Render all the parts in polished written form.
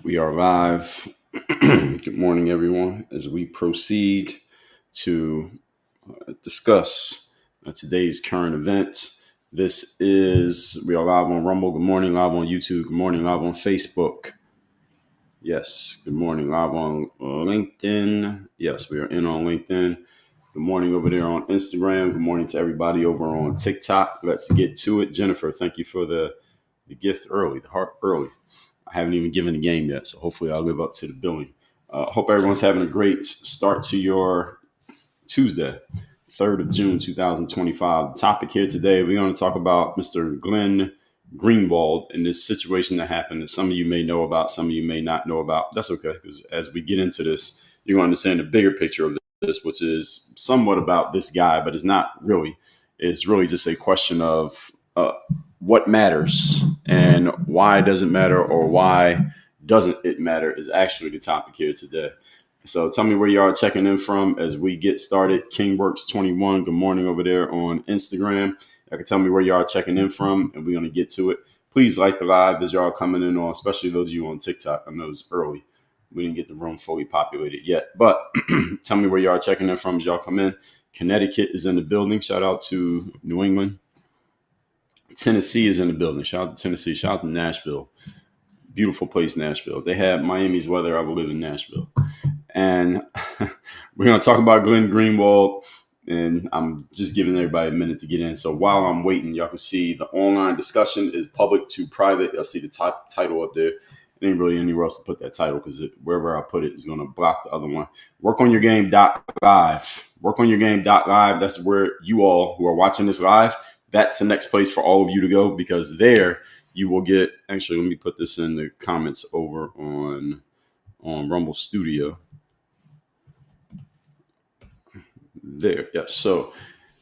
We are live. Good morning, everyone. As we proceed to discuss today's current event, we are live on Rumble. Good morning, live on YouTube. Good morning, live on Facebook. Yes, good morning, live on LinkedIn. Yes, we are in on LinkedIn. Good morning over there on Instagram. Good morning to everybody over on TikTok. Let's get to it. Jennifer, thank you for the gift early, the heart early. I haven't even given the game yet, so hopefully I'll live up to the billing. Hope everyone's having a great start to your Tuesday, 3rd of June, 2025. The topic here today, we're going to talk about Mr. Glenn Greenwald and this situation that happened that some of you may know about, some of you may not know about. That's okay, because as we get into this, you're going to understand the bigger picture of this, which is somewhat about this guy, but it's not really. It's really just a question of what matters and why does it matter, or why doesn't it matter, is actually the topic here today. So tell me where you are checking in from as we get started. KingWorks21, good morning over there on Instagram. You can tell me where you are checking in from, and we're going to get to it. Please like the live as y'all coming in on, especially those of you on TikTok. I know it's early. We didn't get the room fully populated yet, but tell me where you are checking in from as y'all come in. Connecticut is in the building. Shout out to New England. Tennessee is in the building. Shout out to Tennessee. Shout out to Nashville. Beautiful place, Nashville. If they had Miami's weather, I would live in Nashville. And we're going to talk about Glenn Greenwald. And I'm just giving everybody a minute to get in. So while I'm waiting, y'all can see the online discussion is public to private. Y'all see the title up there. There ain't really anywhere else to put that title, because wherever I put it is going to block the other one. Workonyourgame.live. Workonyourgame.live. That's where you all who are watching this live, that's the next place for all of you to go, because there you will get, actually, let me put this in the comments over on Rumble Studio. There, yes. So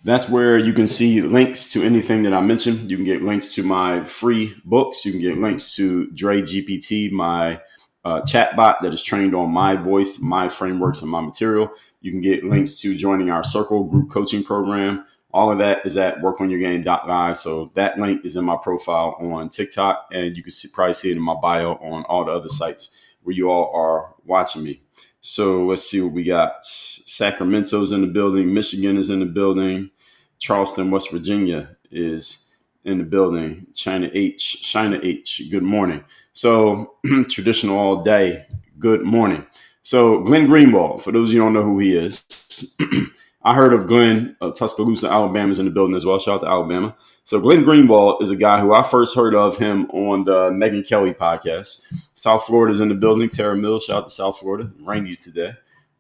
that's where you can see links to anything that I mentioned. You can get links to my free books. You can get links to Dre GPT, my chatbot that is trained on my voice, my frameworks, and my material. You can get links to joining our Circle group coaching program. All of that is at workonyourgame.live. So that link is in my profile on TikTok, and you can probably see it in my bio on all the other sites where you all are watching me. So let's see what we got. Sacramento's in the building. Michigan is in the building. Charleston, West Virginia is in the building. China H, good morning. So traditional all day, good morning. So Glenn Greenwald, for those of you who don't know who he is, I heard of Glenn. Tuscaloosa, Alabama is in the building as well. Shout out to Alabama. So Glenn Greenwald is a guy who I first heard of him on the Megyn Kelly podcast. South Florida is in the building. Tara Mills, shout out to South Florida. Rainy today,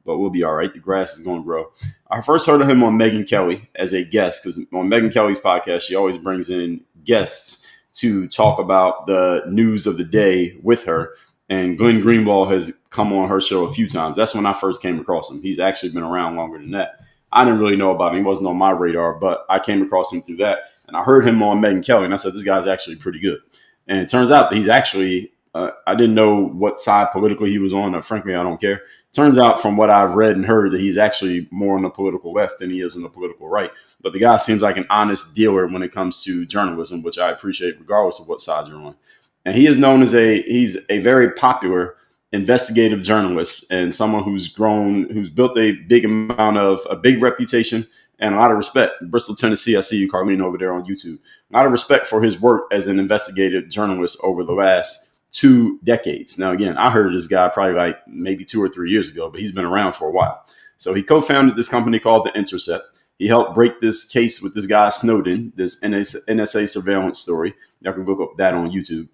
but we'll be all right. The grass is going to grow. I first heard of him on Megyn Kelly as a guest, because on Megyn Kelly's podcast, she always brings in guests to talk about the news of the day with her. And Glenn Greenwald has come on her show a few times. That's when I first came across him. He's actually been around longer than that. I didn't really know about him. He wasn't on my radar, but I came across him through that. And I heard him on Megyn Kelly, and I said, this guy's actually pretty good. And it turns out that he's actually, I didn't know what side politically he was on. Or frankly, I don't care. Turns out from what I've read and heard that he's actually more on the political left than he is on the political right. But the guy seems like an honest dealer when it comes to journalism, which I appreciate regardless of what side you're on. And he is known as he's a very popular investigative journalist and someone who's built a big reputation and a lot of respect. Bristol, Tennessee, I see you, Carlene, over there on YouTube. A lot of respect for his work as an investigative journalist over the last 2 decades. Now, again, I heard of this guy probably like maybe 2 or 3 years ago, but he's been around for a while. So he co-founded this company called The Intercept. He helped break this case with this guy Snowden, this NSA surveillance story. Y'all can look up that on YouTube.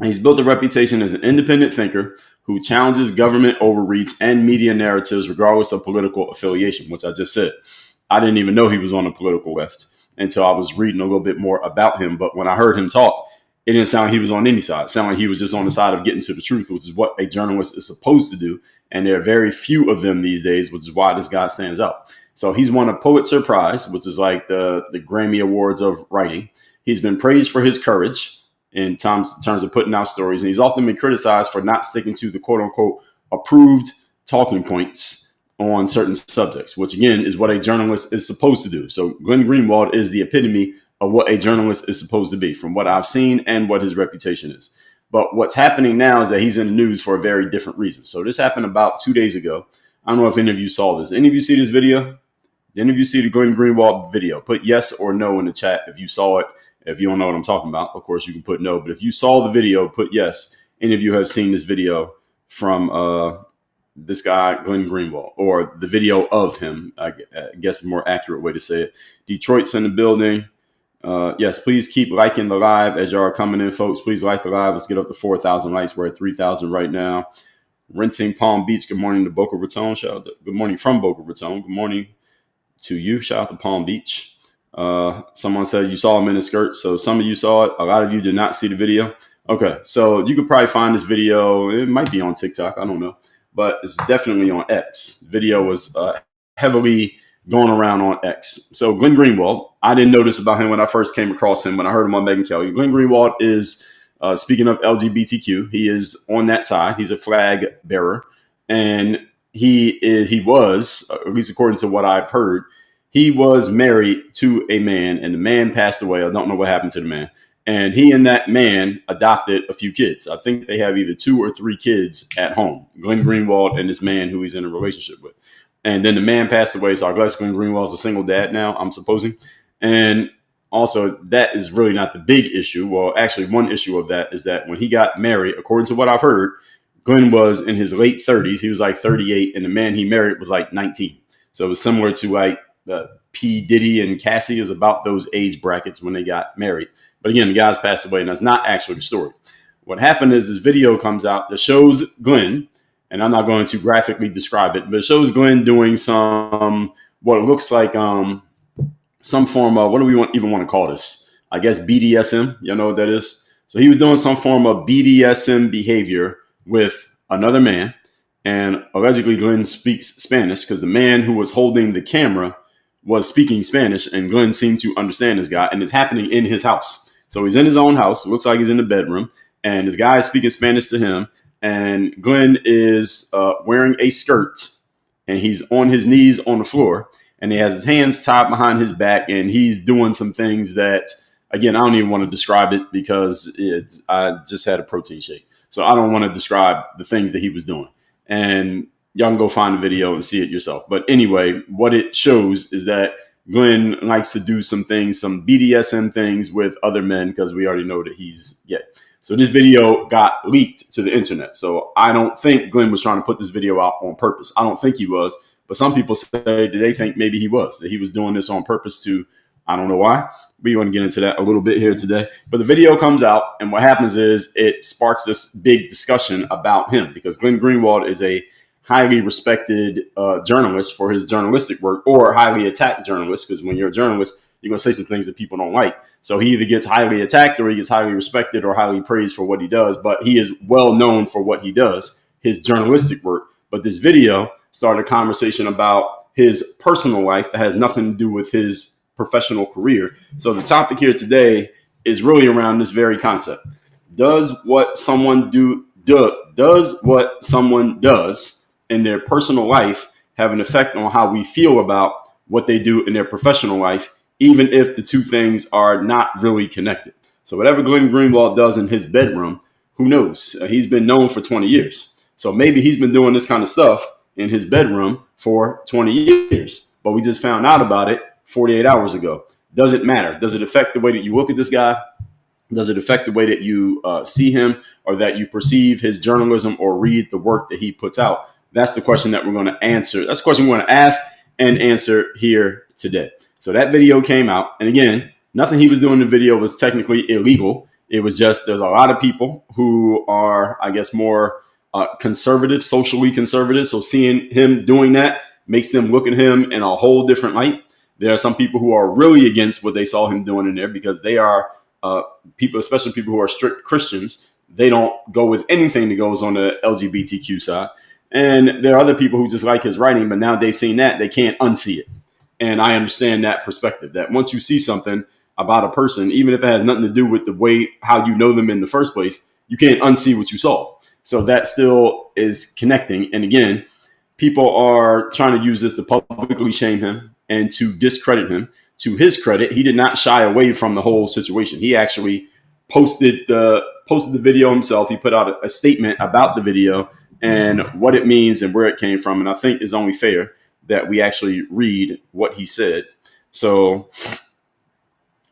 He's built a reputation as an independent thinker who challenges government overreach and media narratives regardless of political affiliation, which I just said. I didn't even know he was on the political left until I was reading a little bit more about him. But when I heard him talk, it didn't sound like he was on any side. It sounded like he was just on the side of getting to the truth, which is what a journalist is supposed to do. And there are very few of them these days, which is why this guy stands out. So he's won a Pulitzer Prize, which is like the Grammy Awards of writing. He's been praised for his courage in terms of putting out stories. And he's often been criticized for not sticking to the quote unquote approved talking points on certain subjects, which again is what a journalist is supposed to do. So Glenn Greenwald is the epitome of what a journalist is supposed to be, from what I've seen and what his reputation is. But what's happening now is that he's in the news for a very different reason. So this happened about 2 days ago. I don't know if any of you saw this. Any of you see this video? Did any of you see the Glenn Greenwald video? Put yes or no in the chat if you saw it. If you don't know what I'm talking about, of course, you can put no. But if you saw the video, put yes. Any of you have seen this video from this guy, Glenn Greenwald, or the video of him, I guess the more accurate way to say it. Detroit's in the building. Yes, please keep liking the live as y'all are coming in, folks. Please like the live. Let's get up to 4,000 likes. We're at 3,000 right now. Renting Palm Beach. Good morning to Boca Raton. Good morning from Boca Raton. Good morning to you. Shout out to Palm Beach. Someone said you saw him in a skirt. So some of you saw it. A lot of you did not see the video. Okay, so you could probably find this video. It might be on TikTok. I don't know. But it's definitely on X. The video was heavily going around on X. So Glenn Greenwald, I didn't know this about him when I first came across him, when I heard him on Megyn Kelly. Glenn Greenwald is, speaking of LGBTQ, he is on that side. He's a flag bearer. And he was, at least according to what I've heard, he was married to a man, and the man passed away. I don't know what happened to the man. And he and that man adopted a few kids. I think they have either 2 or 3 kids at home. Glenn Greenwald and this man who he's in a relationship with. And then the man passed away. So I guess Glenn Greenwald's a single dad now, I'm supposing. And also, that is really not the big issue. Well, actually, one issue of that is that when he got married, according to what I've heard, Glenn was in his late 30s. He was like 38, and the man he married was like 19. So it was similar to like P. Diddy and Cassie, is about those age brackets when they got married. But again, the guys passed away, and that's not actually the story. What happened is this video comes out that shows Glenn, and I'm not going to graphically describe it, but it shows Glenn doing some, what looks like some form of, what do we even want to call this? I guess BDSM. You know what that is? So he was doing some form of BDSM behavior with another man. And allegedly Glenn speaks Spanish because the man who was holding the camera was speaking Spanish, and Glenn seemed to understand this guy, and it's happening in his house. So he's in his own house. It looks like he's in the bedroom, and this guy is speaking Spanish to him. And Glenn is wearing a skirt, and he's on his knees on the floor, and he has his hands tied behind his back, and he's doing some things that, again, I don't even want to describe it because I just had a protein shake. So I don't want to describe the things that he was doing. And y'all can go find the video and see it yourself. But anyway, what it shows is that Glenn likes to do some things, some BDSM things with other men, because we already know that he's gay. So this video got leaked to the internet. So I don't think Glenn was trying to put this video out on purpose. I don't think he was. But some people say that they think maybe he was, that he was doing this on purpose to, I don't know why. We're going to get into that a little bit here today. But the video comes out, and what happens is it sparks this big discussion about him, because Glenn Greenwald is a highly respected journalist for his journalistic work, or highly attacked journalist, because when you're a journalist, you're going to say some things that people don't like. So he either gets highly attacked or he gets highly respected or highly praised for what he does. But he is well known for what he does, his journalistic work. But this video started a conversation about his personal life that has nothing to do with his professional career. So the topic here today is really around this very concept. Does what someone does in their personal life have an effect on how we feel about what they do in their professional life, even if the two things are not really connected? So whatever Glenn Greenwald does in his bedroom, who knows? He's been known for 20 years. So maybe he's been doing this kind of stuff in his bedroom for 20 years, but we just found out about it 48 hours ago. Does it matter? Does it affect the way that you look at this guy? Does it affect the way that you see him, or that you perceive his journalism or read the work that he puts out? That's the question that we're going to answer. That's the question we're going to ask and answer here today. So that video came out. And again, nothing he was doing in the video was technically illegal. It was just there's a lot of people who are, I guess, more conservative, socially conservative. So seeing him doing that makes them look at him in a whole different light. There are some people who are really against what they saw him doing in there because they are people, especially people who are strict Christians. They don't go with anything that goes on the LGBTQ side. And there are other people who just like his writing, but now they've seen that, they can't unsee it. And I understand that perspective, that once you see something about a person, even if it has nothing to do with the way how you know them in the first place, you can't unsee what you saw. So that still is connecting. And again, people are trying to use this to publicly shame him and to discredit him. To his credit, he did not shy away from the whole situation. He actually posted the video himself. He put out a statement about the video and what it means and where it came from. And I think it's only fair that we actually read what he said. So,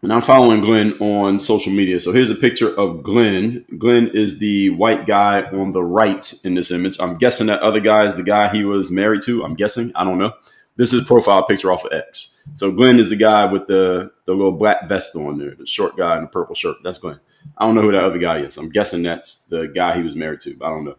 and I'm following Glenn on social media. So here's a picture of Glenn. Glenn is the white guy on the right in this image. I'm guessing that other guy is the guy he was married to. I'm guessing. I don't know. This is a profile picture off of X. So Glenn is the guy with the little black vest on there, the short guy in the purple shirt. That's Glenn. I don't know who that other guy is. I'm guessing that's the guy he was married to. I don't know.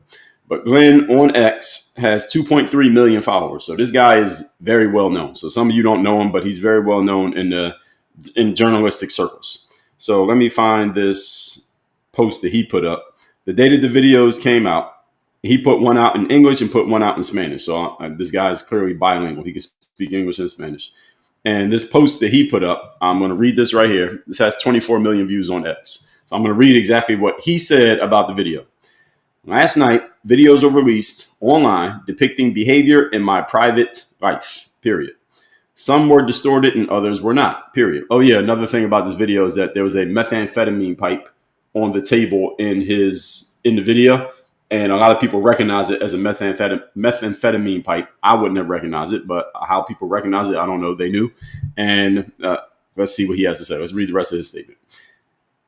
But Glenn on X has 2.3 million followers. So this guy is very well known. So some of you don't know him, but he's very well known in journalistic circles. So let me find this post that he put up. The day that the videos came out, he put one out in English and put one out in Spanish. So this guy is clearly bilingual. He can speak English and Spanish. And this post that he put up, I'm going to read this right here. This has 24 million views on X. So I'm going to read exactly what he said about the video. Last night, videos were released online depicting behavior in my private life, period. Some were distorted and others were not, period. Oh, yeah. Another thing about this video is that there was a methamphetamine pipe on the table in the video. And a lot of people recognize it as a methamphetamine pipe. I wouldn't have recognized it, but how people recognize it, I don't know. They knew. And let's see what he has to say. Let's read the rest of his statement.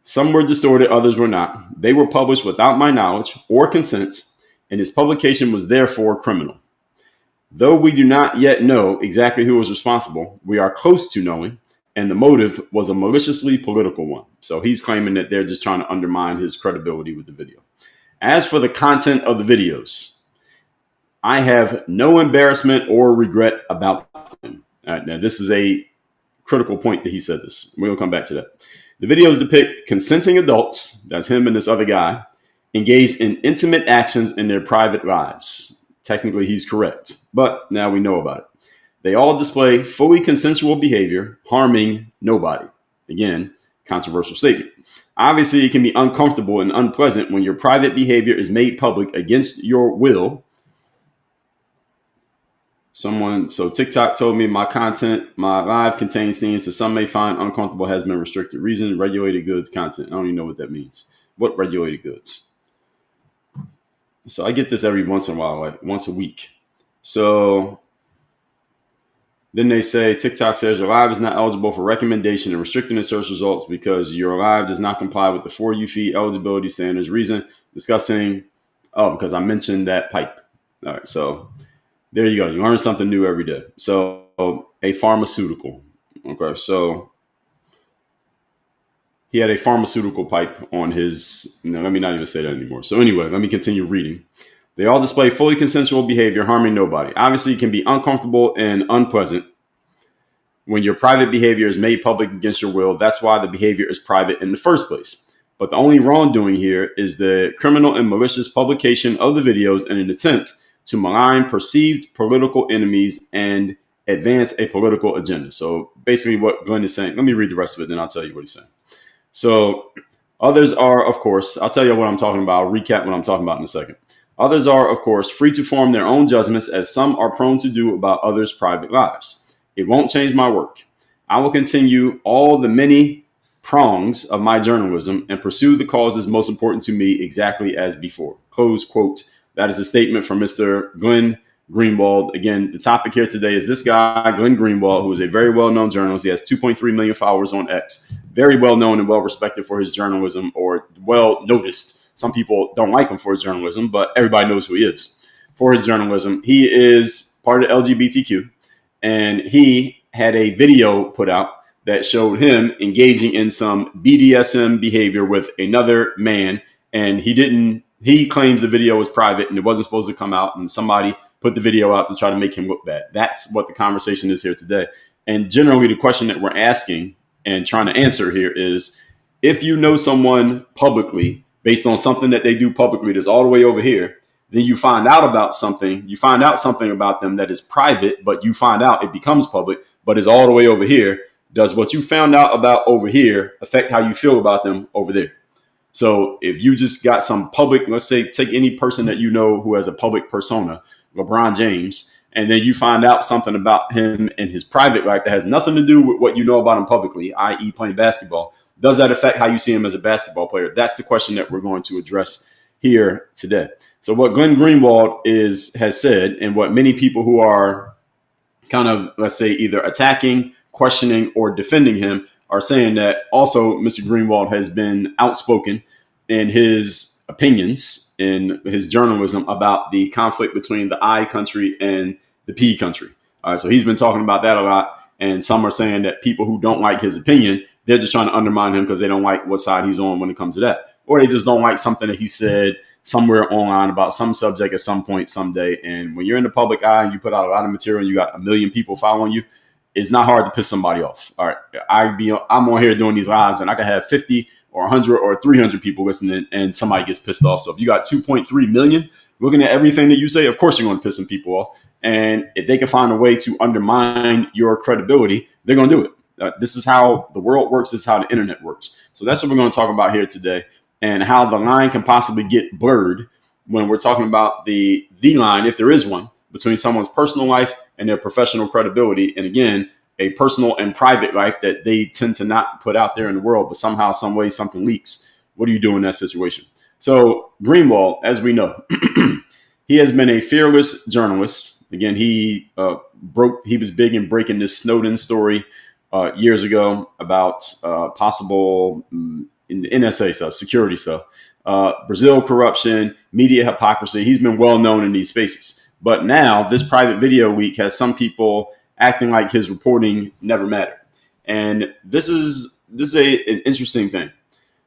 Some were distorted, others were not. They were published without my knowledge or consent, and his publication was therefore criminal. Though we do not yet know exactly who was responsible, we are close to knowing, and the motive was a maliciously political one. So he's claiming that they're just trying to undermine his credibility with the video. As for the content of the videos, I have no embarrassment or regret about them. All right, now, this is a critical point that he said this. We'll come back to that. The videos depict consenting adults, that's him and this other guy, engaged in intimate actions in their private lives. Technically, he's correct, but now we know about it. They all display fully consensual behavior, harming nobody. Again, controversial statement. Obviously, it can be uncomfortable and unpleasant when your private behavior is made public against your will. So TikTok told me my live contains themes that some may find uncomfortable, has been restricted. Reason, regulated goods content. I don't even know what that means. What regulated goods? So I get this every once in a while, like once a week. So then they say, TikTok says your live is not eligible for recommendation and restricting the search results because your live does not comply with the For You feed eligibility standards. Reason, discussing, because I mentioned that pipe. All right, so there you go. You learn something new every day. So a pharmaceutical. Okay, so he had a pharmaceutical pipe on his, no, let me not even say that anymore. So anyway, let me continue reading. They all display fully consensual behavior, harming nobody. Obviously, it can be uncomfortable and unpleasant when your private behavior is made public against your will. That's why the behavior is private in the first place. But the only wrongdoing here is the criminal and malicious publication of the videos in an attempt to malign perceived political enemies and advance a political agenda. So basically what Glenn is saying, let me read the rest of it, then I'll tell you what he's saying. So others are, of course, I'll tell you what I'm talking about. I'll recap what I'm talking about in a second. Others are, of course, free to form their own judgments, as some are prone to do about others' private lives. It won't change my work. I will continue all the many prongs of my journalism and pursue the causes most important to me exactly as before. Close quote. That is a statement from Mr. Glenn Greenwald. Again, the topic here today is this guy, Glenn Greenwald, who is a very well-known journalist. He has 2.3 million followers on X. Very well-known and well-respected for his journalism, or well-noticed. Some people don't like him for his journalism, but everybody knows who he is for his journalism. He is part of LGBTQ, and he had a video put out that showed him engaging in some BDSM behavior with another man. And he claims the video was private and it wasn't supposed to come out, and somebody put the video out to try to make him look bad. That's what the conversation is here today. And generally the question that we're asking and trying to answer here is, if you know someone publicly based on something that they do publicly that's all the way over here, then you find out something about them that is private, but you find out it becomes public, but is all the way over here. Does what you found out about over here affect how you feel about them over there? So if you just got some public, let's say, take any person that you know who has a public persona, LeBron James, and then you find out something about him in his private life that has nothing to do with what you know about him publicly, i.e. playing basketball. Does that affect how you see him as a basketball player? That's the question that we're going to address here today. So what Glenn Greenwald has said, and what many people who are kind of, let's say, either attacking, questioning, or defending him are saying, that also Mr. Greenwald has been outspoken in his opinions, in his journalism, about the conflict between the I country and the P country. So he's been talking about that a lot. And some are saying that people who don't like his opinion, they're just trying to undermine him because they don't like what side he's on when it comes to that. Or they just don't like something that he said somewhere online about some subject at some point, someday. And when you're in the public eye and you put out a lot of material and you got 1 million people following you, it's not hard to piss somebody off. All right. I'm on here doing these lives and I can have 50 or 100 or 300 people listening and somebody gets pissed off. So if you got 2.3 million looking at everything that you say, of course you're going to piss some people off. And if they can find a way to undermine your credibility, they're going to do it. This is how the world works. This is how the internet works. So that's what we're going to talk about here today, and how the line can possibly get blurred when we're talking about the line, if there is one, between someone's personal life and their professional credibility. And again, a personal and private life that they tend to not put out there in the world, but somehow, some way, something leaks. What do you do in that situation? So Greenwald, as we know, he has been a fearless journalist. Again, he was big in breaking this Snowden story years ago about possible NSA stuff, security stuff, Brazil corruption, media hypocrisy. He's been well known in these spaces. But now this private video leak has some people acting like his reporting never mattered. And this is an interesting thing,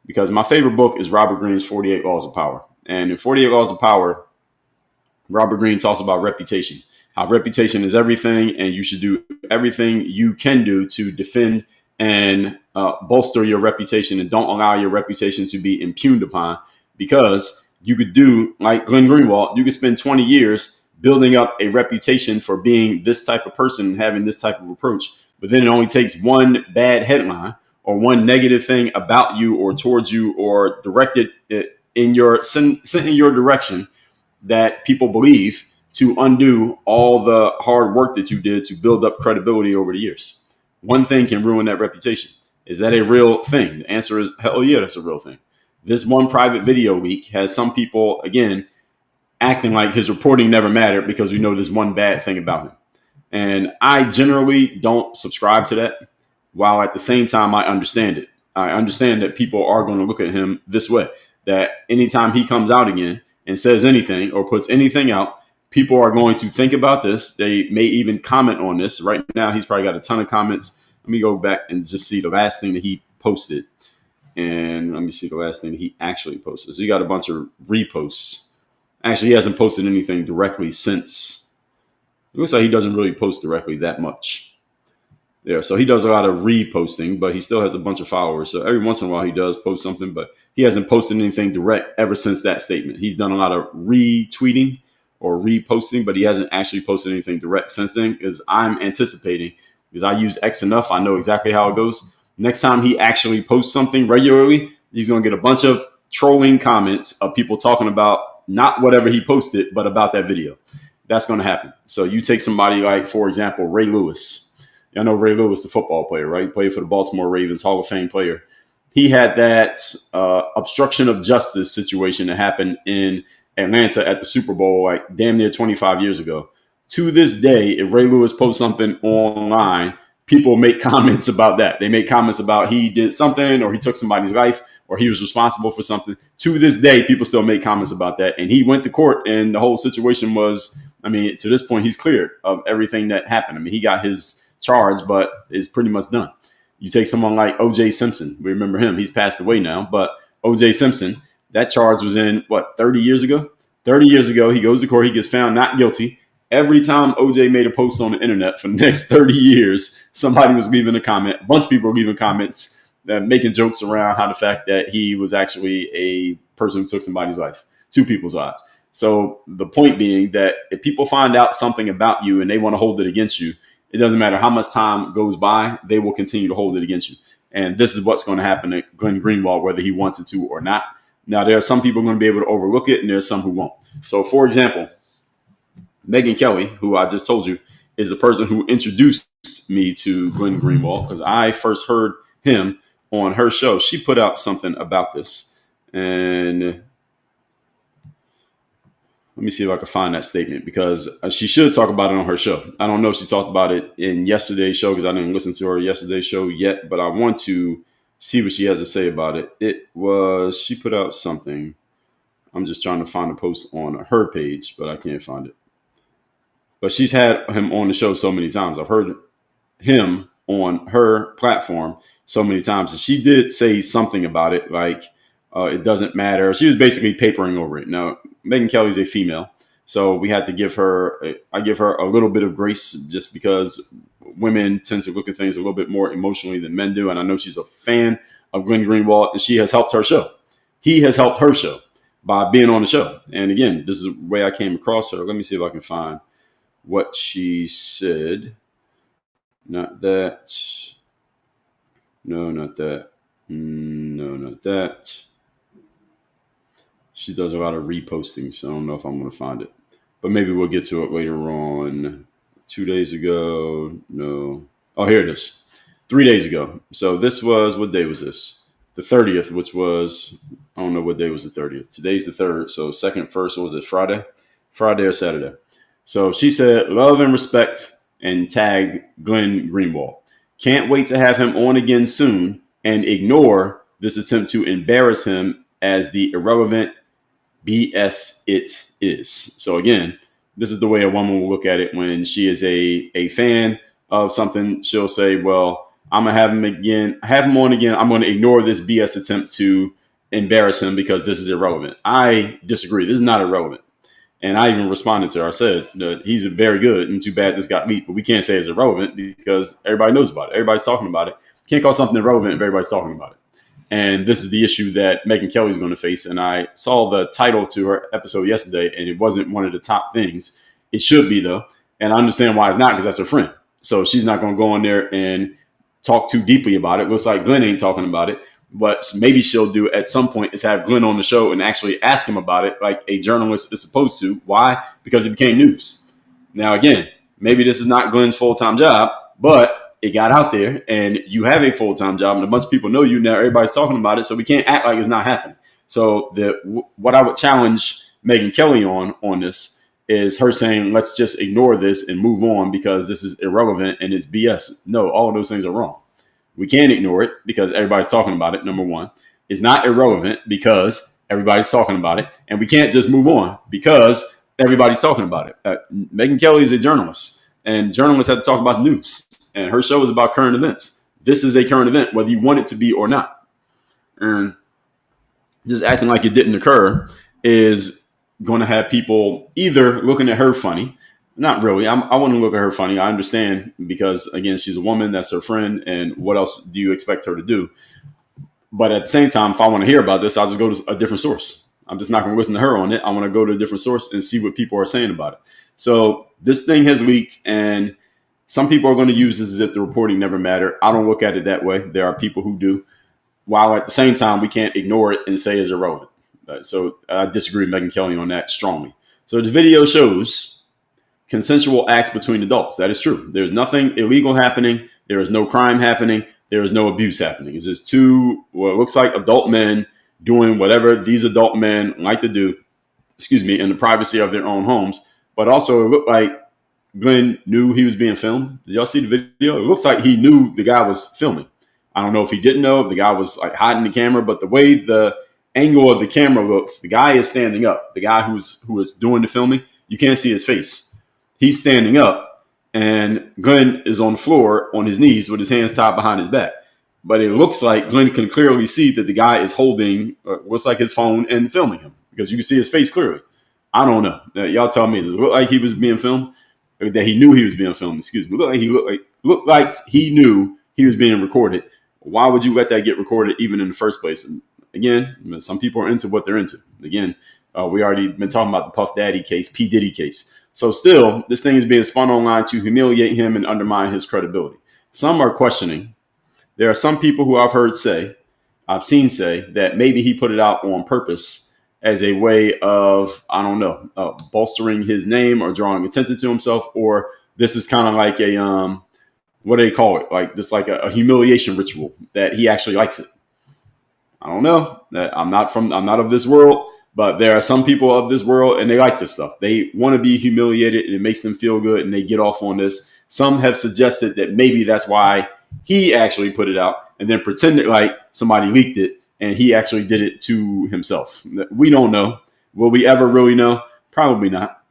because my favorite book is Robert Greene's 48 Laws of Power. And in 48 Laws of Power, Robert Greene talks about reputation, how reputation is everything, and you should do everything you can do to defend and bolster your reputation, and don't allow your reputation to be impugned upon, because you could do like Glenn Greenwald. You could spend 20 years building up a reputation for being this type of person and having this type of approach. But then it only takes one bad headline or one negative thing about you or towards you or directed in your sent in your direction that people believe, to undo all the hard work that you did to build up credibility over the years. One thing can ruin that reputation. Is that a real thing? The answer is hell yeah, that's a real thing. This one private video leak has some people, again, acting like his reporting never mattered because we know there's one bad thing about him. And I generally don't subscribe to that, while at the same time I understand it. I understand that people are going to look at him this way, that anytime he comes out again and says anything or puts anything out, people are going to think about this. They may even comment on this. Right now, he's probably got a ton of comments. Let me go back and just see the last thing that he posted. And let me see the last thing that he actually posted. So he got a bunch of reposts. Actually, he hasn't posted anything directly since. It looks like he doesn't really post directly that much. Yeah, so he does a lot of reposting, but he still has a bunch of followers. So every once in a while he does post something, but he hasn't posted anything direct ever since that statement. He's done a lot of retweeting or reposting, but he hasn't actually posted anything direct since then, because I'm anticipating, because I use X enough, I know exactly how it goes. Next time he actually posts something regularly, he's going to get a bunch of trolling comments of people talking about not whatever he posted, but about that video. That's going to happen. So you take somebody like, for example, Ray Lewis. I know Ray Lewis, the football player, right? He played for the Baltimore Ravens, Hall of Fame player. He had that obstruction of justice situation that happened in Atlanta at the Super Bowl, like damn near 25 years ago. To this day, if Ray Lewis posts something online, people make comments about that. They make comments about he did something, or he took somebody's life, or he was responsible for something. To this day, people still make comments about that. And he went to court, and the whole situation was, I mean, to this point, he's cleared of everything that happened. I mean, he got his charge, but it's pretty much done. You take someone like O.J. Simpson. We remember him. He's passed away now. But O.J. Simpson, that charge was in, 30 years ago? 30 years ago, he goes to court. He gets found not guilty. Every time OJ made a post on the internet for the next 30 years, somebody was leaving a comment. A bunch of people were leaving comments, making jokes around how the fact that he was actually a person who took somebody's life, 2 people's lives. So the point being that if people find out something about you and they want to hold it against you, it doesn't matter how much time goes by, they will continue to hold it against you. And this is what's going to happen to Glenn Greenwald, whether he wants it to or not. Now, there are some people going to be able to overlook it, and there are some who won't. So, for example, Megyn Kelly, who I just told you, is the person who introduced me to Glenn Greenwald, because I first heard him on her show. She put out something about this. And let me see if I can find that statement, because she should talk about it on her show. I don't know if she talked about it in yesterday's show, because I didn't listen to her yesterday's show yet, but I want to see what she has to say about it. She put out something. I'm just trying to find a post on her page, but I can't find it. But she's had him on the show so many times. I've heard him on her platform so many times. And she did say something about it, like it doesn't matter. She was basically papering over it. Now, Megyn Kelly's a female, so we had to give her, I give her a little bit of grace, just because women tend to look at things a little bit more emotionally than men do. And I know she's a fan of Glenn Greenwald, and she has helped her show. He has helped her show by being on the show. And again, this is the way I came across her. Let me see if I can find what she said. Not that. No, not that. No, not that. She does a lot of reposting, so I don't know if I'm going to find it. But maybe we'll get to it later on. 2 days ago. No. Oh, here it is. 3 days ago. So this was, what day was this? The 30th, which was, I don't know what day was the 30th. Today's the 3rd. So second, first, what was it? Friday? Friday or Saturday. So she said, love and respect, and tagged Glenn Greenwald. Can't wait to have him on again soon and ignore this attempt to embarrass him as the irrelevant BS it is. So again, this is the way a woman will look at it when she is a fan of something. She'll say, well, I'm going to have him on again. I'm going to ignore this BS attempt to embarrass him because this is irrelevant. I disagree. This is not irrelevant. And I even responded to her. I said that he's very good, and too bad this got leaked, but we can't say it's irrelevant because everybody knows about it. Everybody's talking about it. Can't call something irrelevant if everybody's talking about it. And this is the issue that Megyn Kelly's going to face. And I saw the title to her episode yesterday, and it wasn't one of the top things. It should be, though. And I understand why it's not, because that's her friend. So she's not going to go on there and talk too deeply about it. Looks like Glenn ain't talking about it. But maybe she'll do at some point is have Glenn on the show and actually ask him about it like a journalist is supposed to. Why? Because it became news. Now, again, maybe this is not Glenn's full-time job, but it got out there and you have a full-time job and a bunch of people know you now. Everybody's talking about it. So we can't act like it's not happening. So what I would challenge Megyn Kelly on this is her saying, let's just ignore this and move on because this is irrelevant and it's BS. No, all of those things are wrong. We can't ignore it because everybody's talking about it, number one. It's not irrelevant because everybody's talking about it. And we can't just move on because everybody's talking about it. Megyn Kelly is a journalist, and journalists have to talk about news. And her show is about current events. This is a current event, whether you want it to be or not. And just acting like it didn't occur is going to have people either looking at her funny. Not really. I wouldn't look at her funny. I understand because, again, she's a woman. That's her friend. And what else do you expect her to do? But at the same time, if I want to hear about this, I'll just go to a different source. I'm just not going to listen to her on it. I want to go to a different source and see what people are saying about it. So this thing has leaked, and some people are going to use this as if the reporting never mattered. I don't look at it that way. There are people who do. While at the same time, we can't ignore it and say it's irrelevant. So I disagree with Megyn Kelly on that strongly. So the video shows consensual acts between adults. That is true. There's nothing illegal happening. There is no crime happening. There is no abuse happening. It's just two, what looks like adult men doing whatever these adult men like to do, in the privacy of their own homes. But also it looked like Glenn knew he was being filmed. Did y'all see the video? It looks like he knew the guy was filming. I don't know if he didn't know, if the guy was like hiding the camera, but the way the angle of the camera looks, the guy is standing up. The guy who is doing the filming, you can't see his face. He's standing up, and Glenn is on the floor on his knees with his hands tied behind his back. but it looks like Glenn can clearly see that the guy is holding what's like his phone and filming him because you can see his face clearly. I don't know. Y'all tell me. Does it look like he was being filmed? Or that he knew he was being filmed? Excuse me. Looked like he knew he was being recorded. Why would you let that get recorded even in the first place? And again, some people are into what they're into. Again, we already been talking about the Puff Daddy case, P. Diddy case. So still, this thing is being spun online to humiliate him and undermine his credibility. Some are questioning. There are some people who I've seen say that maybe he put it out on purpose as a way of, I don't know, bolstering his name or drawing attention to himself, or this is kind of like a, what do they call it? Like this, like a humiliation ritual that he actually likes it. I don't know. I'm not of this world, but there are some people of this world and they like this stuff. They want to be humiliated and it makes them feel good and they get off on this. Some have suggested that maybe that's why he actually put it out and then pretended like somebody leaked it and he actually did it to himself. We don't know. Will we ever really know? Probably not,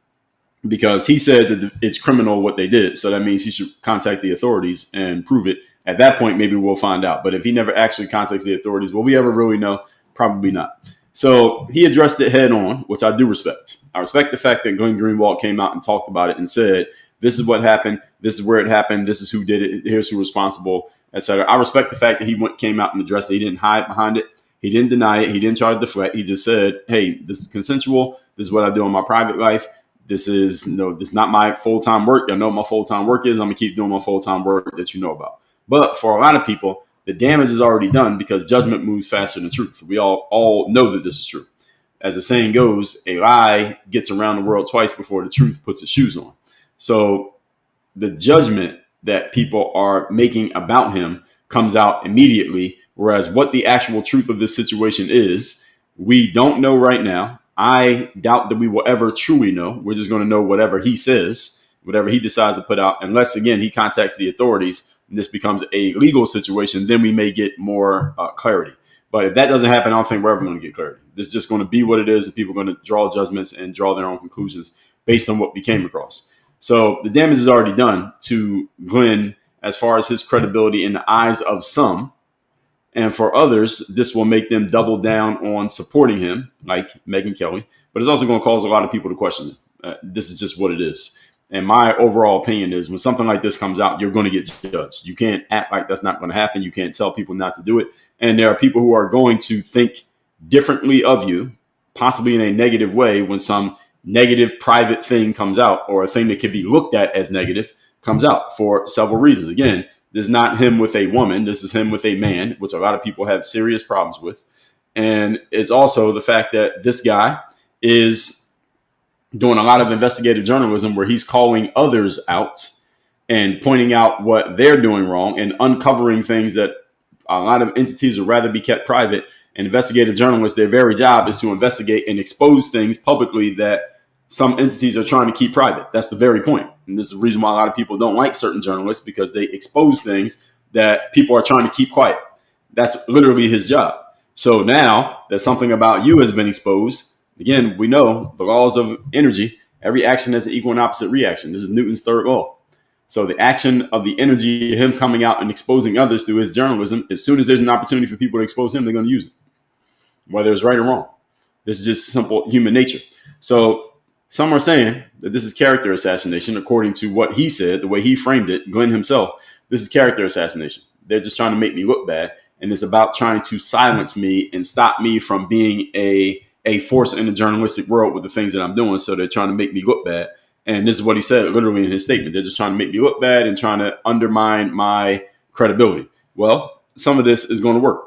because he said that it's criminal what they did. So that means he should contact the authorities and prove it. At that point, maybe we'll find out. But if he never actually contacts the authorities, will we ever really know? Probably not. So he addressed it head on, which I do respect. I respect the fact that Glenn Greenwald came out and talked about it and said, this is what happened. This is where it happened. This is who did it. Here's who's responsible, etc. I respect the fact that he came out and addressed it. He didn't hide behind it. He didn't deny it. He didn't try to deflect. He just said, hey, this is consensual. This is what I do in my private life. This is not my full-time work. I know what my full-time work is. I'm going to keep doing my full-time work that you know about. But for a lot of people, the damage is already done because judgment moves faster than truth. We all know that this is true. As the saying goes, a lie gets around the world twice before the truth puts its shoes on. So the judgment that people are making about him comes out immediately, whereas what the actual truth of this situation is, we don't know right now. I doubt that we will ever truly know. We're just going to know whatever he says, whatever he decides to put out, unless, again, he contacts the authorities and this becomes a legal situation, then we may get more clarity. But if that doesn't happen, I don't think we're ever going to get clarity. This is just going to be what it is, and people are going to draw judgments and draw their own conclusions based on what we came across. So the damage is already done to Glenn as far as his credibility in the eyes of some. And for others, this will make them double down on supporting him, like Megyn Kelly. But it's also going to cause a lot of people to question it. This is just what it is. And my overall opinion is when something like this comes out, you're going to get judged. You can't act like that's not going to happen. You can't tell people not to do it. And there are people who are going to think differently of you, possibly in a negative way, when some negative private thing comes out, or a thing that can be looked at as negative comes out, for several reasons. Again, this is not him with a woman. This is him with a man, which a lot of people have serious problems with. And it's also the fact that this guy is doing a lot of investigative journalism where he's calling others out and pointing out what they're doing wrong and uncovering things that a lot of entities would rather be kept private. And investigative journalists, their very job is to investigate and expose things publicly that some entities are trying to keep private. That's the very point. And this is the reason why a lot of people don't like certain journalists, because they expose things that people are trying to keep quiet. That's literally his job. So now that something about you has been exposed, again, we know the laws of energy. Every action has an equal and opposite reaction. This is Newton's third law. So the action of the energy, him coming out and exposing others through his journalism, as soon as there's an opportunity for people to expose him, they're going to use it, whether it's right or wrong. This is just simple human nature. So some are saying that this is character assassination, according to what he said, the way he framed it, Glenn himself. This is character assassination. They're just trying to make me look bad. And it's about trying to silence me and stop me from being a force in the journalistic world with the things that I'm doing. So they're trying to make me look bad. And this is what he said literally in his statement. They're just trying to make me look bad and trying to undermine my credibility. Well, some of this is going to work.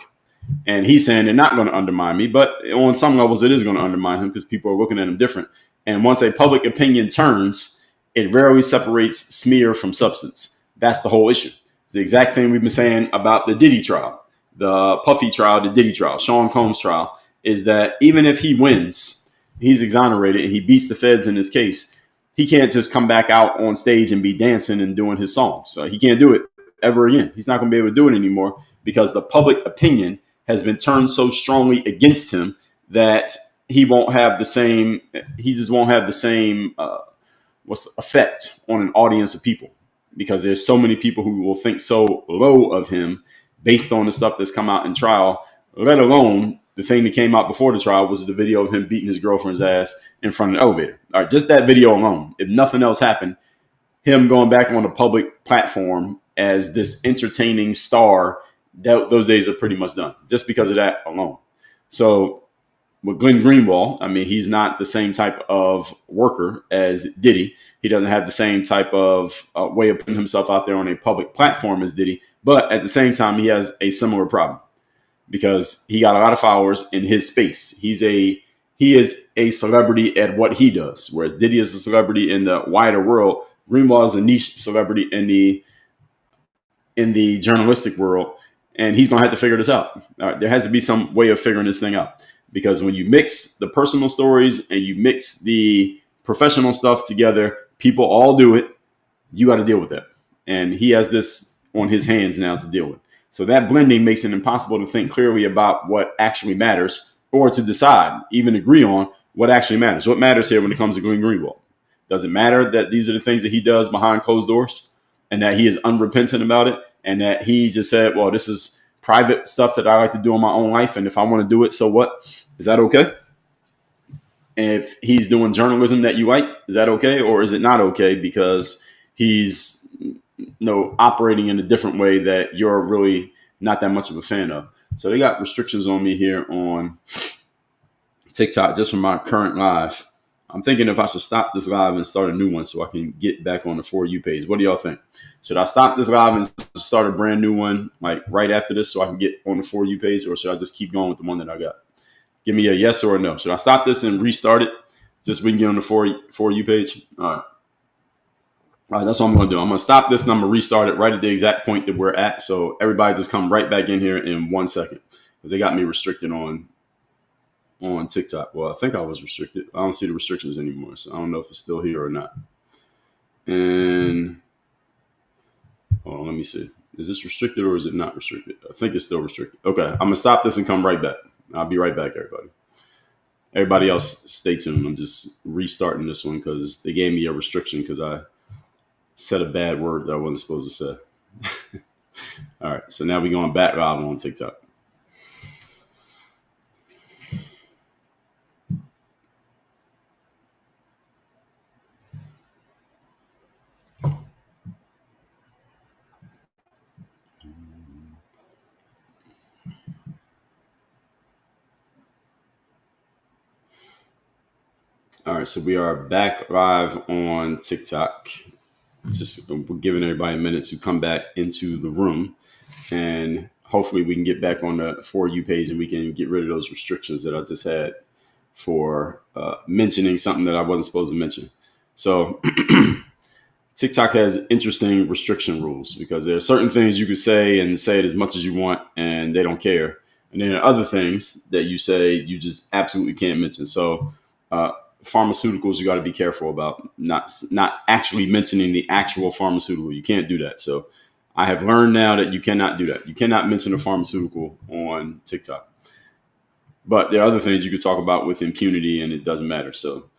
And he's saying they're not going to undermine me, but on some levels it is going to undermine him because people are looking at him different. And once a public opinion turns, it rarely separates smear from substance. That's the whole issue. It's the exact thing we've been saying about the Diddy trial, the Puffy trial, the Diddy trial, Sean Combs trial, is that even if he wins, he's exonerated and he beats the feds in his case, he can't just come back out on stage and be dancing and doing his songs. So he can't do it ever again. He's not going to be able to do it anymore because the public opinion has been turned so strongly against him that he won't have the same, effect on an audience of people, because there's so many people who will think so low of him based on the stuff that's come out in trial, let alone the thing that came out before the trial was the video of him beating his girlfriend's ass in front of the elevator. All right, just that video alone, if nothing else happened, him going back on a public platform as this entertaining star, those days are pretty much done just because of that alone. So with Glenn Greenwald, I mean, he's not the same type of worker as Diddy. He doesn't have the same type of way of putting himself out there on a public platform as Diddy. But at the same time, he has a similar problem because he got a lot of followers in his space. He is a celebrity at what he does, whereas Diddy is a celebrity in the wider world. Greenwald is a niche celebrity in the journalistic world, and he's going to have to figure this out. There has to be some way of figuring this thing out. Because when you mix the personal stories and you mix the professional stuff together, people all do it. You got to deal with that. And he has this on his hands now to deal with. So that blending makes it impossible to think clearly about what actually matters or to decide, even agree on what actually matters. What matters here when it comes to Glenn Greenwald? Does it matter that these are the things that he does behind closed doors and that he is unrepentant about it and that he just said, well, this is private stuff that I like to do in my own life. And if I want to do it, so what? Is that okay? And if he's doing journalism that you like, is that okay? Or is it not okay because he's operating in a different way that you're really not that much of a fan of? So they got restrictions on me here on TikTok just from my current live. I'm thinking if I should stop this live and start a new one so I can get back on the For You page. What do y'all think? Should I stop this live and start a brand new one like right after this so I can get on the For You page, or should I just keep going with the one that I got? Give me a yes or a no. Should I stop this and restart it just so we can get on the For You page? All right, that's what I'm going to do. I'm going to stop this and I'm going to restart it right at the exact point that we're at. So everybody just come right back in here in 1 second because they got me restricted on TikTok. Well, I think I was restricted. I don't see the restrictions anymore. So I don't know if it's still here or not. And let me see. Is this restricted or is it not restricted? I think it's still restricted. Okay, I'm going to stop this and come right back. I'll be right back, everybody. Everybody else, stay tuned. I'm just restarting this one because they gave me a restriction because I said a bad word that I wasn't supposed to say. All right, so now we're going back live on TikTok. All right, so we are back live on TikTok. Just giving everybody a minute to come back into the room, and hopefully we can get back on the For You page and we can get rid of those restrictions that I just had for mentioning something that I wasn't supposed to mention. So TikTok has interesting restriction rules because there are certain things you can say and say it as much as you want and they don't care. And then there are other things that you say you just absolutely can't mention. So pharmaceuticals, you got to be careful about not actually mentioning the actual pharmaceutical. You can't do that. So I have learned now that you cannot do that. You cannot mention a pharmaceutical on TikTok. But there are other things you could talk about with impunity and it doesn't matter. So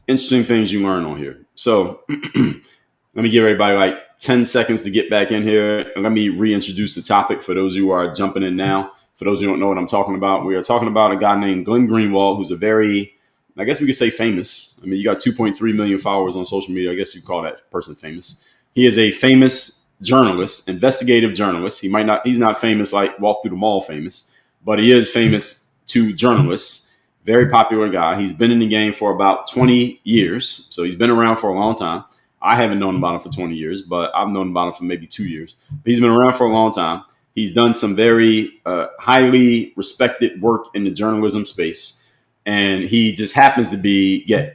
interesting things you learn on here. So let me give everybody like 10 seconds to get back in here. And let me reintroduce the topic for those who are jumping in now. For those who don't know what I'm talking about, we are talking about a guy named Glenn Greenwald, who's a very, I guess we could say famous. I mean, you got 2.3 million followers on social media. I guess you call that person famous. He is a famous journalist, investigative journalist. He's not famous like Walk Through the Mall famous, but he is famous to journalists. Very popular guy. He's been in the game for about 20 years. So he's been around for a long time. I haven't known about him for 20 years, but I've known about him for maybe 2 years. But he's been around for a long time. He's done some very highly respected work in the journalism space. And he just happens to be gay.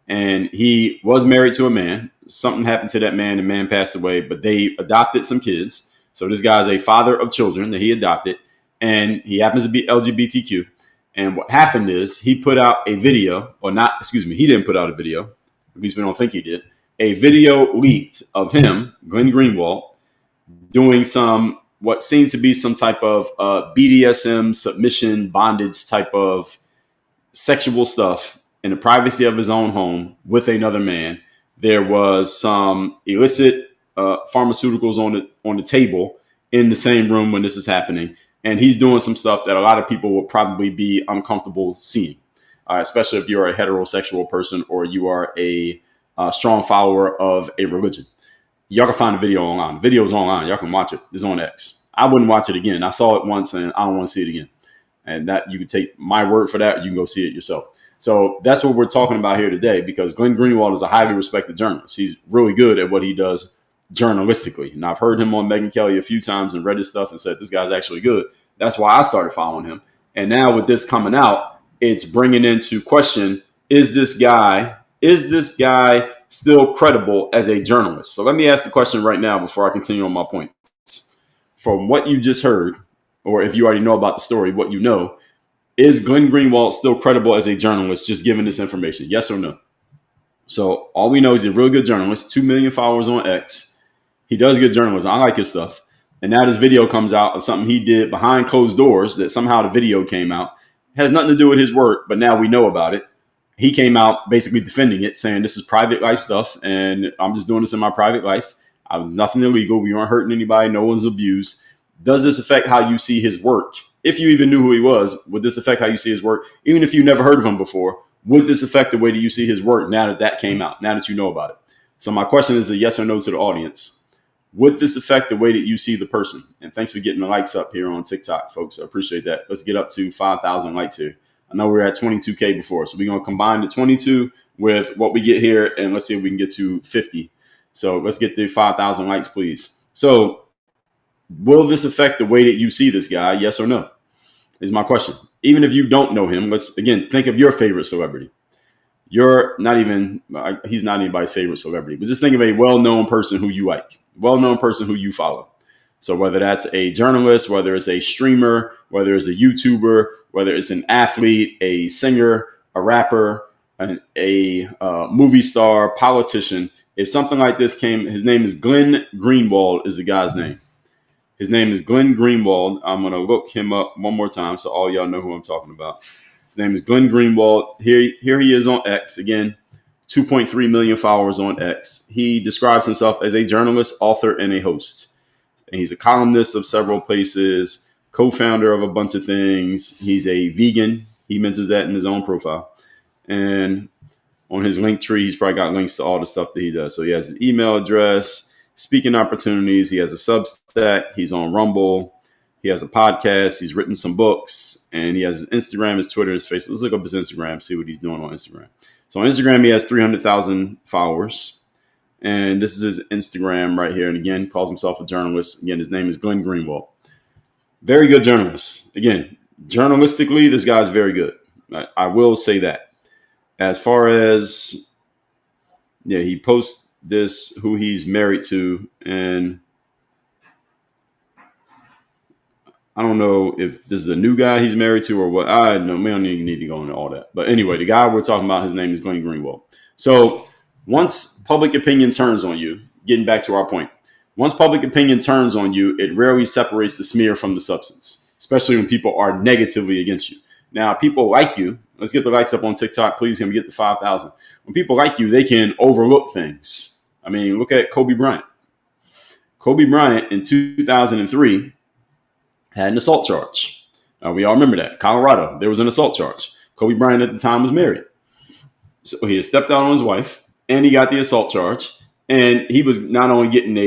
And he was married to a man. Something happened to that man. The man passed away, but they adopted some kids. So this guy's a father of children that he adopted. And he happens to be LGBTQ. And what happened is he put out a video, he didn't put out a video. At least we don't think he did. A video leaked of him, Glenn Greenwald, doing what seemed to be some type of BDSM, submission, bondage type of sexual stuff in the privacy of his own home with another man. There was some illicit pharmaceuticals on the table, in the same room when this is happening. And he's doing some stuff that a lot of people will probably be uncomfortable seeing, especially if you're a heterosexual person or you are a strong follower of a religion. Y'all can find the video online. The video's online. Y'all can watch it. It's on X. I wouldn't watch it again. I saw it once and I don't want to see it again. And that you can take my word for that. You can go see it yourself. So that's what we're talking about here today, because Glenn Greenwald is a highly respected journalist. He's really good at what he does journalistically. And I've heard him on Megyn Kelly a few times and read his stuff and said, this guy's actually good. That's why I started following him. And now with this coming out, it's bringing into question, is this guy still credible as a journalist? So let me ask the question right now before I continue on my point. From what you just heard, or if you already know about the story, what you know, is Glenn Greenwald still credible as a journalist, just given this information? Yes or no? So all we know is he's a really good journalist, 2 million followers on X. He does good journalism. I like his stuff. And now this video comes out of something he did behind closed doors that somehow the video came out. It has nothing to do with his work, but now we know about it. He came out basically defending it, saying this is private life stuff, and I'm just doing this in my private life. I was nothing illegal. We aren't hurting anybody. No one's abused. Does this affect how you see his work? If you even knew who he was, would this affect how you see his work? Even if you never heard of him before, would this affect the way that you see his work now that that came out, now that you know about it? So my question is a yes or no to the audience. Would this affect the way that you see the person? And thanks for getting the likes up here on TikTok, folks. I appreciate that. Let's get up to 5,000 likes here. I know we were at 22K before, so we're going to combine the 22 with what we get here, and let's see if we can get to 50. So let's get the 5,000 likes, please. So will this affect the way that you see this guy? Yes or no? Is my question. Even if you don't know him, let's again think of your favorite celebrity. You're not even, he's not anybody's favorite celebrity, but just think of a well-known person who you like, well-known person who you follow. So whether that's a journalist, whether it's a streamer, whether it's a YouTuber, whether it's an athlete, a singer, a rapper, a movie star, politician, if something like this came, his name is Glenn Greenwald is the guy's name. His name is Glenn Greenwald. I'm going to look him up one more time so all y'all know who I'm talking about. His name is Glenn Greenwald. Here he is on X. Again, 2.3 million followers on X. He describes himself as a journalist, author, and a host. And he's a columnist of several places, co-founder of a bunch of things. He's a vegan. He mentions that in his own profile. And on his link tree, he's probably got links to all the stuff that he does. So he has his email address, speaking opportunities. He has a Substack. He's on Rumble. He has a podcast. He's written some books. And he has his Instagram, his Twitter, his Facebook. Let's look up his Instagram, see what he's doing on Instagram. So on Instagram, he has 300,000 followers. And this is his Instagram right here. And again, calls himself a journalist. Again, his name is Glenn Greenwald. Very good journalist. Again, journalistically, this guy's very good. I will say that. As far as, he posts this, who he's married to. And I don't know if this is a new guy he's married to or what. I know we don't even need to go into all that. But anyway, the guy we're talking about, his name is Glenn Greenwald. So once public opinion turns on you, getting back to our point, once public opinion turns on you, it rarely separates the smear from the substance, especially when people are negatively against you. Now, people like you. Let's get the likes up on TikTok. Please, can we get the 5,000? When people like you, they can overlook things. I mean, look at Kobe Bryant. Kobe Bryant in 2003 had an assault charge. We all remember that. Colorado, there was an assault charge. Kobe Bryant at the time was married. So he had stepped out on his wife, and he got the assault charge. And he was not only getting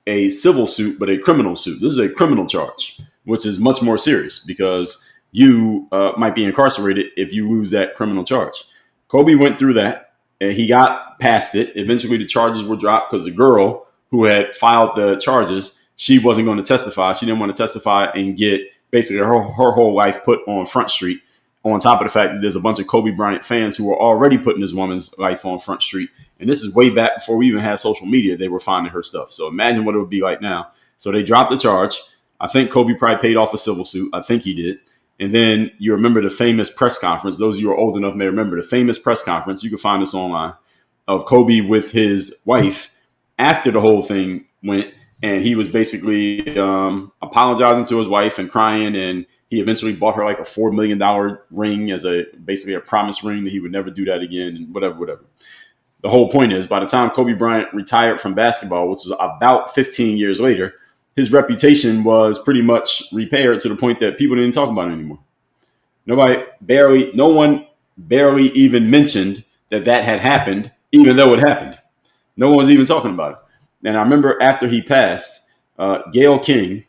a civil suit, but a criminal suit. This is a criminal charge, which is much more serious because you might be incarcerated if you lose that criminal charge. Kobe went through that, and he got past it. Eventually, the charges were dropped because the girl who had filed the charges, she wasn't going to testify. She didn't want to testify and get basically her whole life put on Front Street, on top of the fact that there's a bunch of Kobe Bryant fans who were already putting this woman's life on Front Street. And this is way back before we even had social media. They were finding her stuff. So imagine what it would be like now. So they dropped the charge. I think Kobe probably paid off a civil suit. I think he did. And then you remember the famous press conference. Those of you who are old enough may remember the famous press conference. You can find this online of Kobe with his wife after the whole thing went. And he was basically apologizing to his wife and crying. And he eventually bought her like a $4 million ring as basically a promise ring that he would never do that again and whatever. The whole point is by the time Kobe Bryant retired from basketball, which was about 15 years later, his reputation was pretty much repaired to the point that people didn't talk about it anymore. No one barely even mentioned that had happened, even though it happened. No one was even talking about it. And I remember after he passed, Gayle King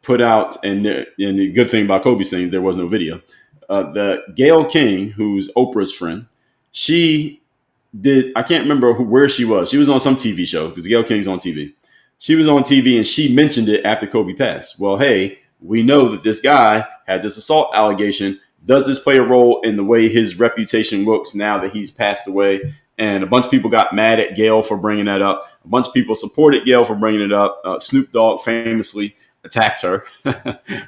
put out, and the good thing about Kobe's thing, there was no video. The Gayle King, who's Oprah's friend, she did, I can't remember where she was. She was on some TV show because Gayle King's on TV. She was on TV and she mentioned it after Kobe passed. Well, hey, we know that this guy had this assault allegation. Does this play a role in the way his reputation looks now that he's passed away? And a bunch of people got mad at Gayle for bringing that up. A bunch of people supported Gayle for bringing it up. Snoop Dogg famously attacked her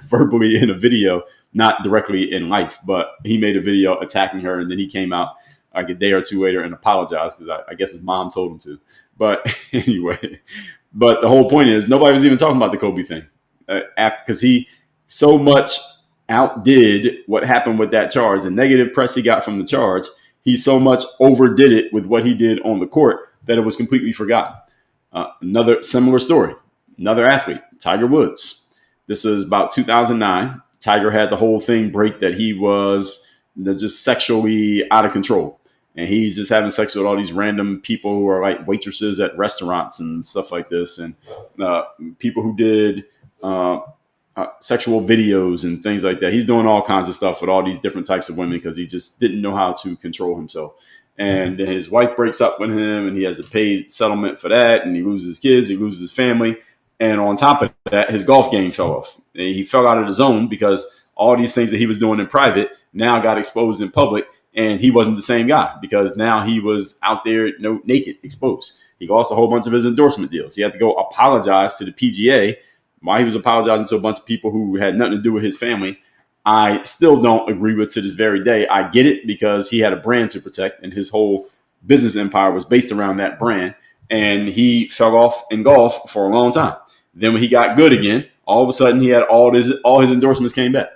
verbally in a video, not directly in life, but he made a video attacking her. And then he came out like a day or two later and apologized because I guess his mom told him to. But anyway, but the whole point is nobody was even talking about the Kobe thing because he so much outdid what happened with that charge. The negative press he got from the charge, he so much overdid it with what he did on the court that it was completely forgotten. Another similar story, another athlete, Tiger Woods. This is about 2009. Tiger had the whole thing break that he was just sexually out of control. And he's just having sex with all these random people who are like waitresses at restaurants and stuff like this. And people who did sexual videos and things like that. He's doing all kinds of stuff with all these different types of women because he just didn't know how to control himself. And his wife breaks up with him and he has a paid settlement for that. And he loses his kids, he loses his family. And on top of that, his golf game fell off. And he fell out of the zone because all these things that he was doing in private now got exposed in public. And he wasn't the same guy because now he was out there naked, exposed. He lost a whole bunch of his endorsement deals. He had to go apologize to the PGA while he was apologizing to a bunch of people who had nothing to do with his family. I still don't agree with to this very day. I get it because he had a brand to protect and his whole business empire was based around that brand. And he fell off in golf for a long time. Then when he got good again, all of a sudden he had all his endorsements came back.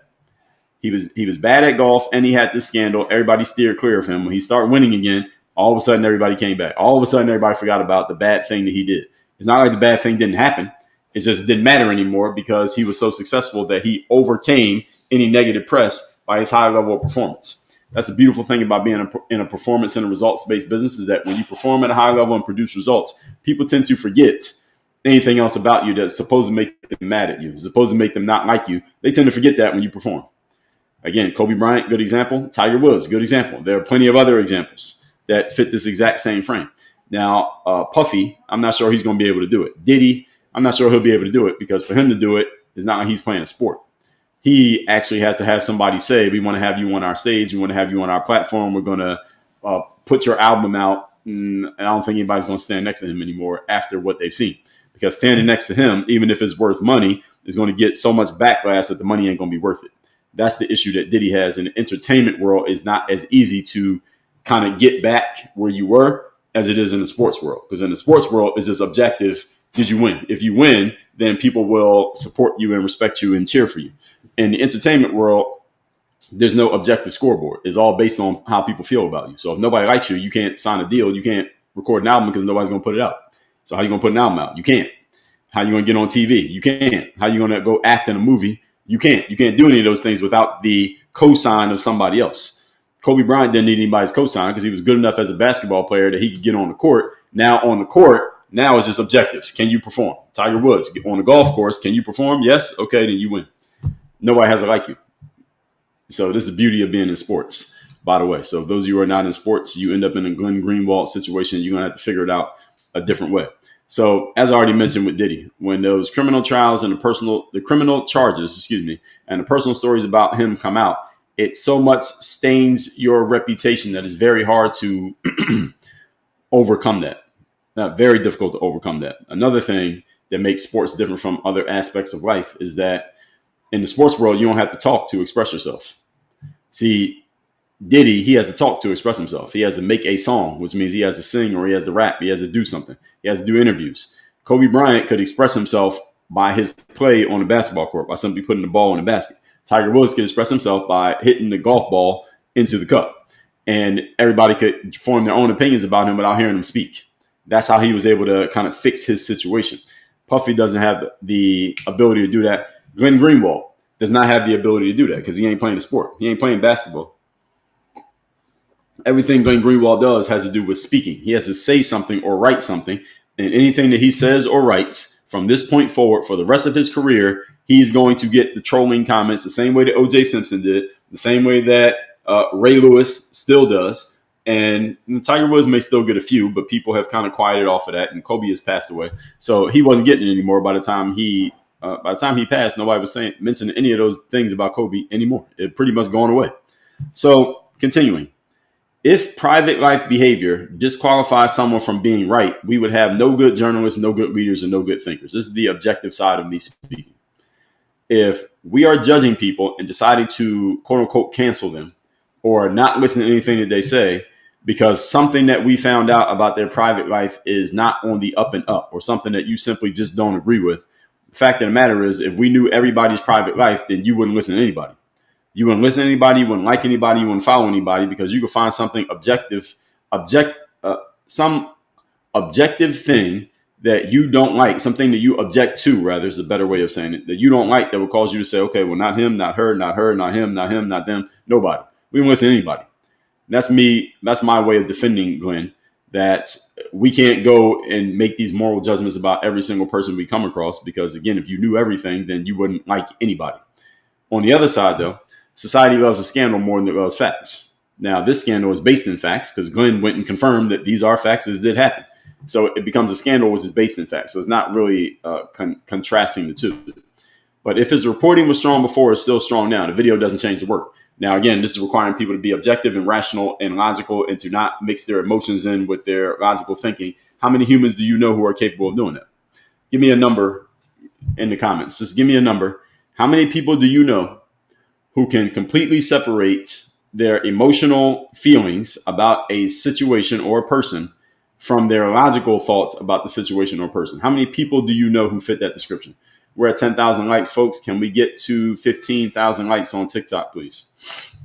He was bad at golf and he had this scandal. Everybody steered clear of him. When he started winning again, all of a sudden everybody came back. All of a sudden everybody forgot about the bad thing that he did. It's not like the bad thing didn't happen. It just didn't matter anymore because he was so successful that he overcame any negative press by his high level of performance. That's the beautiful thing about being in a performance and a results-based business is that when you perform at a high level and produce results, people tend to forget anything else about you that's supposed to make them mad at you, supposed to make them not like you. They tend to forget that when you perform. Again, Kobe Bryant, good example. Tiger Woods, good example. There are plenty of other examples that fit this exact same frame. Now, Puffy, I'm not sure he's going to be able to do it. Diddy, I'm not sure he'll be able to do it because for him to do it, it's not like he's playing a sport. He actually has to have somebody say, we want to have you on our stage. We want to have you on our platform. We're going to put your album out. And I don't think anybody's going to stand next to him anymore after what they've seen. Because standing next to him, even if it's worth money, is going to get so much backlash that the money ain't going to be worth it. That's the issue that Diddy has in the entertainment world. Is not as easy to kind of get back where you were as it is in the sports world. Because in the sports world, it's just objective. Did you win? If you win, then people will support you and respect you and cheer for you. In the entertainment world, there's no objective scoreboard. It's all based on how people feel about you. So if nobody likes you, you can't sign a deal. You can't record an album because nobody's going to put it out. So how you going to put an album out? You can't. How you going to get on TV? You can't. How you going to go act in a movie? You can't. You can't do any of those things without the cosign of somebody else. Kobe Bryant didn't need anybody's cosign because he was good enough as a basketball player that he could get on the court. Now on the court, now it's just objectives. Can you perform? Tiger Woods on the golf course. Can you perform? Yes. Okay, then you win. Nobody has it like you. So this is the beauty of being in sports, by the way. So those of you who are not in sports, you end up in a Glenn Greenwald situation. You're going to have to figure it out a different way. So as I already mentioned with Diddy, when those criminal trials and the criminal charges, and the personal stories about him come out, it so much stains your reputation that it's very hard to overcome that. Very difficult to overcome that. Another thing that makes sports different from other aspects of life is that in the sports world, you don't have to talk to express yourself. See, Diddy, he has to talk to express himself. He has to make a song, which means he has to sing or he has to rap. He has to do something. He has to do interviews. Kobe Bryant could express himself by his play on the basketball court, by simply putting the ball in the basket. Tiger Woods could express himself by hitting the golf ball into the cup. And everybody could form their own opinions about him without hearing him speak. That's how he was able to kind of fix his situation. Puffy doesn't have the ability to do that. Glenn Greenwald does not have the ability to do that because he ain't playing the sport. He ain't playing basketball. Everything Glenn Greenwald does has to do with speaking. He has to say something or write something. And anything that he says or writes from this point forward for the rest of his career, he's going to get the trolling comments the same way that O.J. Simpson did, the same way that Ray Lewis still does. And Tiger Woods may still get a few, but people have kind of quieted off of that. And Kobe has passed away, so he wasn't getting it anymore. By the time he passed, nobody was mentioning any of those things about Kobe anymore. It pretty much gone away. So continuing, if private life behavior disqualifies someone from being right, we would have no good journalists, no good leaders, and no good thinkers. This is the objective side of me speaking. If we are judging people and deciding to quote unquote cancel them or not listen to anything that they say because something that we found out about their private life is not on the up and up or something that you simply just don't agree with, the fact of the matter is, if we knew everybody's private life, then you wouldn't listen to anybody. You wouldn't listen to anybody, you wouldn't like anybody, you wouldn't follow anybody because you could find something some objective thing that you don't like, something that you object to, rather, is a better way of saying it, that you don't like that would cause you to say, okay, well, not him, not her, not her, not him, not him, not them, nobody. We don't listen to anybody. That's me. That's my way of defending Glenn, that we can't go and make these moral judgments about every single person we come across because, again, if you knew everything, then you wouldn't like anybody. On the other side, though, society loves a scandal more than it loves facts. Now, this scandal is based in facts because Glenn went and confirmed that these are facts, this did happen. So it becomes a scandal which is based in facts. So it's not really contrasting the two. But if his reporting was strong before, it's still strong now. The video doesn't change the work. Now, again, this is requiring people to be objective and rational and logical and to not mix their emotions in with their logical thinking. How many humans do you know who are capable of doing that? Give me a number in the comments. Just give me a number. How many people do you know who can completely separate their emotional feelings about a situation or a person from their logical thoughts about the situation or person? How many people do you know who fit that description? We're at 10,000 likes, folks. Can we get to 15,000 likes on TikTok, please?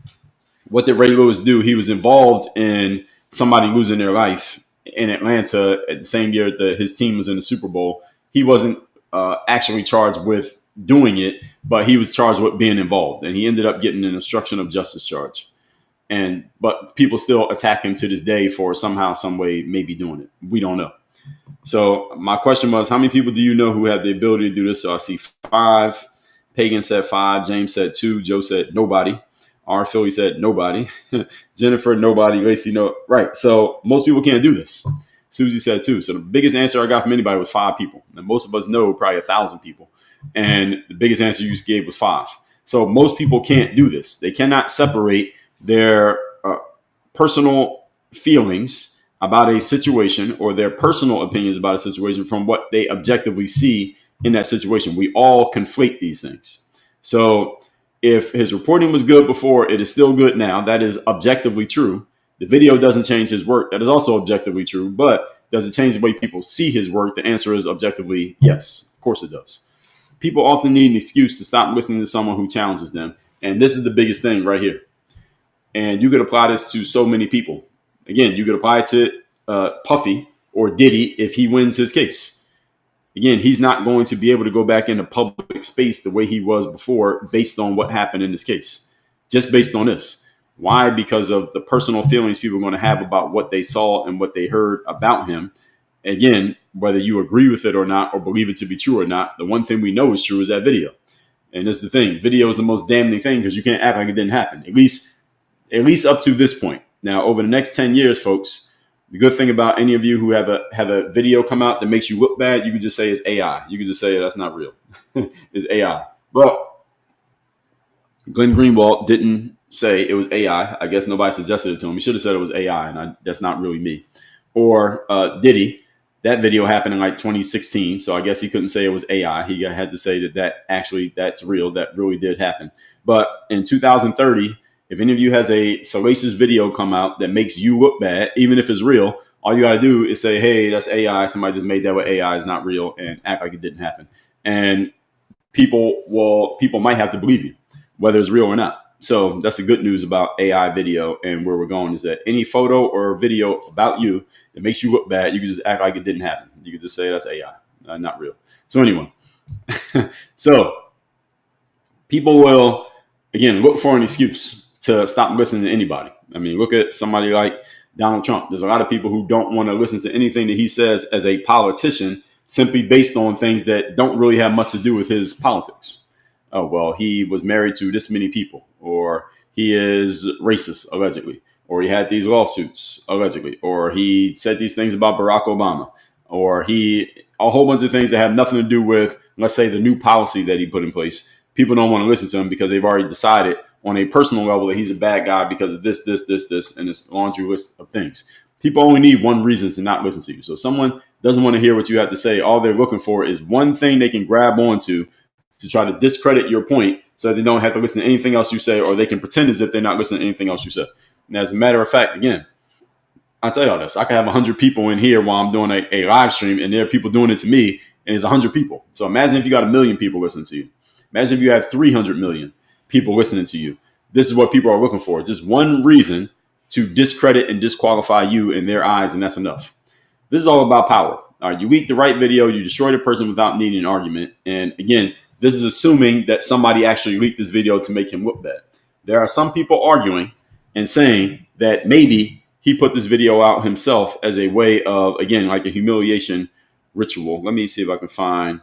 What did Ray Lewis do? He was involved in somebody losing their life in Atlanta at the same year that his team was in the Super Bowl. He wasn't actually charged with doing it, but he was charged with being involved, and he ended up getting an obstruction of justice charge. But people still attack him to this day for somehow, some way, maybe doing it. We don't know. So my question was, how many people do you know who have the ability to do this? So I see 5. Pagan said 5. James said 2. Joe said nobody. R. Philly said nobody. Jennifer, nobody. Lacey, no. Right. So most people can't do this. Susie said 2. So the biggest answer I got from anybody was 5 people. And most of us know probably 1,000 people. And the biggest answer you gave was 5. So most people can't do this. They cannot separate their personal feelings about a situation or their personal opinions about a situation from what they objectively see in that situation. We all conflate these things. So if his reporting was good before, it is still good now. That is objectively true. The video doesn't change his work. That is also objectively true. But does it change the way people see his work? The answer is objectively yes. Of course it does. People often need an excuse to stop listening to someone who challenges them. And this is the biggest thing right here. And you could apply this to so many people. Again, you could apply it to Puffy or Diddy if he wins his case. Again, he's not going to be able to go back into public space the way he was before based on what happened in this case. Just based on this. Why? Because of the personal feelings people are going to have about what they saw and what they heard about him. Again, whether you agree with it or not or believe it to be true or not, the one thing we know is true is that video. And that's the thing. Video is the most damning thing because you can't act like it didn't happen. At least up to this point. Now, over the next 10 years, folks, the good thing about any of you who have a video come out that makes you look bad, you can just say it's AI. You can just say that's not real. It's AI. But Glenn Greenwald didn't say it was AI. I guess nobody suggested it to him. He should have said it was AI, and that's not really me. Or Diddy, that video happened in like 2016, so I guess he couldn't say it was AI. He had to say that's real. That really did happen. But in 2030, if any of you has a salacious video come out that makes you look bad, even if it's real, all you got to do is say, hey, that's AI. Somebody just made that with AI. It's not real, and act like it didn't happen. And people might have to believe you, whether it's real or not. So that's the good news about AI video and where we're going is that any photo or video about you that makes you look bad, you can just act like it didn't happen. You can just say that's AI. not real. So anyway, so people will again look for an excuse to stop listening to anybody. I mean, look at somebody like Donald Trump. There's a lot of people who don't want to listen to anything that he says as a politician simply based on things that don't really have much to do with his politics. Oh, well, he was married to this many people, or he is racist, allegedly, or he had these lawsuits, allegedly, or he said these things about Barack Obama, or a whole bunch of things that have nothing to do with, let's say, the new policy that he put in place. People don't want to listen to him because they've already decided on a personal level that he's a bad guy because of this, and this laundry list of things. People only need one reason to not listen to you. So if someone doesn't want to hear what you have to say, all they're looking for is one thing they can grab onto to try to discredit your point so that they don't have to listen to anything else you say, or they can pretend as if they're not listening to anything else you say. And as a matter of fact, again, I'll tell you all this. I can have 100 people in here while I'm doing a live stream, and there are people doing it to me, and it's 100 people. So imagine if you got 1 million people listening to you. Imagine if you had 300 million people listening to you. This is what people are looking for. Just one reason to discredit and disqualify you in their eyes, and that's enough. This is all about power. All right, you leak the right video, you destroy the person without needing an argument. And again, this is assuming that somebody actually leaked this video to make him look bad. There are some people arguing and saying that maybe he put this video out himself as a way of, again, like a humiliation ritual. Let me see if I can find.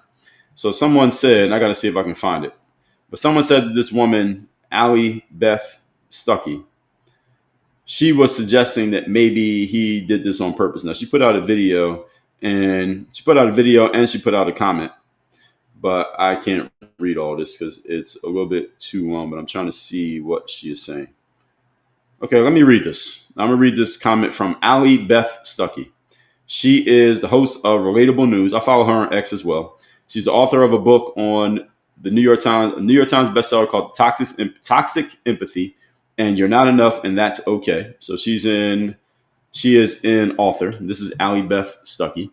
So someone said, and I got to see if I can find it, but someone said that this woman, Allie Beth Stuckey, she was suggesting that maybe he did this on purpose. Now, she put out a video and she put out a comment, but I can't read all this because it's a little bit too long, but I'm trying to see what she is saying. Okay, let me read this. I'm going to read this comment from Allie Beth Stuckey. She is the host of Relatable News. I follow her on X as well. She's the author of a book on the New York Times bestseller called Toxic Empathy, and You're Not Enough, and That's Okay. So she is an author. This is Allie Beth Stuckey.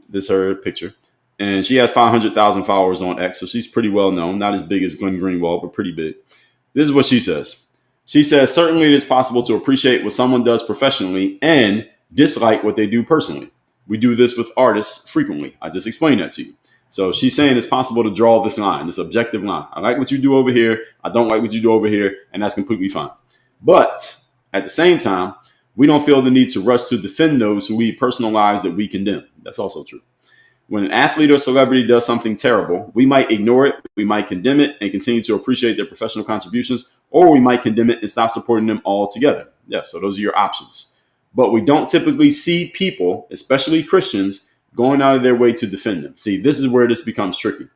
This is her picture. And she has 500,000 followers on X, so she's pretty well known. Not as big as Glenn Greenwald, but pretty big. This is what she says. She says, certainly it is possible to appreciate what someone does professionally and dislike what they do personally. We do this with artists frequently. I just explained that to you. So she's saying it's possible to draw this line, this objective line. I like what you do over here. I don't like what you do over here. And that's completely fine. But at the same time, we don't feel the need to rush to defend those who lead personal lives that we condemn. That's also true. When an athlete or celebrity does something terrible, we might ignore it, we might condemn it and continue to appreciate their professional contributions, or we might condemn it and stop supporting them altogether. Yes, so those are your options. But we don't typically see people, especially Christians, going out of their way to defend them. See, this is where this becomes tricky.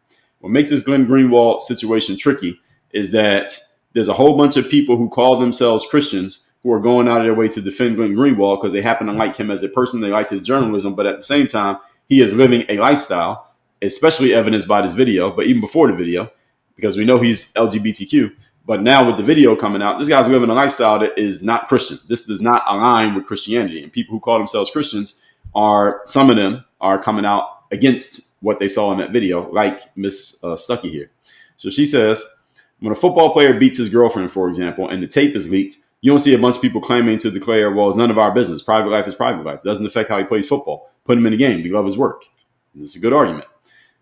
What makes this Glenn Greenwald situation tricky is that there's a whole bunch of people who call themselves Christians who are going out of their way to defend Glenn Greenwald because they happen to like him as a person, they like his journalism, but at the same time, he is living a lifestyle, especially evidenced by this video, but even before the video, because we know he's LGBTQ. But now with the video coming out, this guy's living a lifestyle that is not Christian. This does not align with Christianity. And people who call themselves Christians some of them are coming out against what they saw in that video, like Miss Stuckey here. So she says, when a football player beats his girlfriend, for example, and the tape is leaked, you don't see a bunch of people claiming to declare, well, it's none of our business. Private life is private life. It doesn't affect how he plays football. Put him in the game. We love his work. And it's a good argument.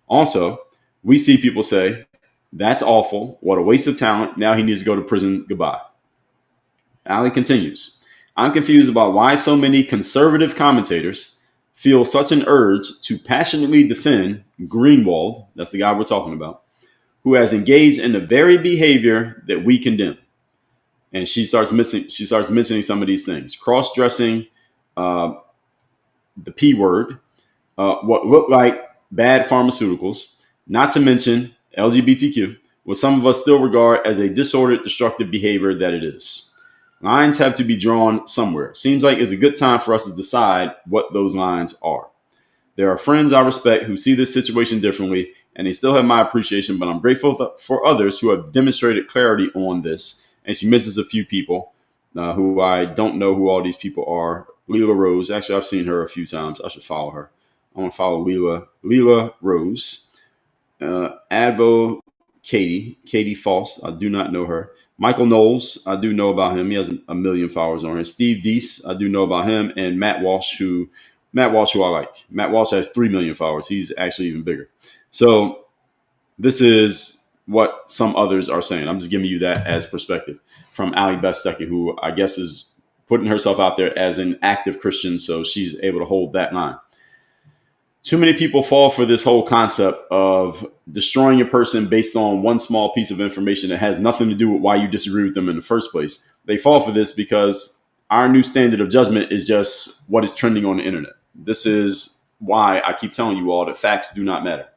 Also, we see people say, that's awful. What a waste of talent. Now he needs to go to prison. Goodbye. Allie continues. I'm confused about why so many conservative commentators feel such an urge to passionately defend Greenwald, that's the guy we're talking about, who has engaged in the very behavior that we condemn. And she starts mentioning some of these things. Cross-dressing, the P word, what look like bad pharmaceuticals, not to mention LGBTQ, what some of us still regard as a disordered, destructive behavior that it is. Lines have to be drawn somewhere. Seems like it's a good time for us to decide what those lines are. There are friends I respect who see this situation differently, and they still have my appreciation, but I'm grateful for others who have demonstrated clarity on this. And she mentions a few people who I don't know who all these people are. Leela Rose. Actually, I've seen her a few times. I should follow her. I want to follow Leela Rose. Katie Faust. I do not know her. Michael Knowles, I do know about him. He has a million followers on him. Steve Deese, I do know about him. And Matt Walsh, who Matt Walsh, who I like. Matt Walsh has 3 million followers. He's actually even bigger. So this is what some others are saying. I'm just giving you that as perspective from Ali Bestecki, who I guess is putting herself out there as an active Christian, so she's able to hold that line. Too many people fall for this whole concept of destroying a person based on one small piece of information that has nothing to do with why you disagree with them in the first place. They fall for this because our new standard of judgment is just what is trending on the internet. This is why I keep telling you all that facts do not matter.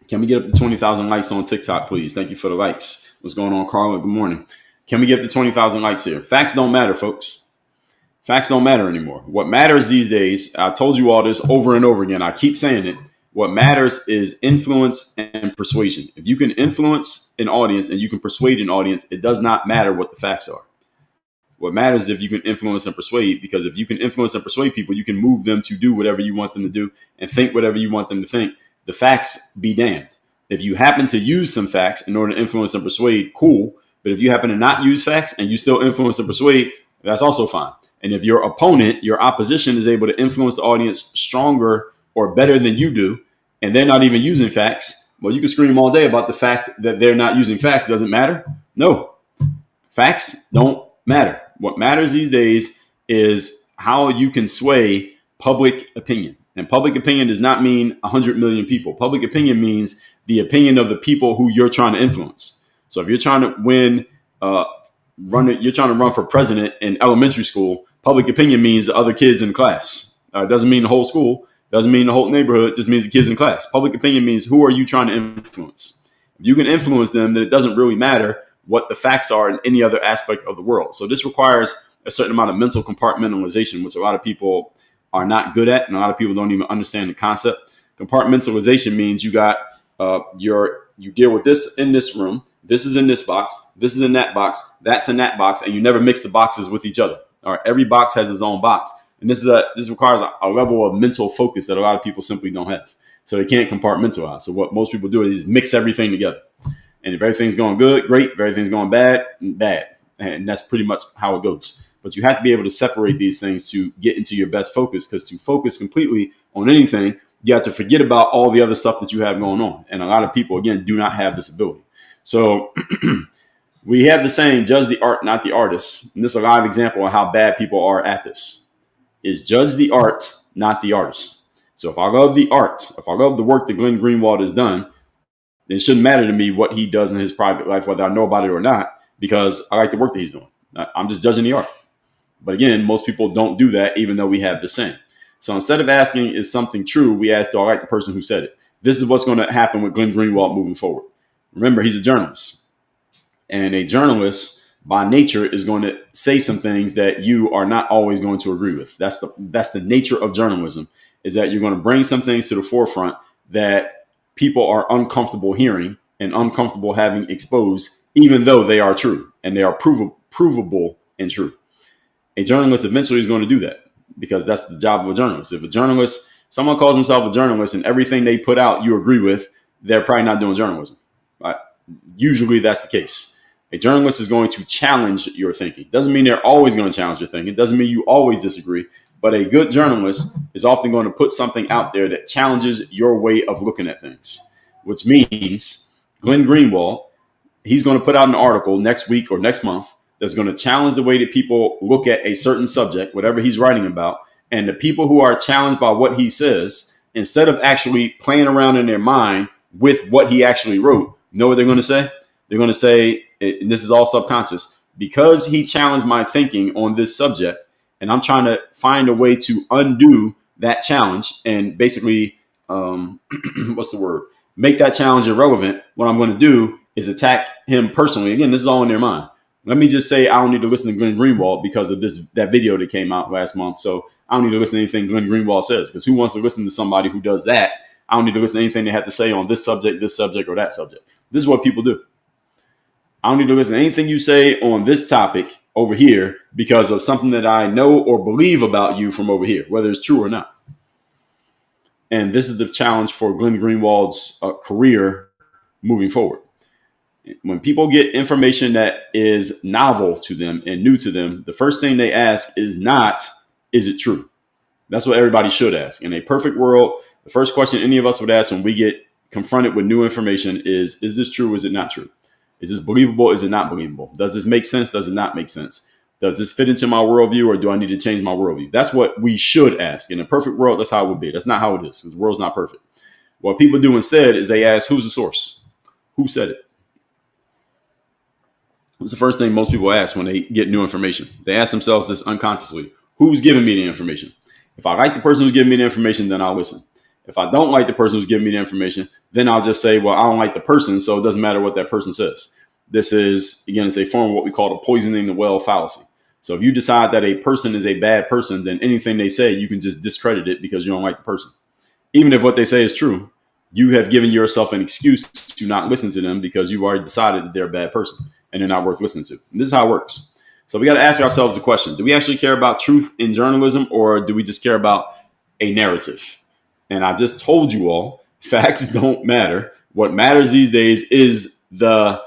Can we get up to 20,000 likes on TikTok, please? Thank you for the likes. What's going on, Carla? Good morning. Can we get up to 20,000 likes here? Facts don't matter, folks. Facts don't matter anymore. What matters these days, I told you all this over and over again. I keep saying it. What matters is influence and persuasion. If you can influence an audience and you can persuade an audience, it does not matter what the facts are. What matters is if you can influence and persuade, because if you can influence and persuade people, you can move them to do whatever you want them to do and think whatever you want them to think. The facts be damned. If you happen to use some facts in order to influence and persuade, cool. But if you happen to not use facts and you still influence and persuade, that's also fine. And if your opponent, your opposition is able to influence the audience stronger or better than you do, and they're not even using facts, well, you can scream all day about the fact that they're not using facts. Doesn't matter. No, facts don't matter. What matters these days is how you can sway public opinion. And public opinion does not mean 100 million people. Public opinion means the opinion of the people who you're trying to influence. So if you're trying to win, you're trying to run for president in elementary school, public opinion means the other kids in class. It doesn't mean the whole school, doesn't mean the whole neighborhood, it just means the kids in class. Public opinion means who are you trying to influence? If you can influence them, then it doesn't really matter what the facts are in any other aspect of the world. So this requires a certain amount of mental compartmentalization, which a lot of people are not good at, and a lot of people don't even understand the concept. Compartmentalization means you got you deal with this in this room, this is in this box, this is in that box, that's in that box, and you never mix the boxes with each other. All right, every box has its own box, and this requires a level of mental focus that a lot of people simply don't have. So they can't compartmentalize. So what most people do is mix everything together, and if everything's going good, great. If everything's going bad, bad, and that's pretty much how it goes. But you have to be able to separate these things to get into your best focus, because to focus completely on anything, you have to forget about all the other stuff that you have going on. And a lot of people, again, do not have this ability. So we have the saying, judge the art, not the artist. And this is a live example of how bad people are at this, is judge the art, not the artist. So if I love the art, if I love the work that Glenn Greenwald has done, then it shouldn't matter to me what he does in his private life, whether I know about it or not, because I like the work that he's doing. I'm just judging the art. But again, most people don't do that, even though we have the saying. So instead of asking, is something true, we ask, do I like the person who said it? This is what's going to happen with Glenn Greenwald moving forward. Remember, he's a journalist. And a journalist, by nature, is going to say some things that you are not always going to agree with. That's the nature of journalism, is that you're going to bring some things to the forefront that people are uncomfortable hearing and uncomfortable having exposed, even though they are true and they are provable and true. A journalist eventually is going to do that, because that's the job of a journalist. If someone calls himself a journalist and everything they put out you agree with, they're probably not doing journalism. Right? Usually that's the case. A journalist is going to challenge your thinking. Doesn't mean they're always going to challenge your thinking. Doesn't mean you always disagree. But a good journalist is often going to put something out there that challenges your way of looking at things, which means Glenn Greenwald, he's going to put out an article next week or next month that's going to challenge the way that people look at a certain subject, whatever he's writing about. And the people who are challenged by what he says, instead of actually playing around in their mind with what he actually wrote, know what they're going to say? They're going to say, and this is all subconscious, because he challenged my thinking on this subject, and I'm trying to find a way to undo that challenge and basically, make that challenge irrelevant. What I'm going to do is attack him personally. Again, this is all in their mind. Let me just say I don't need to listen to Glenn Greenwald because of that video that came out last month. So I don't need to listen to anything Glenn Greenwald says, because who wants to listen to somebody who does that? I don't need to listen to anything they have to say on this subject, or that subject. This is what people do. I don't need to listen to anything you say on this topic over here because of something that I know or believe about you from over here, whether it's true or not. And this is the challenge for Glenn Greenwald's career moving forward. When people get information that is novel to them and new to them, the first thing they ask is not, is it true? That's what everybody should ask. In a perfect world, the first question any of us would ask when we get confronted with new information is this true? Is it not true? Is this believable? Is it not believable? Does this make sense? Does it not make sense? Does this fit into my worldview, or do I need to change my worldview? That's what we should ask. In a perfect world, that's how it would be. That's not how it is, because the world's not perfect. What people do instead is they ask, who's the source? Who said it? It's the first thing most people ask when they get new information. They ask themselves this unconsciously. Who's giving me the information? If I like the person who's giving me the information, then I'll listen. If I don't like the person who's giving me the information, then I'll just say, well, I don't like the person, so it doesn't matter what that person says. This is, again, it's a form of what we call the poisoning the well fallacy. So if you decide that a person is a bad person, then anything they say, you can just discredit it because you don't like the person. Even if what they say is true, you have given yourself an excuse to not listen to them because you've already decided that they're a bad person and they're not worth listening to. And this is how it works. So we got to ask ourselves the question, do we actually care about truth in journalism, or do we just care about a narrative? And I just told you all, facts don't matter. What matters these days is the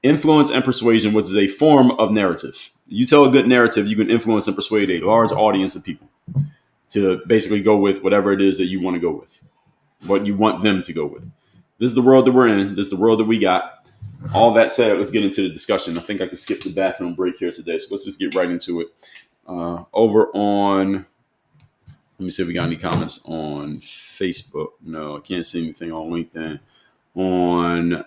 influence and persuasion, which is a form of narrative. You tell a good narrative, you can influence and persuade a large audience of people to basically go with whatever it is that you want to go with, what you want them to go with. This is the world that we're in. This is the world that we got. All that said, let's get into the discussion. I think I can skip the bathroom break here today, so let's just get right into it. Over on, let me see if we got any comments on Facebook. No, I can't see anything on LinkedIn. On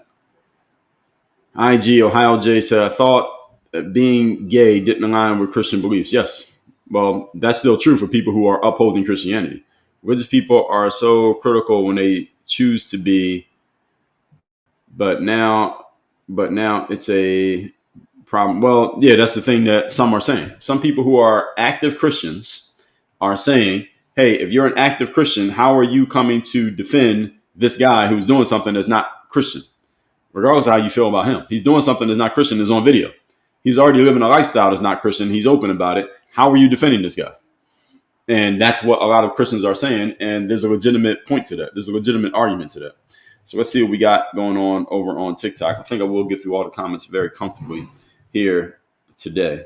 IG, Ohio J said, I thought that being gay didn't align with Christian beliefs. Yes. Well, that's still true for people who are upholding Christianity. Religious people are so critical when they choose to be, but now it's a problem. Well, yeah, that's the thing that some are saying. Some people who are active Christians are saying, hey, if you're an active Christian, how are you coming to defend this guy who's doing something that's not Christian? Regardless of how you feel about him, he's doing something that's not Christian. Is on video. He's already living a lifestyle that's not Christian. He's open about it. How are you defending this guy? And that's what a lot of Christians are saying. And there's a legitimate point to that. There's a legitimate argument to that. So let's see what we got going on over on TikTok. I think I will get through all the comments very comfortably here today.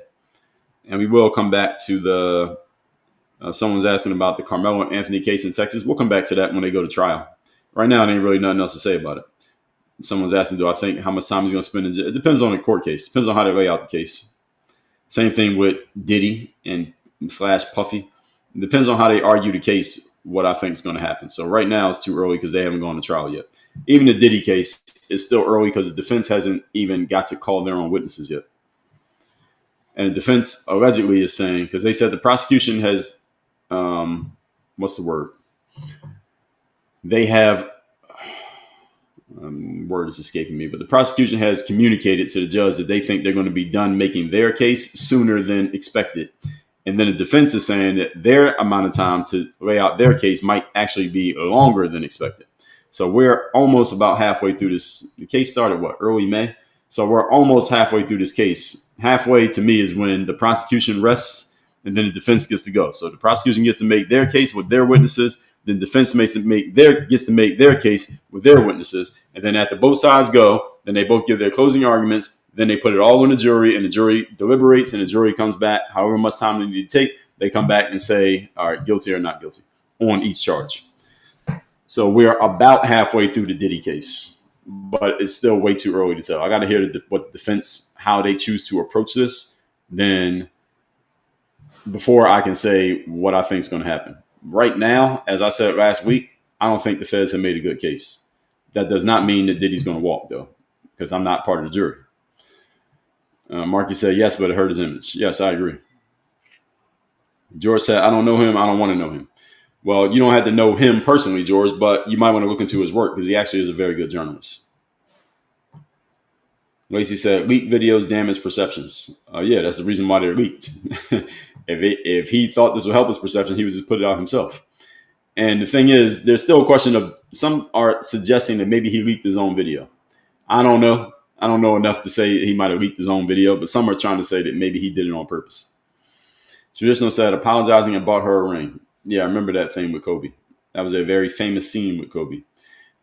And we will come back to the, someone's asking about the Carmelo and Anthony case in Texas. We'll come back to that when they go to trial. Right now, there ain't really nothing else to say about it. Someone's asking, do I think how much time he's going to spend in jail? It depends on the court case. Depends on how they lay out the case. Same thing with Diddy and / Puffy. It depends on how they argue the case, what I think is going to happen. So right now it's too early because they haven't gone to trial yet. Even the Diddy case is still early because the defense hasn't even got to call their own witnesses yet. And the defense allegedly is saying, because they said the prosecution has, what's the word? They have, word is escaping me, but the prosecution has communicated to the judge that they think they're going to be done making their case sooner than expected. And then the defense is saying that their amount of time to lay out their case might actually be longer than expected. So we're almost about halfway through this. The case started, early May? So we're almost halfway through this case. Halfway to me is when the prosecution rests and then the defense gets to go. So the prosecution gets to make their case with their witnesses. Then defense gets to make their case with their witnesses. And then after both sides go, then they both give their closing arguments. Then they put it all on the jury, and the jury deliberates, and the jury comes back, however much time they need to take. They come back and say, all right, guilty or not guilty on each charge. So we're about halfway through the Diddy case, but it's still way too early to tell. I got to hear what the defense, how they choose to approach this, then before I can say what I think is going to happen. Right now, as I said last week, I don't think the feds have made a good case. That does not mean that Diddy's going to walk, though, because I'm not part of the jury. Marky said, yes, but it hurt his image. Yes, I agree. George said, I don't know him. I don't want to know him. Well, you don't have to know him personally, George, but you might want to look into his work because he actually is a very good journalist. Lacey said, leaked videos damage perceptions. Yeah, that's the reason why they're leaked. If he thought this would help his perception, he would just put it out himself. And the thing is, there's still a question of, some are suggesting that maybe he leaked his own video. I don't know. I don't know enough to say he might have leaked his own video, but some are trying to say that maybe he did it on purpose. Traditional said, apologizing and bought her a ring. Yeah, I remember that thing with Kobe. That was a very famous scene with Kobe.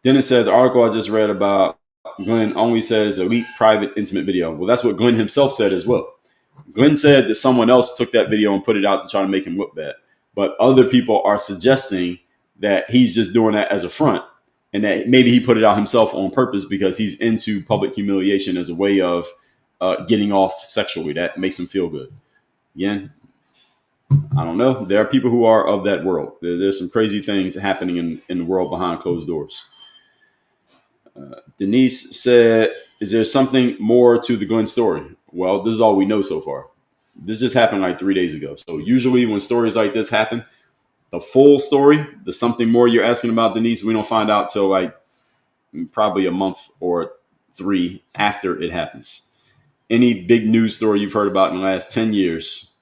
Dennis said, the article I just read about Glenn only says elite, private, intimate video. Well, that's what Glenn himself said as well. Glenn said that someone else took that video and put it out to try to make him look bad. But other people are suggesting that he's just doing that as a front, and that maybe he put it out himself on purpose because he's into public humiliation as a way of getting off sexually. That makes him feel good. Again, I don't know. There are people who are of that world. There's some crazy things happening in the world behind closed doors. Denise said, is there something more to the Glenn story? Well, this is all we know so far. This just happened like 3 days ago. So usually when stories like this happen, the full story, the something more you're asking about, Denise, we don't find out till like probably a month or 3 after it happens. Any big news story you've heard about in the last 10 years,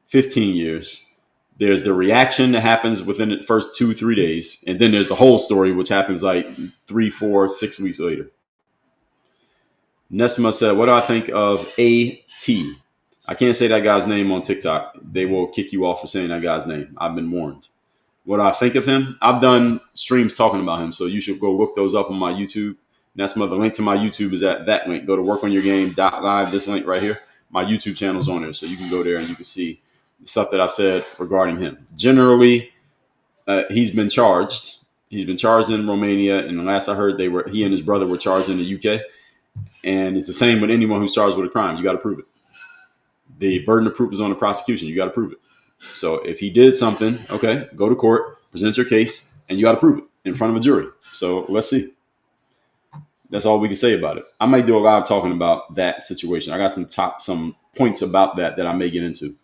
15 years, there's the reaction that happens within the first 2-3 days. And then there's the whole story, which happens like 3, 4, 6 weeks later. Nesma said, what do I think of AT? I can't say that guy's name on TikTok. They will kick you off for saying that guy's name. I've been warned. What do I think of him? I've done streams talking about him, so you should go look those up on my YouTube. Nesma, the link to my YouTube is at that link. Go to workonyourgame.live, this link right here. My YouTube channel's on there, so you can go there and you can see the stuff that I've said regarding him. Generally, he's been charged. He's been charged in Romania, and the last I heard, he and his brother were charged in the UK. And it's the same with anyone who's charged with a crime. You got to prove it. The burden of proof is on the prosecution. You got to prove it. So if he did something, okay, go to court, present your case, and you got to prove it in front of a jury. So let's see. That's all we can say about it. I might do a live talking about that situation. I got some points about that I may get into.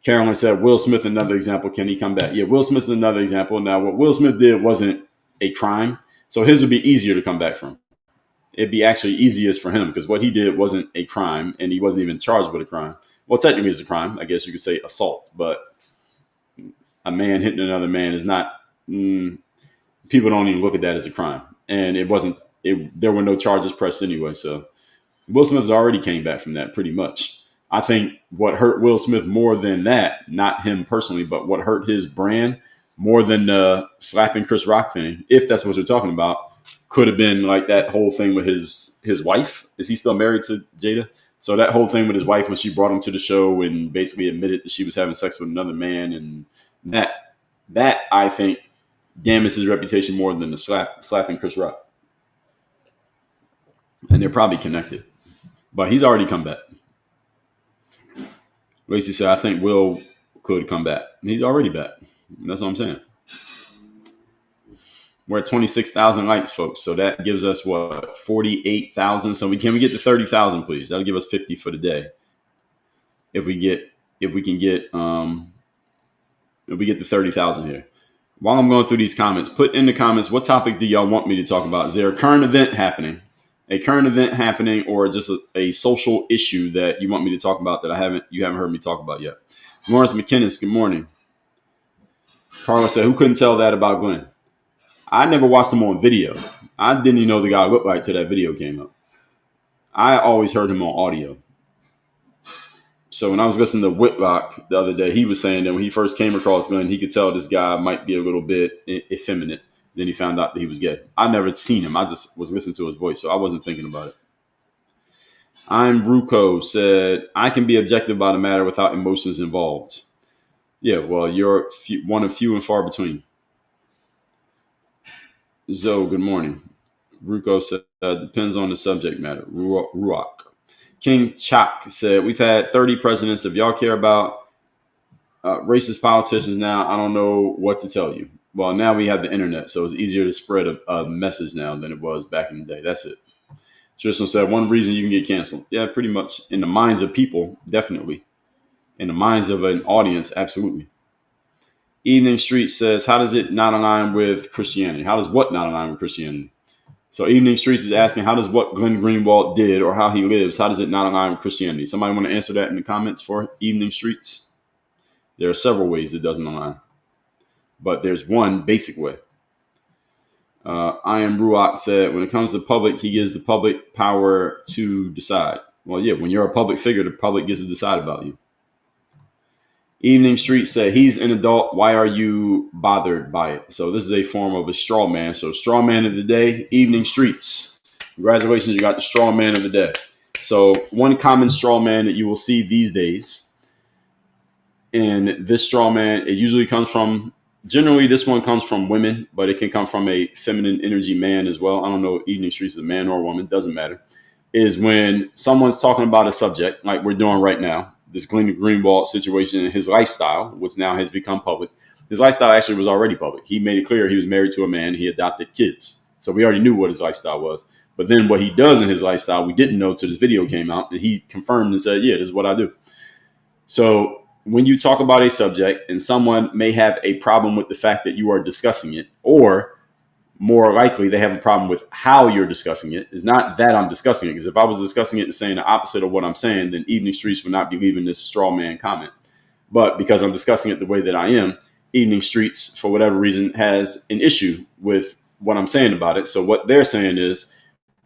Carolyn said, Will Smith, another example. Can he come back? Yeah, Will Smith's another example. Now, what Will Smith did wasn't a crime, so his would be easier to come back from. It'd be actually easiest for him because what he did wasn't a crime, and he wasn't even charged with a crime. Well, technically it's a crime. I guess you could say assault, but a man hitting another man is not, people don't even look at that as a crime. And there were no charges pressed anyway. So Will Smith has already came back from that pretty much. I think what hurt Will Smith more than that, not him personally, but what hurt his brand more than the slapping Chris Rock thing, if that's what you're talking about, could have been like that whole thing with his wife. Is he still married to Jada? So that whole thing with his wife when she brought him to the show and basically admitted that she was having sex with another man, and that I think damaged his reputation more than the slapping Chris Rock. And they're probably connected. But he's already come back. Lacey said, I think Will could come back. He's already back. That's what I'm saying. We're at 26,000 likes, folks. So that gives us, 48,000. So can we get to 30,000, please? That'll give us 50 for the day. If we get to 30,000 here. While I'm going through these comments, put in the comments, what topic do y'all want me to talk about? Is there a current event happening? Or just a social issue that you want me to talk about that you haven't heard me talk about yet? Lawrence McKinnis, good morning. Carla said, who couldn't tell that about Glenn? I never watched him on video. I didn't even know the guy looked like till that video came up. I always heard him on audio. So when I was listening to Whitlock the other day, he was saying that when he first came across Glenn, he could tell this guy might be a little bit effeminate. Then he found out that he was gay. I never seen him. I just was listening to his voice, so I wasn't thinking about it. I'm Ruko said, I can be objective about a matter without emotions involved. Yeah, well, you're one of few and far between. Zoe, good morning. Ruko said, depends on the subject matter. Ruak. King Chak said, we've had 30 presidents. If y'all care about racist politicians now, I don't know what to tell you. Well, now we have the internet, so it's easier to spread a message now than it was back in the day. That's it. Tristan said, one reason you can get canceled. Yeah, pretty much. In the minds of people, definitely. In the minds of an audience, absolutely. Evening Street says, how does it not align with Christianity? How does what not align with Christianity? So Evening Streets is asking, how does what Glenn Greenwald did or how he lives, how does it not align with Christianity? Somebody want to answer that in the comments for Evening Streets? There are several ways it doesn't align. But there's one basic way. I am Ruak said, when it comes to the public, he gives the public power to decide. Well, yeah, when you're a public figure, the public gets to decide about you. Evening Street said, he's an adult. Why are you bothered by it? So this is a form of a straw man. So straw man of the day, Evening Streets. Congratulations, you got the straw man of the day. So one common straw man that you will see these days And this straw man, it usually comes from, generally, this one comes from women, but it can come from a feminine energy man as well. I don't know, Evening Streets is a man or a woman, doesn't matter. Is when someone's talking about a subject like we're doing right now, this Glenn Greenwald situation and his lifestyle, which now has become public. His lifestyle actually was already public. He made it clear he was married to a man. He adopted kids. So we already knew what his lifestyle was. But then what he does in his lifestyle, we didn't know till this video came out. And he confirmed and said, yeah, this is what I do. So when you talk about a subject and someone may have a problem with the fact that you are discussing it, or more likely they have a problem with how you're discussing it, is not that I'm discussing it. Because if I was discussing it and saying the opposite of what I'm saying, then Evening Streets would not be leaving this straw man comment. But because I'm discussing it the way that I am, Evening Streets, for whatever reason, has an issue with what I'm saying about it. So what they're saying is,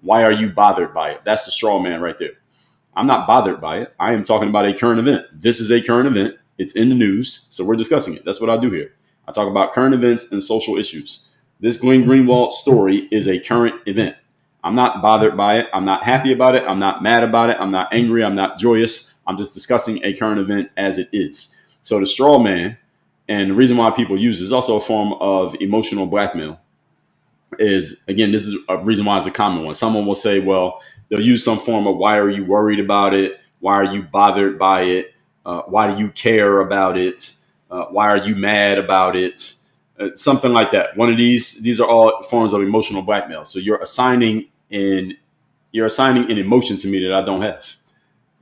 why are you bothered by it? That's the straw man right there. I'm not bothered by it. I am talking about a current event. This is a current event. It's in the news. So we're discussing it. That's what I do here. I talk about current events and social issues. This Glenn Greenwald story is a current event. I'm not bothered by it. I'm not happy about it. I'm not mad about it. I'm not angry. I'm not joyous. I'm just discussing a current event as it is. So the straw man, and the reason why people use it, is also a form of emotional blackmail. Is, again, this is a reason why it's a common one. Someone will say, well, they'll use some form of, why are you worried about it? Why are you bothered by it? Why do you care about it? Why are you mad about it? Something like that. One of these are all forms of emotional blackmail. So you're assigning an emotion to me that I don't have.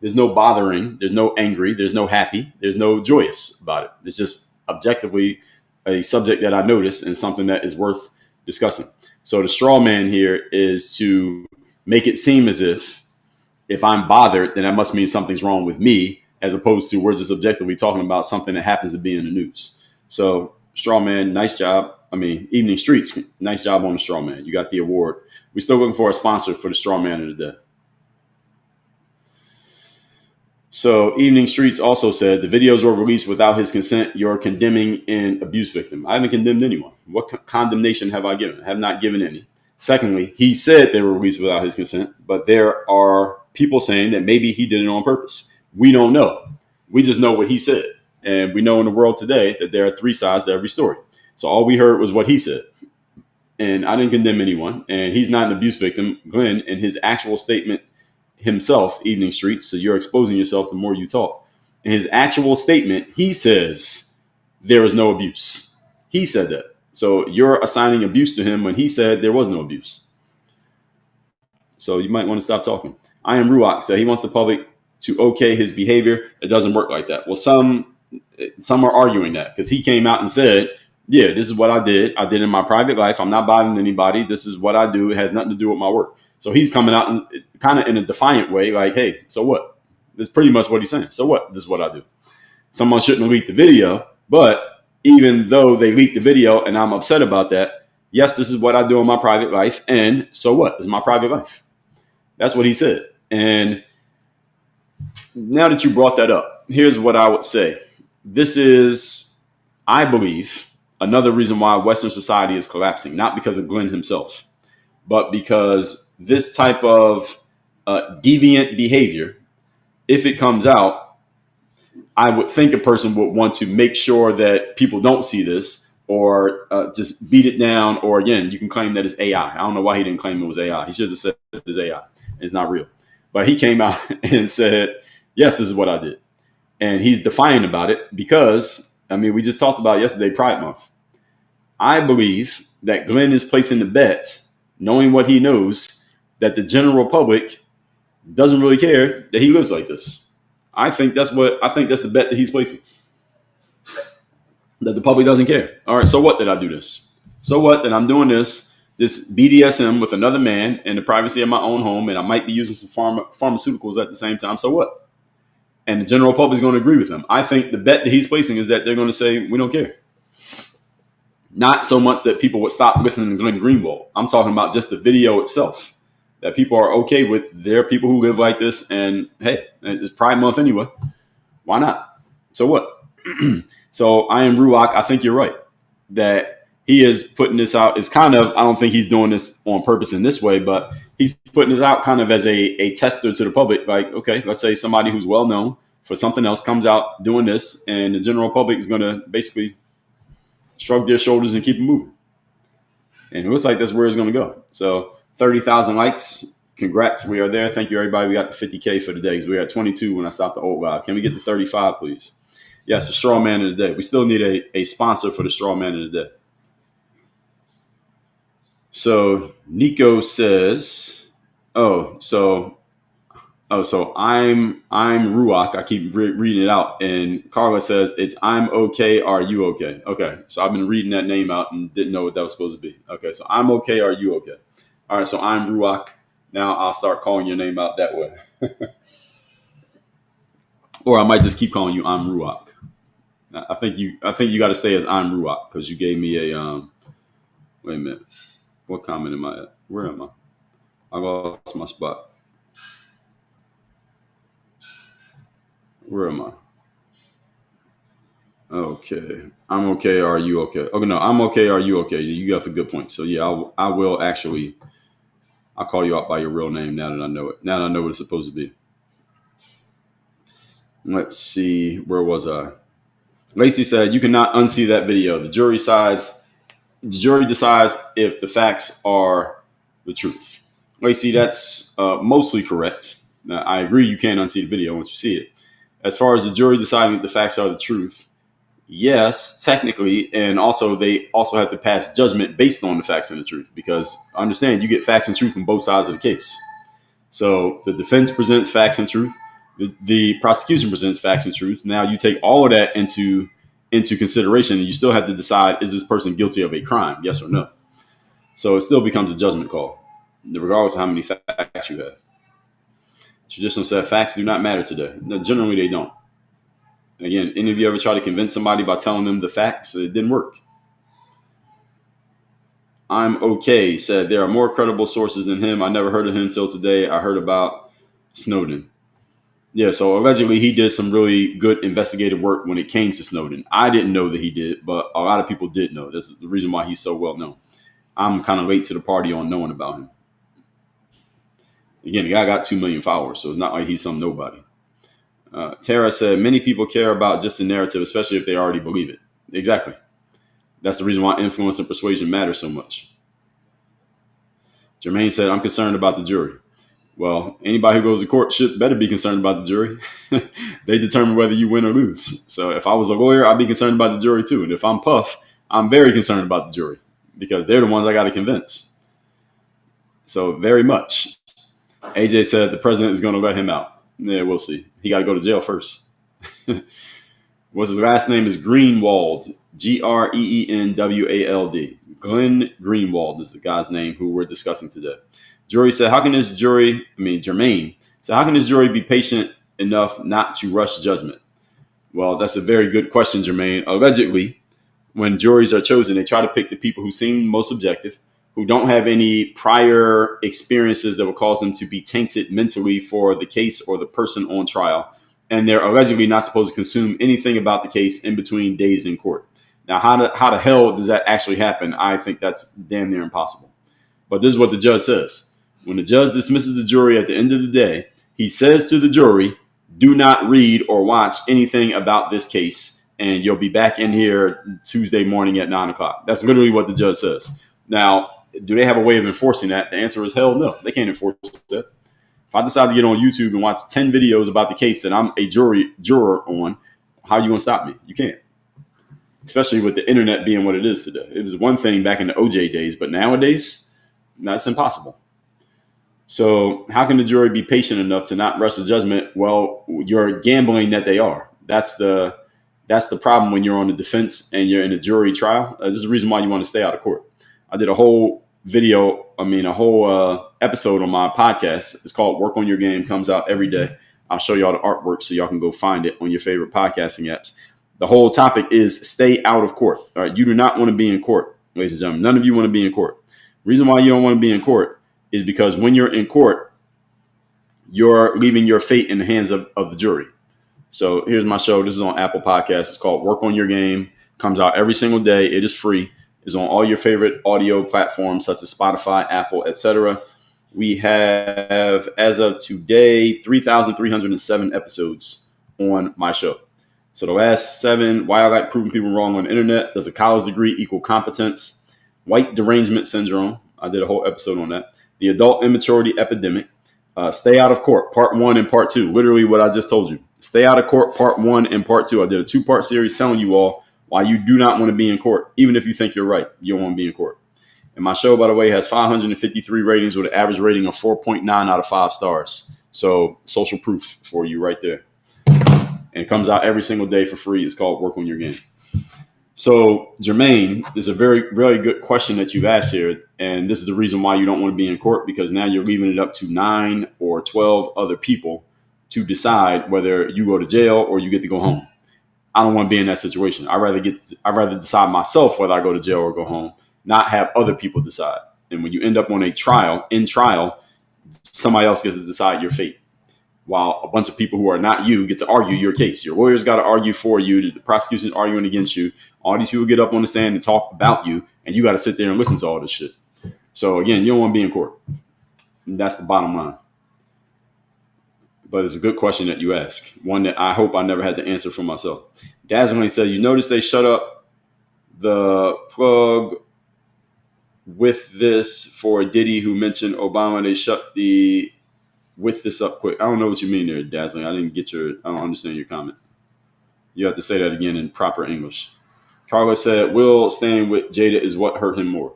There's no bothering. There's no angry. There's no happy. There's no joyous about it. It's just objectively a subject that I notice and something that is worth discussing. So the straw man here is to make it seem as if I'm bothered, then that must mean something's wrong with me, as opposed to we're just objectively talking about something that happens to be in the news. So straw man, nice job. I mean, Evening Streets, nice job on the straw man. You got the award. We're still looking for a sponsor for the straw man of the day. So Evening Streets also said the videos were released without his consent. You're condemning an abuse victim. I haven't condemned anyone. What condemnation have I given? I have not given any. Secondly, he said they were released without his consent, but there are people saying that maybe he did it on purpose. We don't know. We just know what he said. And we know in the world today that there are three sides to every story. So all we heard was what he said. And I didn't condemn anyone. And he's not an abuse victim. Glenn, in his actual statement himself, Evening Streets, so you're exposing yourself the more you talk. In his actual statement, he says there is no abuse. He said that. So you're assigning abuse to him when he said there was no abuse. So you might want to stop talking. I Am Ruach said he wants the public to okay his behavior. It doesn't work like that. Well, some are arguing that, because he came out and said, yeah, this is what I did. I did in my private life. I'm not bothering anybody. This is what I do. It has nothing to do with my work. So he's coming out and kind of in a defiant way, like, hey, so what? That's pretty much what he's saying. So what? This is what I do. Someone shouldn't have leaked the video, but even though they leaked the video and I'm upset about that, yes, this is what I do in my private life. And so what? It's my private life. That's what he said. And now that you brought that up, here's what I would say. This is, I believe, another reason why Western society is collapsing, not because of Glenn himself, but because this type of deviant behavior, if it comes out, I would think a person would want to make sure that people don't see this, or just beat it down. Or again, you can claim that it's AI. I don't know why he didn't claim it was AI. He should have said it's AI. It's not real. But he came out and said, yes, this is what I did. And he's defiant about it because, I mean, we just talked about yesterday, Pride Month. I believe that Glenn is placing the bet, knowing what he knows, that the general public doesn't really care that he lives like this. I think that's the bet that he's placing. That the public doesn't care. All right, so what did I do this? So what that I'm doing this BDSM with another man in the privacy of my own home, and I might be using some pharmaceuticals at the same time. So what? And the general public is going to agree with him. I think the bet that he's placing is that they're going to say, we don't care. Not so much that people would stop listening to Glenn Greenwald. I'm talking about just the video itself. That people are okay with. There are people who live like this, and hey, it's Pride Month anyway. Why not? So what? So I Am Ruach, I think you're right. That he is putting this out. It's kind of, I don't think he's doing this on purpose in this way, but he's putting this out kind of as a tester to the public. Like, okay, let's say somebody who's well known, for something else, comes out doing this, and the general public is going to basically shrug their shoulders and keep it moving. And it looks like that's where it's going to go. So 30,000 likes. Congrats. We are there. Thank you, everybody. We got the 50K for the day because we were at 22 when I stopped the old live. Can we get to 35, please? Yes, the straw man of the day. We still need a sponsor for the straw man of the day. So Nico says, so I'm Ruach. I keep reading it out. And Carla says, it's I'm okay. Are you okay? Okay. So I've been reading that name out and didn't know what that was supposed to be. Okay. So I'm okay. Are you okay? All right. So I'm Ruach. Now I'll start calling your name out that way. Or I might just keep calling you I'm Ruach. I think you got to stay as I'm Ruach because you gave me a, wait a minute. What comment am I at? Where am I? I lost my spot. Where am I? Okay. I'm okay. Are you okay? Okay, no, I'm okay. Are you okay? You got a good point. So yeah, I will actually, I'll call you out by your real name now that I know it. Now that I know what it's supposed to be. Let's see. Where was I? Lacey said, you cannot unsee that video. The jury decides if the facts are the truth. Lacey, that's mostly correct. Now, I agree you can't unsee the video once you see it. As far as the jury deciding if the facts are the truth, yes, technically, and also they also have to pass judgment based on the facts and the truth, because understand you get facts and truth from both sides of the case. So the defense presents facts and truth. The prosecution presents facts and truth. Now you take all of that into consideration, and you still have to decide, is this person guilty of a crime, yes or no? So it still becomes a judgment call, regardless of how many facts you have. Traditional said facts do not matter today. No, generally, they don't. Again, any of you ever try to convince somebody by telling them the facts? It didn't work. I'm okay said there are more credible sources than him. I never heard of him until today. I heard about Snowden. Yeah, so allegedly he did some really good investigative work when it came to Snowden. I didn't know that he did, but a lot of people did know. This is the reason why he's so well known. I'm kind of late to the party on knowing about him. Again, the guy got 2 million followers, so it's not like he's some nobody. Tara said, many people care about just the narrative, especially if they already believe it. Exactly. That's the reason why influence and persuasion matter so much. Jermaine said, I'm concerned about the jury. Well, anybody who goes to court should better be concerned about the jury. They determine whether you win or lose. So if I was a lawyer, I'd be concerned about the jury too. And if I'm Puff, I'm very concerned about the jury because they're the ones I got to convince. So very much. AJ said the president is going to let him out. Yeah, we'll see. He got to go to jail first. What's his last name is Greenwald. Greenwald. Glenn Greenwald is the guy's name who we're discussing today. Jermaine said, how can this jury be patient enough not to rush judgment? Well, that's a very good question, Jermaine. Allegedly, when juries are chosen, they try to pick the people who seem most objective, who don't have any prior experiences that will cause them to be tainted mentally for the case or the person on trial. And they're allegedly not supposed to consume anything about the case in between days in court. Now, how the hell does that actually happen? I think that's damn near impossible. But this is what the judge says. When the judge dismisses the jury at the end of the day, he says to the jury, do not read or watch anything about this case, and you'll be back in here Tuesday morning at 9:00. That's literally what the judge says. Now, do they have a way of enforcing that? The answer is hell no. They can't enforce that. If I decide to get on YouTube and watch 10 videos about the case that I'm a juror on, how are you going to stop me? You can't. Especially with the internet being what it is today. It was one thing back in the OJ days, but nowadays, that's impossible. So how can the jury be patient enough to not rush the judgment? Well, you're gambling that they are. That's the problem when you're on the defense and you're in a jury trial. This is the reason why you want to stay out of court. I did a whole episode on my podcast. It's called Work on Your Game. Comes out every day. I'll show y'all the artwork so y'all can go find it on your favorite podcasting apps. The whole topic is stay out of court. All right. You do not want to be in court, ladies and gentlemen. None of you want to be in court. Reason why you don't want to be in court is because when you're in court, you're leaving your fate in the hands of the jury. So here's my show. This is on Apple Podcasts. It's called Work on Your Game. Comes out every single day. It is free. It's on all your favorite audio platforms such as Spotify, Apple, etc. We have, as of today, 3,307 episodes on my show. So the last 7, why I like proving people wrong on the internet. Does a college degree equal competence? White derangement syndrome. I did a whole episode on that. The adult immaturity epidemic. Stay out of court, part 1 and part 2. Literally what I just told you. Stay out of court, part 1 and part 2. I did a 2-part series telling you all why you do not want to be in court. Even if you think you're right, you don't want to be in court. And my show, by the way, has 553 ratings with an average rating of 4.9 out of 5 stars. So social proof for you right there. And it comes out every single day for free. It's called Work on Your Game. So, Jermaine, this is a very, very good question that you've asked here. And this is the reason why you don't want to be in court, because now you're leaving it up to 9 or 12 other people to decide whether you go to jail or you get to go home. I don't want to be in that situation. I'd rather decide myself whether I go to jail or go home, not have other people decide. And when you end up on a trial, somebody else gets to decide your fate, while a bunch of people who are not you get to argue your case. Your lawyers got to argue for you. The prosecution's arguing against you. All these people get up on the stand and talk about you, and you got to sit there and listen to all this shit. So again, you don't want to be in court. And that's the bottom line. But it's a good question that you ask. One that I hope I never had to answer for myself. Dazzling said, you notice they shut up the plug with this for Diddy who mentioned Obama. They shut the with this up quick. I don't know what you mean there, Dazzling. I don't understand your comment. You have to say that again in proper English. Carla said, Will staying with Jada is what hurt him more.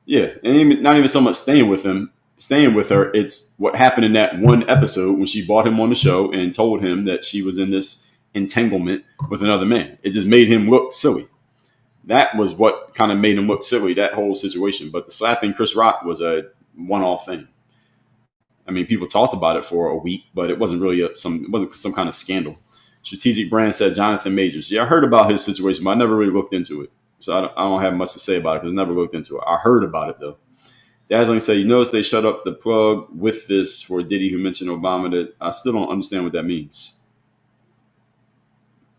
Yeah, and not even so much staying with her. It's what happened in that one episode when she brought him on the show and told him that she was in this entanglement with another man. It just made him look silly. That was what kind of made him look silly, that whole situation. But the slapping Chris Rock was a one-off thing. I mean, people talked about it for a week, but it wasn't really some kind of scandal. Strategic Brand said Jonathan Majors. Yeah, I heard about his situation, but I never really looked into it. So I don't have much to say about it because I never looked into it. I heard about it, though. Dazzling said, you notice they shut up the plug with this for Diddy who mentioned Obama. That I still don't understand what that means.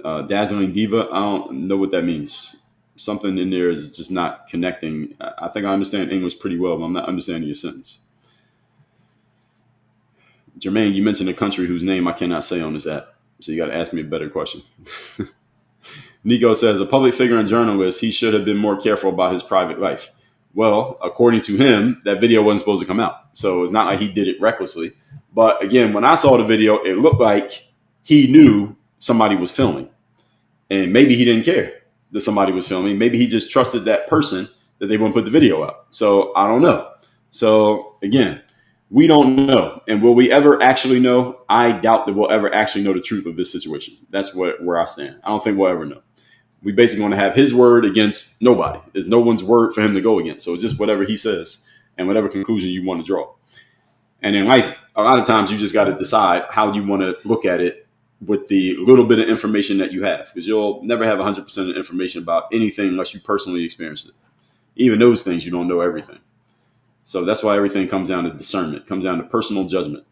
Dazzling Diva, I don't know what that means. Something in there is just not connecting. I think I understand English pretty well, but I'm not understanding your sentence. Jermaine, you mentioned a country whose name I cannot say on this app. So you got to ask me a better question. Nico says, a public figure and journalist, he should have been more careful about his private life. Well, according to him, that video wasn't supposed to come out. So it's not like he did it recklessly. But again, when I saw the video, it looked like he knew somebody was filming. And maybe he didn't care that somebody was filming. Maybe he just trusted that person that they wouldn't put the video out. So I don't know. So again, we don't know. And will we ever actually know? I doubt that we'll ever actually know the truth of this situation. That's where I stand. I don't think we'll ever know. We basically want to have his word against nobody. There's no one's word for him to go against. So it's just whatever he says and whatever conclusion you want to draw. And in life, a lot of times you just got to decide how you want to look at it with the little bit of information that you have, because you'll never have 100% of information about anything unless you personally experience it. Even those things, you don't know everything. So that's why everything comes down to discernment, comes down to personal judgment,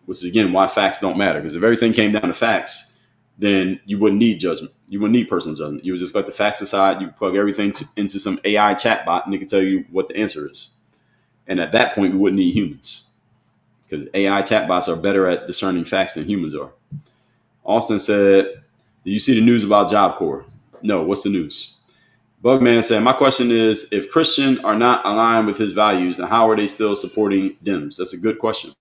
which is, again, why facts don't matter. Because if everything came down to facts, then you wouldn't need judgment. You wouldn't need personal judgment. You would just let the facts aside. You plug everything into some AI chatbot, and it can tell you what the answer is. And at that point, we wouldn't need humans, because AI chatbots are better at discerning facts than humans are. Austin said, did you see the news about Job Corps? No, what's the news? Bugman said, my question is, if Christians are not aligned with his values, then how are they still supporting Dems? That's a good question.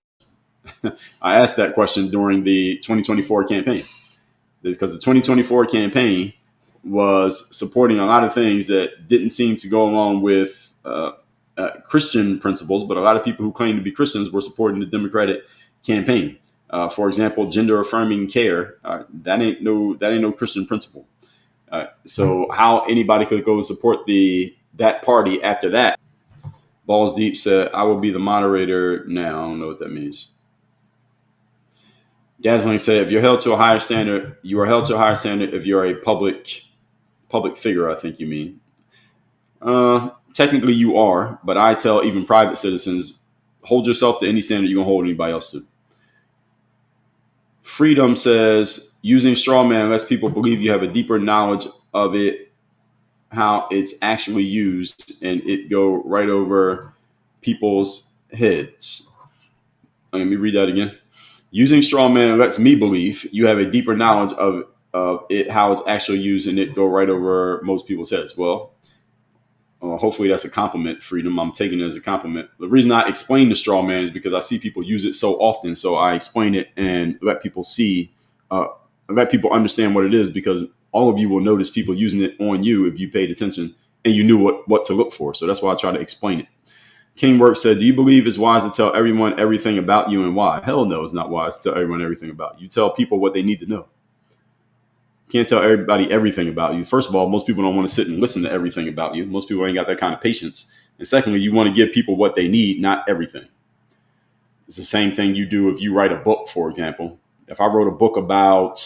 I asked that question during the 2024 campaign, because the 2024 campaign was supporting a lot of things that didn't seem to go along with Christian principles, but a lot of people who claim to be Christians were supporting the Democratic campaign. For example, gender affirming care, that ain't no Christian principle. So how anybody could go and support that party after that? Balls Deep said, I will be the moderator now. I don't know what that means. Dazzling said, if you're held to a higher standard, you are held to a higher standard if you're a public figure, I think you mean. Technically you are, but I tell even private citizens, hold yourself to any standard you're going to hold anybody else to. Freedom says, using straw man lets people believe you have a deeper knowledge of it, how it's actually used, and it go right over people's heads. Let me read that again. Using straw man lets me believe you have a deeper knowledge of it, how it's actually used, and it go right over most people's heads. Well, hopefully that's a compliment, Freedom. I'm taking it as a compliment. The reason I explain the straw man is because I see people use it so often. So I explain it and let people see, let people understand what it is, because all of you will notice people using it on you if you paid attention and you knew what to look for. So that's why I try to explain it. King Work said, do you believe it's wise to tell everyone everything about you and why? Hell no, it's not wise to tell everyone everything about you. You tell people what they need to know. You can't tell everybody everything about you. First of all, most people don't want to sit and listen to everything about you. Most people ain't got that kind of patience. And secondly, you want to give people what they need, not everything. It's the same thing you do if you write a book, for example. If I wrote a book about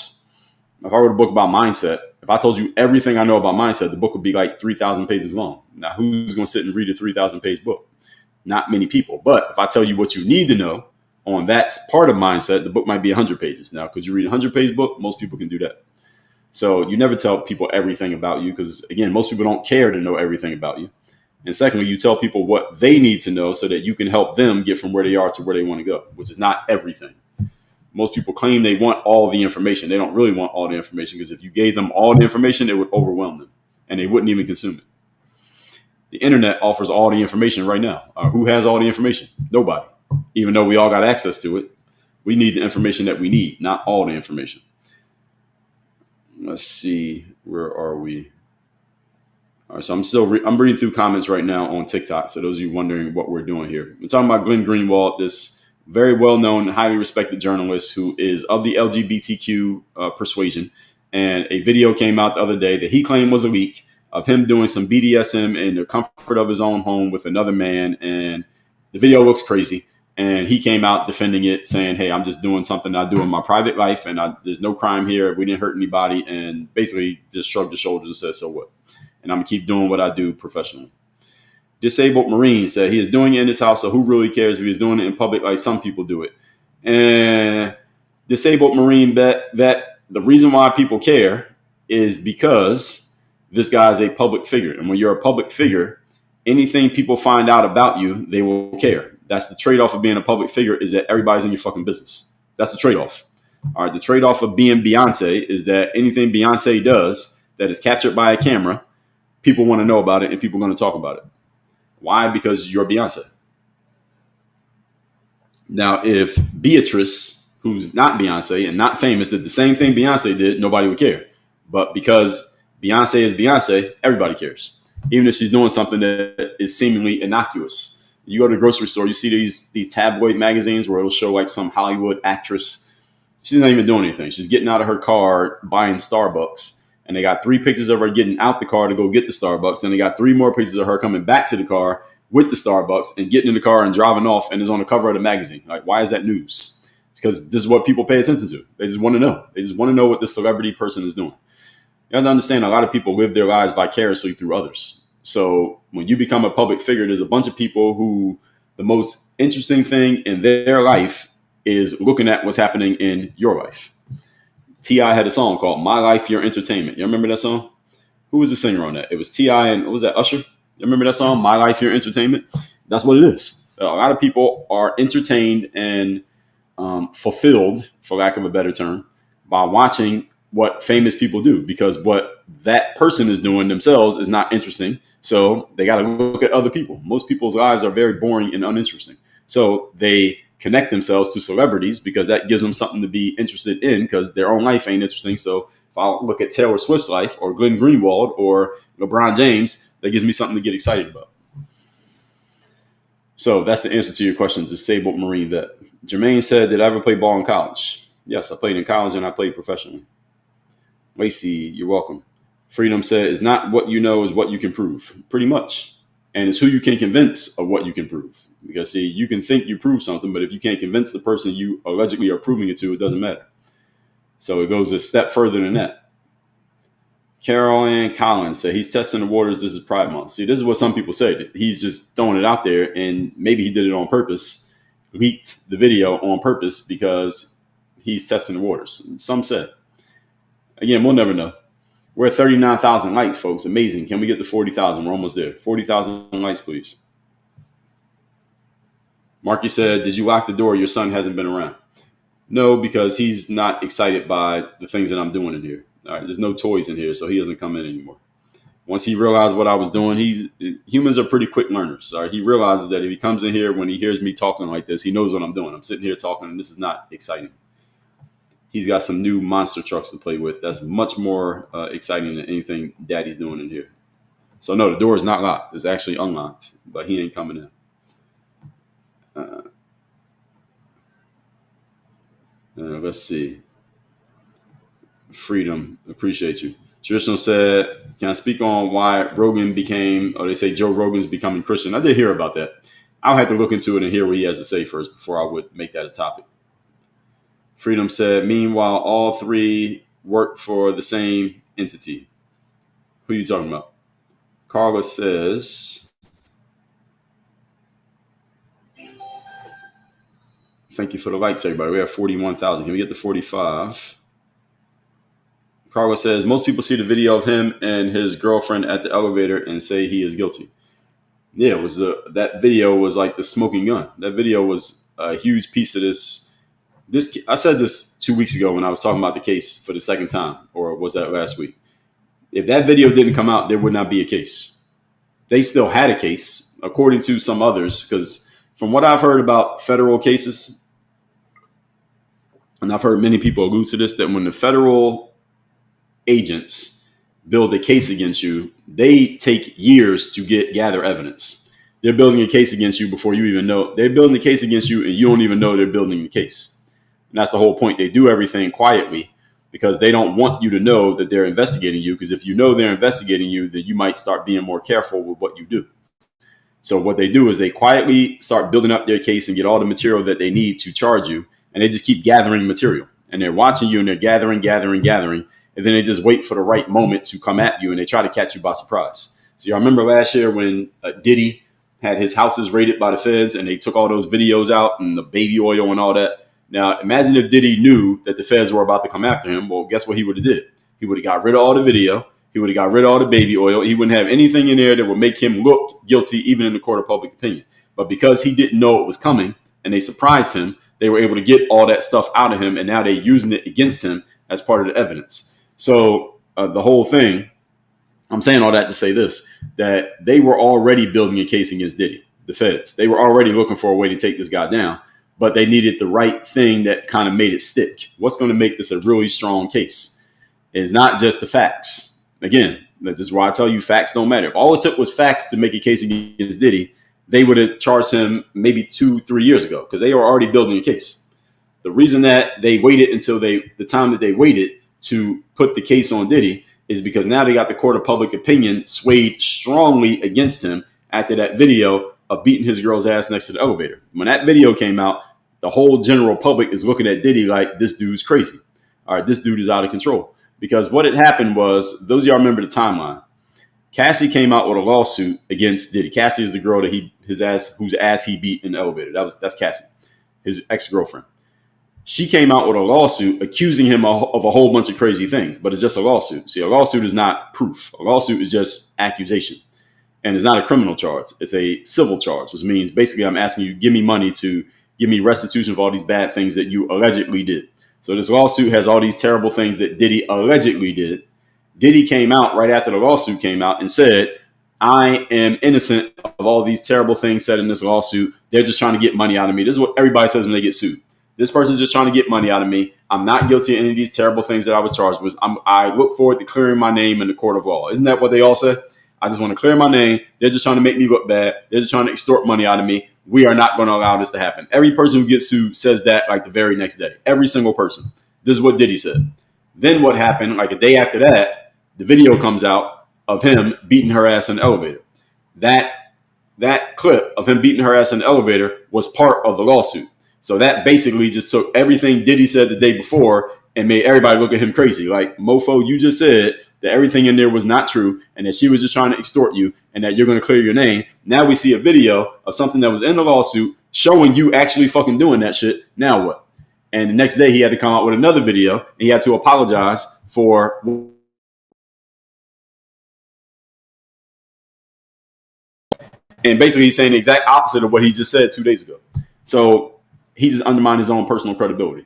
mindset, if I told you everything I know about mindset, the book would be like 3,000 pages long. Now, who's going to sit and read a 3,000 page book? Not many people. But if I tell you what you need to know on that part of mindset, the book might be 100 pages. Now, could you read a 100-page book? Most people can do that. So you never tell people everything about you because, again, most people don't care to know everything about you. And secondly, you tell people what they need to know so that you can help them get from where they are to where they want to go, which is not everything. Most people claim they want all the information. They don't really want all the information, because if you gave them all the information, it would overwhelm them and they wouldn't even consume it. The internet offers all the information right now. Who has all the information? Nobody. Even though we all got access to it, we need the information that we need, not all the information. Let's see, where are we? All right, so I'm reading through comments right now on TikTok. So those of you wondering what we're doing here, we're talking about Glenn Greenwald, this very well-known, highly respected journalist who is of the LGBTQ persuasion. And a video came out the other day that he claimed was a leak of him doing some BDSM in the comfort of his own home with another man. And the video looks crazy. And he came out defending it, saying, hey, I'm just doing something I do in my private life. And there's no crime here. We didn't hurt anybody. And basically just shrugged his shoulders and said, so what? And I'm going to keep doing what I do professionally. Disabled Marine said he is doing it in his house, so who really cares if he's doing it in public like some people do it? And Disabled Marine bet that the reason why people care is because this guy is a public figure. And when you're a public figure, anything people find out about you, they will care. That's the trade-off of being a public figure, is that everybody's in your fucking business. That's the trade-off. All right, the trade-off of being Beyonce is that anything Beyonce does that is captured by a camera, people want to know about it and people are going to talk about it. Why? Because you're Beyonce. Now, if Beatrice, who's not Beyonce and not famous, did the same thing Beyonce did, nobody would care. But because Beyonce is Beyonce, everybody cares. Even if she's doing something that is seemingly innocuous. You go to the grocery store, you see these tabloid magazines where it'll show like some Hollywood actress. She's not even doing anything. She's getting out of her car, buying Starbucks. And they got 3 pictures of her getting out the car to go get the Starbucks. And they got 3 more pictures of her coming back to the car with the Starbucks and getting in the car and driving off, and is on the cover of the magazine. Like, why is that news? Because this is what people pay attention to. They just want to know. They just want to know what this celebrity person is doing. You have to understand, a lot of people live their lives vicariously through others. So when you become a public figure, there's a bunch of people who the most interesting thing in their life is looking at what's happening in your life. T.I. had a song called My Life, Your Entertainment. You remember that song? Who was the singer on that? It was T.I. and what was that, Usher? You remember that song, My Life, Your Entertainment? That's what it is. A lot of people are entertained and fulfilled, for lack of a better term, by watching what famous people do, because what that person is doing themselves is not interesting. So they got to look at other people. Most people's lives are very boring and uninteresting. So they connect themselves to celebrities because that gives them something to be interested in, because their own life ain't interesting. So if I look at Taylor Swift's life or Glenn Greenwald or LeBron James, that gives me something to get excited about. So that's the answer to your question, Disabled Marine Vet. Jermaine said, did I ever play ball in college? Yes, I played in college and I played professionally. Lacey, you're welcome. Freedom said, it's not what you know, is what you can prove. Pretty much. And it's who you can convince of what you can prove. Because, see, you can think you prove something, but if you can't convince the person you allegedly are proving it to, it doesn't matter. So it goes a step further than that. Carol Ann Collins said, he's testing the waters. This is Pride Month. See, this is what some people say. He's just throwing it out there, and maybe he did it on purpose, leaked the video on purpose because he's testing the waters. Some said. Again, we'll never know. We're at 39,000 likes, folks. Amazing. Can we get to 40,000? We're almost there. 40,000 likes, please. Marky said, did you lock the door? Your son hasn't been around. No, because he's not excited by the things that I'm doing in here. All right, there's no toys in here, so he doesn't come in anymore. Once he realized what I was doing, humans are pretty quick learners. All right, he realizes that if he comes in here when he hears me talking like this, he knows what I'm doing. I'm sitting here talking, and this is not exciting. He's got some new monster trucks to play with. That's much more exciting than anything Daddy's doing in here. So no, the door is not locked. It's actually unlocked, but he ain't coming in. Let's see. Freedom, appreciate you. Traditional said, "Can I speak on why Rogan became, or they say Joe Rogan's becoming Christian?" I did hear about that. I'll have to look into it and hear what he has to say first before I would make that a topic. Freedom said, "Meanwhile, all three work for the same entity." Who are you talking about? Carla says, "Thank you for the likes, everybody. We have 41,000. Can we get to 45? Carla says, "Most people see the video of him and his girlfriend at the elevator and say he is guilty." Yeah, it was that video was like the smoking gun. That video was a huge piece of this. I said this 2 weeks ago when I was talking about the case for the second time, or was that last week? If that video didn't come out, there would not be a case. They still had a case, according to some others, because from what I've heard about federal cases, and I've heard many people allude to this, that when the federal agents build a case against you, they take years to gather evidence. They're building a case against you before you even know. They're building a case against you, and you don't even know they're building the case. And that's the whole point. They do everything quietly because they don't want you to know that they're investigating you. Because if you know they're investigating you, then you might start being more careful with what you do. So what they do is they quietly start building up their case and get all the material that they need to charge you. And they just keep gathering material. And they're watching you and they're gathering. And then they just wait for the right moment to come at you, and they try to catch you by surprise. So y'all remember last year when Diddy had his houses raided by the feds and they took all those videos out and the baby oil and all that. Now, imagine if Diddy knew that the feds were about to come after him. Well, guess what he would have did? He would have got rid of all the video. He would have got rid of all the baby oil. He wouldn't have anything in there that would make him look guilty, even in the court of public opinion. But because he didn't know it was coming and they surprised him, they were able to get all that stuff out of him, and now they're using it against him as part of the evidence. So the whole thing, I'm saying all that to say this, that they were already building a case against Diddy, the feds. They were already looking for a way to take this guy down, but they needed the right thing that kind of made it stick. What's going to make this a really strong case is not just the facts. Again, this is why I tell you facts don't matter. If all it took was facts to make a case against Diddy, they would have charged him maybe 2-3 years ago because they were already building a case. The reason that they waited until the time that they waited to put the case on Diddy is because now they got the court of public opinion swayed strongly against him after that video of beating his girl's ass next to the elevator. When that video came out, the whole general public is looking at Diddy like, this dude's crazy. All right, this dude is out of control. Because what had happened was, those of y'all remember the timeline. Cassie came out with a lawsuit against Diddy. Cassie is the girl that whose ass he beat in the elevator. That's Cassie, his ex-girlfriend. She came out with a lawsuit accusing him of a whole bunch of crazy things, but it's just a lawsuit. See, a lawsuit is not proof. A lawsuit is just accusation. And it's not a criminal charge. It's a civil charge, which means basically I'm asking you, give me money to give me restitution for all these bad things that you allegedly did. So this lawsuit has all these terrible things that Diddy allegedly did. Diddy came out right after the lawsuit came out and said, I am innocent of all these terrible things said in this lawsuit. They're just trying to get money out of me. This is what everybody says when they get sued. This person's just trying to get money out of me. I'm not guilty of any of these terrible things that I was charged with. I look forward to clearing my name in the court of law. Isn't that what they all say? I just want to clear my name. They're just trying to make me look bad. They're just trying to extort money out of me. We are not going to allow this to happen. Every person who gets sued says that like the very next day. Every single person. This is what Diddy said. Then what happened, like a day after that, the video comes out of him beating her ass in the elevator. That clip of him beating her ass in the elevator was part of the lawsuit. So that basically just took everything Diddy said the day before and made everybody look at him crazy. Like, mofo, you just said that everything in there was not true and that she was just trying to extort you and that you're going to clear your name. Now we see a video of something that was in the lawsuit showing you actually fucking doing that shit. Now what? And the next day he had to come out with another video and he had to apologize for. And basically he's saying the exact opposite of what he just said 2 days ago. So he just undermined his own personal credibility.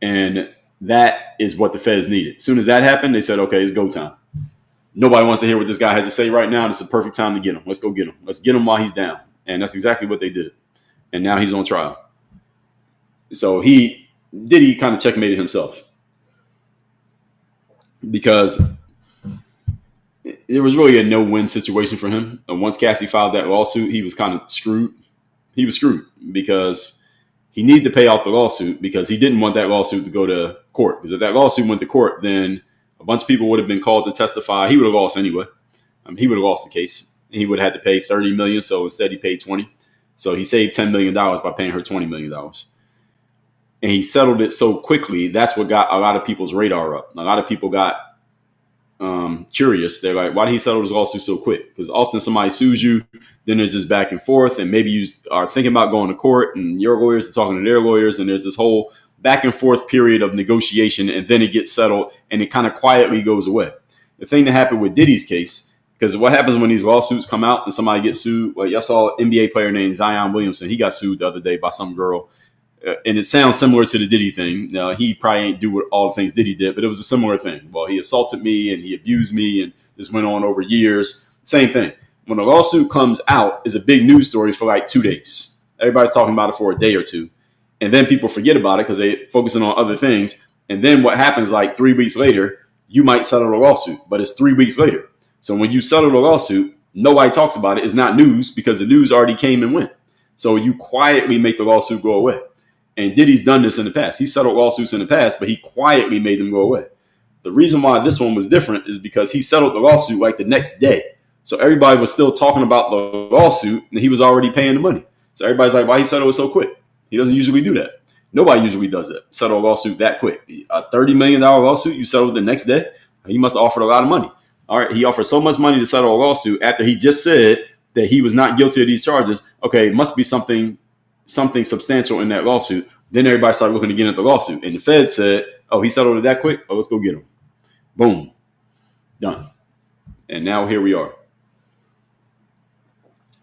And that is what the feds needed. As soon as that happened, they said, okay, it's go time. Nobody wants to hear what this guy has to say right now. It's the perfect time to get him. Let's go get him. Let's get him while he's down. And that's exactly what they did. And now he's on trial. So Diddy kind of checkmated himself, because there was really a no-win situation for him. And once Cassie filed that lawsuit, he was kind of screwed. He was screwed because he needed to pay off the lawsuit, because he didn't want that lawsuit to go to court. Because if that lawsuit went to court, then a bunch of people would have been called to testify. He would have lost anyway. He would have lost the case. He would have had to pay $30 million. So instead, he paid $20. So he saved $10 million by paying her $20 million. And he settled it so quickly. That's what got a lot of people's radar up. A lot of people got curious. They're like, why did he settle his lawsuit so quick? Because often somebody sues you, then there's this back and forth, and maybe you are thinking about going to court, and your lawyers are talking to their lawyers, and there's this whole back and forth period of negotiation, and then it gets settled, and it kind of quietly goes away. The thing that happened with Diddy's case, because what happens when these lawsuits come out and somebody gets sued? Well, y'all saw an NBA player named Zion Williamson. He got sued the other day by some girl. And it sounds similar to the Diddy thing. Now, he probably ain't do all the things Diddy did, but it was a similar thing. Well, he assaulted me and he abused me, and this went on over years. Same thing. When a lawsuit comes out, is a big news story for like 2 days. Everybody's talking about it for a day or two. And then people forget about it because they're focusing on other things. And then what happens, like 3 weeks later, you might settle a lawsuit, but it's 3 weeks later. So when you settle a lawsuit, nobody talks about it. It's not news because the news already came and went. So you quietly make the lawsuit go away. And Diddy's done this in the past. He settled lawsuits in the past, but he quietly made them go away. The reason why this one was different is because he settled the lawsuit like the next day. So everybody was still talking about the lawsuit, and he was already paying the money. So everybody's like, why he settled it so quick? He doesn't usually do that. Nobody usually does that. Settle a lawsuit that quick. A $30 million lawsuit, you settled the next day? He must have offered a lot of money. All right, he offered so much money to settle a lawsuit after he just said that he was not guilty of these charges. Okay, it must be something substantial in that lawsuit. Then everybody started looking again at the lawsuit. And the Fed said, oh, he settled it that quick? Oh, let's go get him. Boom. Done. And now here we are.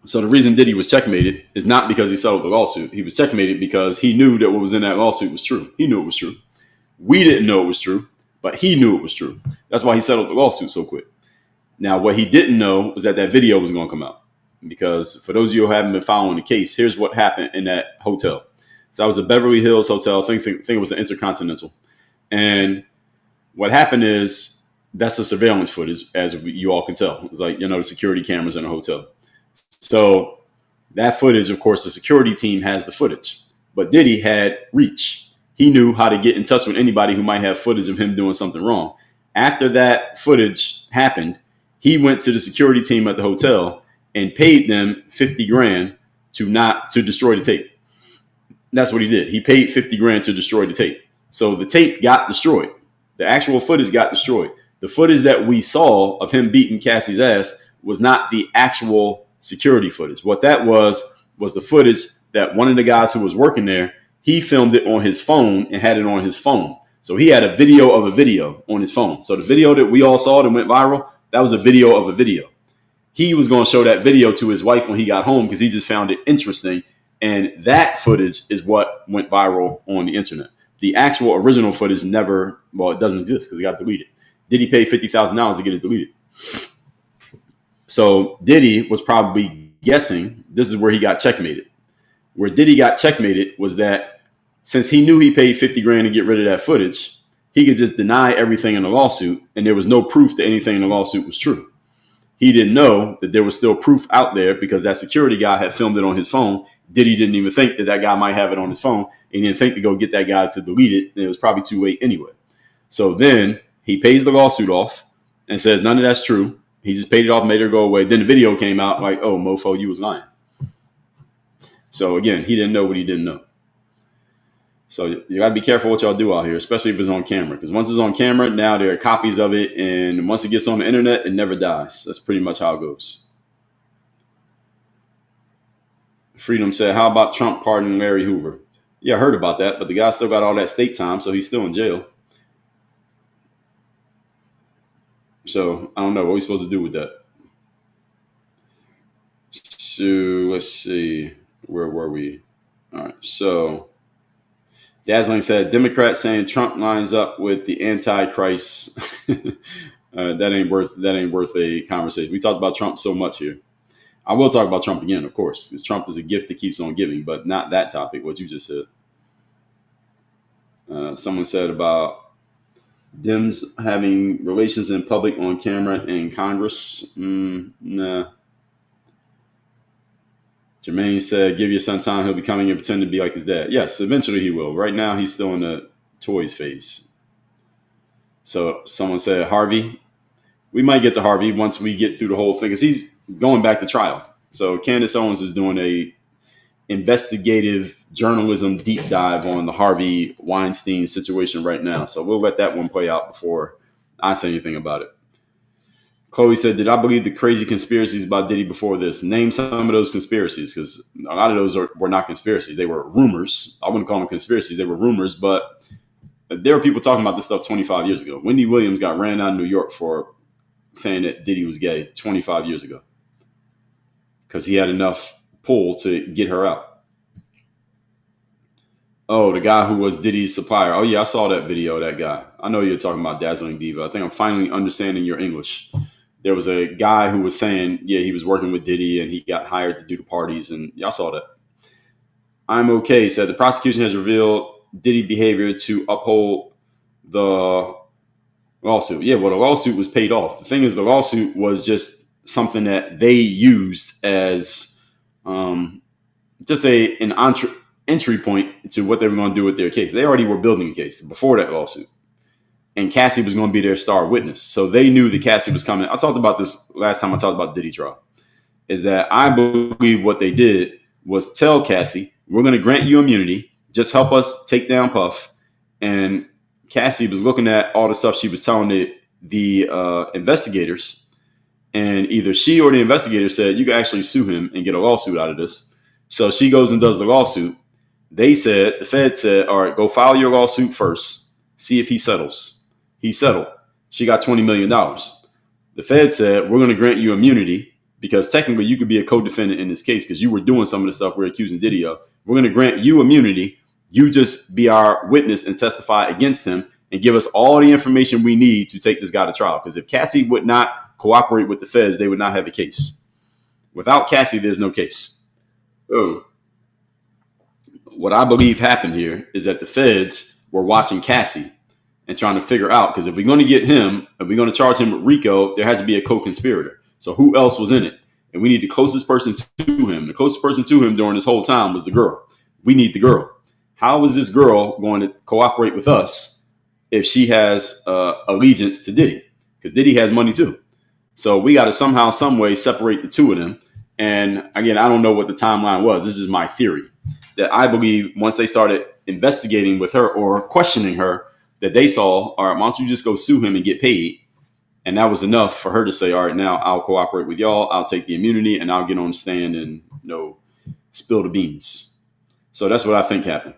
So the reason Diddy was checkmated is not because he settled the lawsuit. He was checkmated because he knew that what was in that lawsuit was true. He knew it was true. We didn't know it was true, but he knew it was true. That's why he settled the lawsuit so quick. Now, what he didn't know was that video was going to come out. Because for those of you who haven't been following the case, here's what happened in that hotel. So that was a Beverly Hills hotel. I think it was an Intercontinental. And what happened is that's the surveillance footage, as you all can tell. It's like, the security cameras in a hotel. So that footage, of course, the security team has the footage. But Diddy had reach. He knew how to get in touch with anybody who might have footage of him doing something wrong. After that footage happened, he went to the security team at the hotel and paid them $50,000 to destroy the tape. That's what he did. He paid $50,000 to destroy the tape. So the tape got destroyed. The actual footage got destroyed. The footage that we saw of him beating Cassie's ass was not the actual security footage. What that was the footage that one of the guys who was working there, he filmed it on his phone and had it on his phone. So he had a video of a video on his phone. So the video that we all saw that went viral, that was a video of a video. He was going to show that video to his wife when he got home because he just found it interesting. And that footage is what went viral on the internet. The actual original footage it doesn't exist because it got deleted. Diddy paid $50,000 to get it deleted. So Diddy was probably guessing this is where he got checkmated. Where Diddy got checkmated was that since he knew he paid $50,000 to get rid of that footage, he could just deny everything in the lawsuit, and there was no proof that anything in the lawsuit was true. He didn't know that there was still proof out there because that security guy had filmed it on his phone. Diddy didn't even think that guy might have it on his phone. He didn't think to go get that guy to delete it. And it was probably too late anyway. So then he pays the lawsuit off and says none of that's true. He just paid it off, made her go away. Then the video came out like, oh, mofo, you was lying. So again, he didn't know what he didn't know. So you got to be careful what y'all do out here, especially if it's on camera. Because once it's on camera, now there are copies of it. And once it gets on the internet, it never dies. That's pretty much how it goes. Freedom said, how about Trump pardoning Larry Hoover? Yeah, I heard about that. But the guy still got all that state time, so he's still in jail. So I don't know. What are we supposed to do with that? So let's see. Where were we? All right. So Dazzling said, Democrats saying Trump lines up with the Antichrist. That ain't worth a conversation. We talked about Trump so much here. I will talk about Trump again, of course, because Trump is a gift that keeps on giving, but not that topic, what you just said. Someone said about Dems having relations in public on camera in Congress. Nah. Jermaine said, give your son time. He'll be coming and pretend to be like his dad. Yes, eventually he will. Right now, he's still in the toys phase. So someone said, Harvey. We might get to Harvey once we get through the whole thing, because he's going back to trial. So Candace Owens is doing a investigative journalism deep dive on the Harvey Weinstein situation right now. So we'll let that one play out before I say anything about it. Chloe said, did I believe the crazy conspiracies about Diddy before this? Name some of those conspiracies, because a lot of those were not conspiracies. They were rumors. I wouldn't call them conspiracies. They were rumors, but there were people talking about this stuff 25 years ago. Wendy Williams got ran out of New York for saying that Diddy was gay 25 years ago because he had enough pull to get her out. Oh, the guy who was Diddy's supplier. Oh, yeah, I saw that video of that guy. I know you're talking about Dazzling Diva. I think I'm finally understanding your English. There was a guy who was saying, yeah, he was working with Diddy and he got hired to do the parties. And y'all saw that. I'm okay. Said the prosecution has revealed Diddy behavior to uphold the lawsuit. Yeah, well, the lawsuit was paid off. The thing is, the lawsuit was just something that they used as just an entry point to what they were going to do with their case. They already were building a case before that lawsuit. And Cassie was going to be their star witness. So they knew that Cassie was coming. I talked about this last time I talked about Diddy trial. Is that I believe what they did was tell Cassie, we're going to grant you immunity. Just help us take down Puff. And Cassie was looking at all the stuff she was telling the investigators. And either she or the investigator said, you can actually sue him and get a lawsuit out of this. So she goes and does the lawsuit. The Fed said, all right, go file your lawsuit first. See if he settles. He settled. She got $20 million. The Fed said, we're going to grant you immunity because technically you could be a co-defendant in this case because you were doing some of the stuff we're accusing Diddy of. We're going to grant you immunity. You just be our witness and testify against him and give us all the information we need to take this guy to trial. Because if Cassie would not cooperate with the feds, they would not have a case. Without Cassie, there's no case. Oh. What I believe happened here is that the feds were watching Cassie and trying to figure out, because if we're going to get him, if we're going to charge him with RICO, there has to be a co-conspirator. So who else was in it? And we need the closest person to him. The closest person to him during this whole time was the girl. We need the girl. How is this girl going to cooperate with us if she has allegiance to Diddy? Because Diddy has money too. So we got to somehow, some way separate the two of them. And again, I don't know what the timeline was. This is my theory that I believe once they started investigating with her or questioning her, that they saw, all right, why don't you just go sue him and get paid? And that was enough for her to say, all right, now I'll cooperate with y'all. I'll take the immunity and I'll get on the stand and, spill the beans. So that's what I think happened.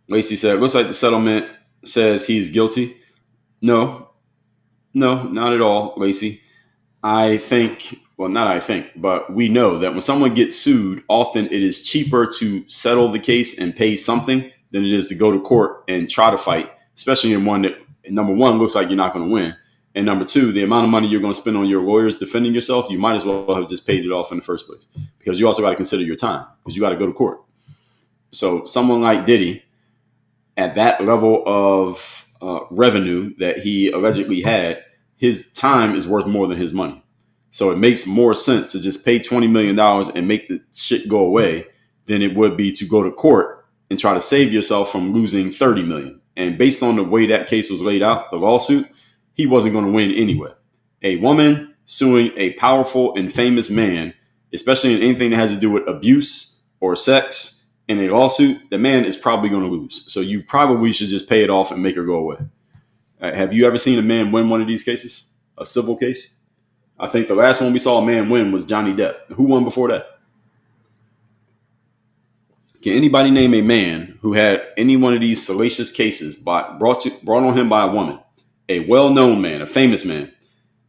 Lacey said, looks like the settlement says he's guilty. No, not at all, Lacey. But we know that when someone gets sued, often it is cheaper to settle the case and pay something than it is to go to court and try to fight, especially in one that, number one, looks like you're not going to win. And number two, the amount of money you're going to spend on your lawyers defending yourself, you might as well have just paid it off in the first place, because you also got to consider your time because you got to go to court. So someone like Diddy at that level of revenue that he allegedly had, his time is worth more than his money. So it makes more sense to just pay $20 million and make the shit go away than it would be to go to court and try to save yourself from losing $30 million. And based on the way that case was laid out, the lawsuit, he wasn't going to win anyway. A woman suing a powerful and famous man, especially in anything that has to do with abuse or sex in a lawsuit, the man is probably going to lose. So you probably should just pay it off and make her go away. Have you ever seen a man win one of these cases? A civil case? I think the last one we saw a man win was Johnny Depp. Who won before that? Can anybody name a man who had any one of these salacious cases brought on him by a woman, a well-known man, a famous man,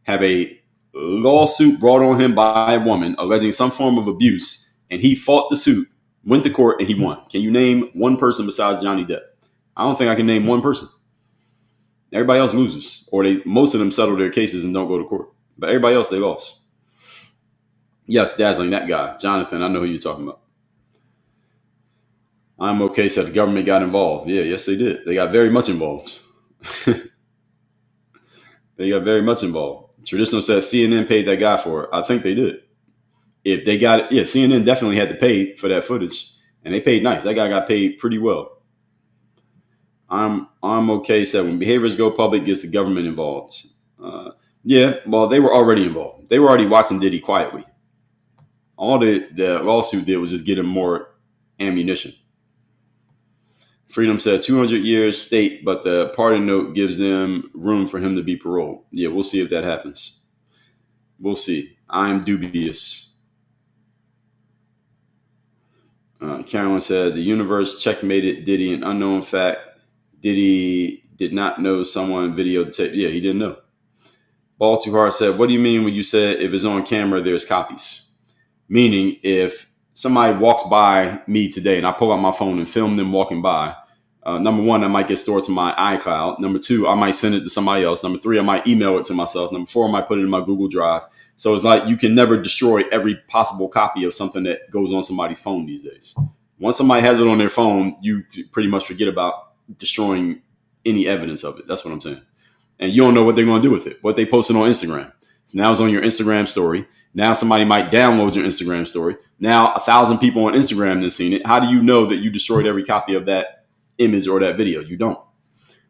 have a lawsuit brought on him by a woman alleging some form of abuse, and he fought the suit Went to court and he won. Can you name one person besides Johnny Depp? I don't think I can name one person. Everybody else loses, or most of them settle their cases and don't go to court. But everybody else, they lost. Yes, Dazzling, that guy, Jonathan. I know who you're talking about. I'm okay. Said the government got involved. Yeah, yes, they did. They got very much involved. They got very much involved. Traditional says CNN paid that guy for it. I think they did. If they got it, yeah, CNN definitely had to pay for that footage, and they paid nice. That guy got paid pretty well. I'm okay. Said when behaviors go public, gets the government involved. Yeah, well, they were already involved. They were already watching Diddy quietly. All the lawsuit did was just get him more ammunition. Freedom said 200 years state, but the pardon note gives them room for him to be paroled. Yeah, we'll see if that happens. We'll see. I'm dubious. Carolyn said the universe checkmated Diddy. An unknown fact. Diddy did not know someone videotaped. Yeah, he didn't know. Ball Too Hard said, what do you mean when you said if it's on camera, there's copies? Meaning if somebody walks by me today and I pull out my phone and film them walking by, number one, I might get stored to my iCloud. Number two, I might send it to somebody else. Number three, I might email it to myself. Number four, I might put it in my Google Drive. So it's like you can never destroy every possible copy of something that goes on somebody's phone these days. Once somebody has it on their phone, you pretty much forget about destroying any evidence of it. That's what I'm saying. And you don't know what they're going to do with it. What they posted on Instagram. So now it's on your Instagram story. Now somebody might download your Instagram story. Now 1,000 people on Instagram have seen it. How do you know that you destroyed every copy of that image or that video? You don't.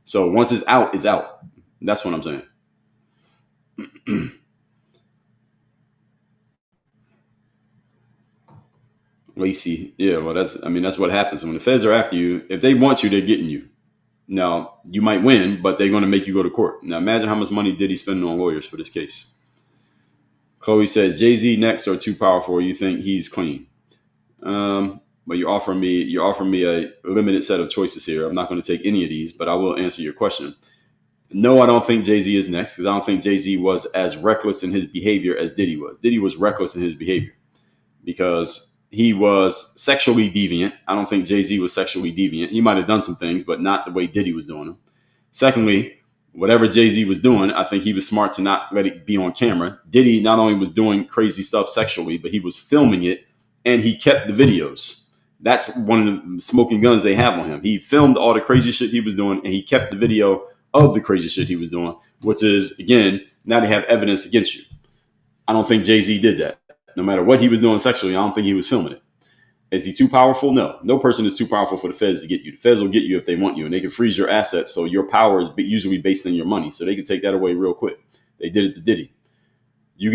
So once it's out, it's out. That's what I'm saying. Lacey, yeah, well, that's what happens when the feds are after you. If they want you, they're getting you. Now you might win, but they're going to make you go to court. Now imagine how much money did he spend on lawyers for this case. Chloe said, Jay-Z next or too powerful? You think he's clean? But you're offering me a limited set of choices here. I'm not going to take any of these, but I will answer your question. No, I don't think Jay-Z is next because I don't think Jay-Z was as reckless in his behavior as Diddy was. Diddy was reckless in his behavior because he was sexually deviant. I don't think Jay-Z was sexually deviant. He might have done some things, but not the way Diddy was doing them. Secondly, whatever Jay-Z was doing, I think he was smart to not let it be on camera. Diddy not only was doing crazy stuff sexually, but he was filming it and he kept the videos. That's one of the smoking guns they have on him. He filmed all the crazy shit he was doing and he kept the video of the crazy shit he was doing, which is, again, now they have evidence against you. I don't think Jay-Z did that. No matter what he was doing sexually, I don't think he was filming it. Is he too powerful? No. No person is too powerful for the feds to get you. The feds will get you if they want you, and they can freeze your assets. So your power is usually based on your money. So they can take that away real quick. They did it to Diddy. You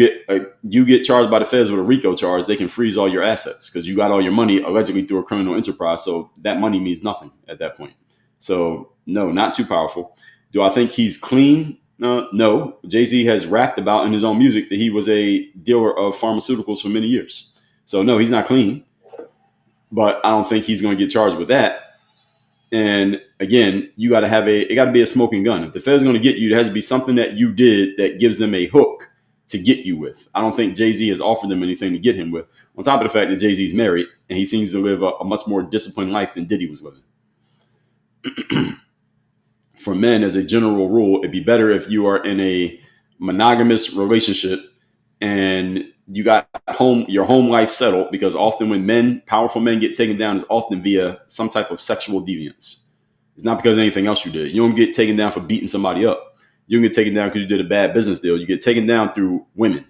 get charged by the feds with a RICO charge, they can freeze all your assets because you got all your money allegedly through a criminal enterprise. So that money means nothing at that point. So no, not too powerful. Do I think he's clean? No. Jay-Z has rapped about in his own music that he was a dealer of pharmaceuticals for many years. So no, he's not clean. But I don't think he's going to get charged with that. And again, it got to be a smoking gun. If the Fed's going to get you, it has to be something that you did that gives them a hook to get you with. I don't think Jay-Z has offered them anything to get him with. On top of the fact that Jay-Z's married and he seems to live a much more disciplined life than Diddy was living. For men, as a general rule, it'd be better if you are in a monogamous relationship and you got your home life settled, because often when powerful men get taken down, is often via some type of sexual deviance. It's not because of anything else you did. You don't get taken down for beating somebody up. You don't get taken down because you did a bad business deal. You get taken down through women.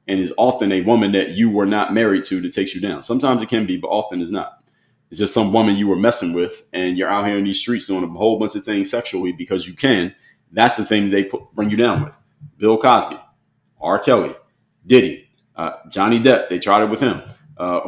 And it's often a woman that you were not married to that takes you down. Sometimes it can be, but often it's not. It's just some woman you were messing with and you're out here in these streets doing a whole bunch of things sexually because you can. That's the thing they bring you down with. Bill Cosby, R. Kelly, Diddy, Johnny Depp. They tried it with him.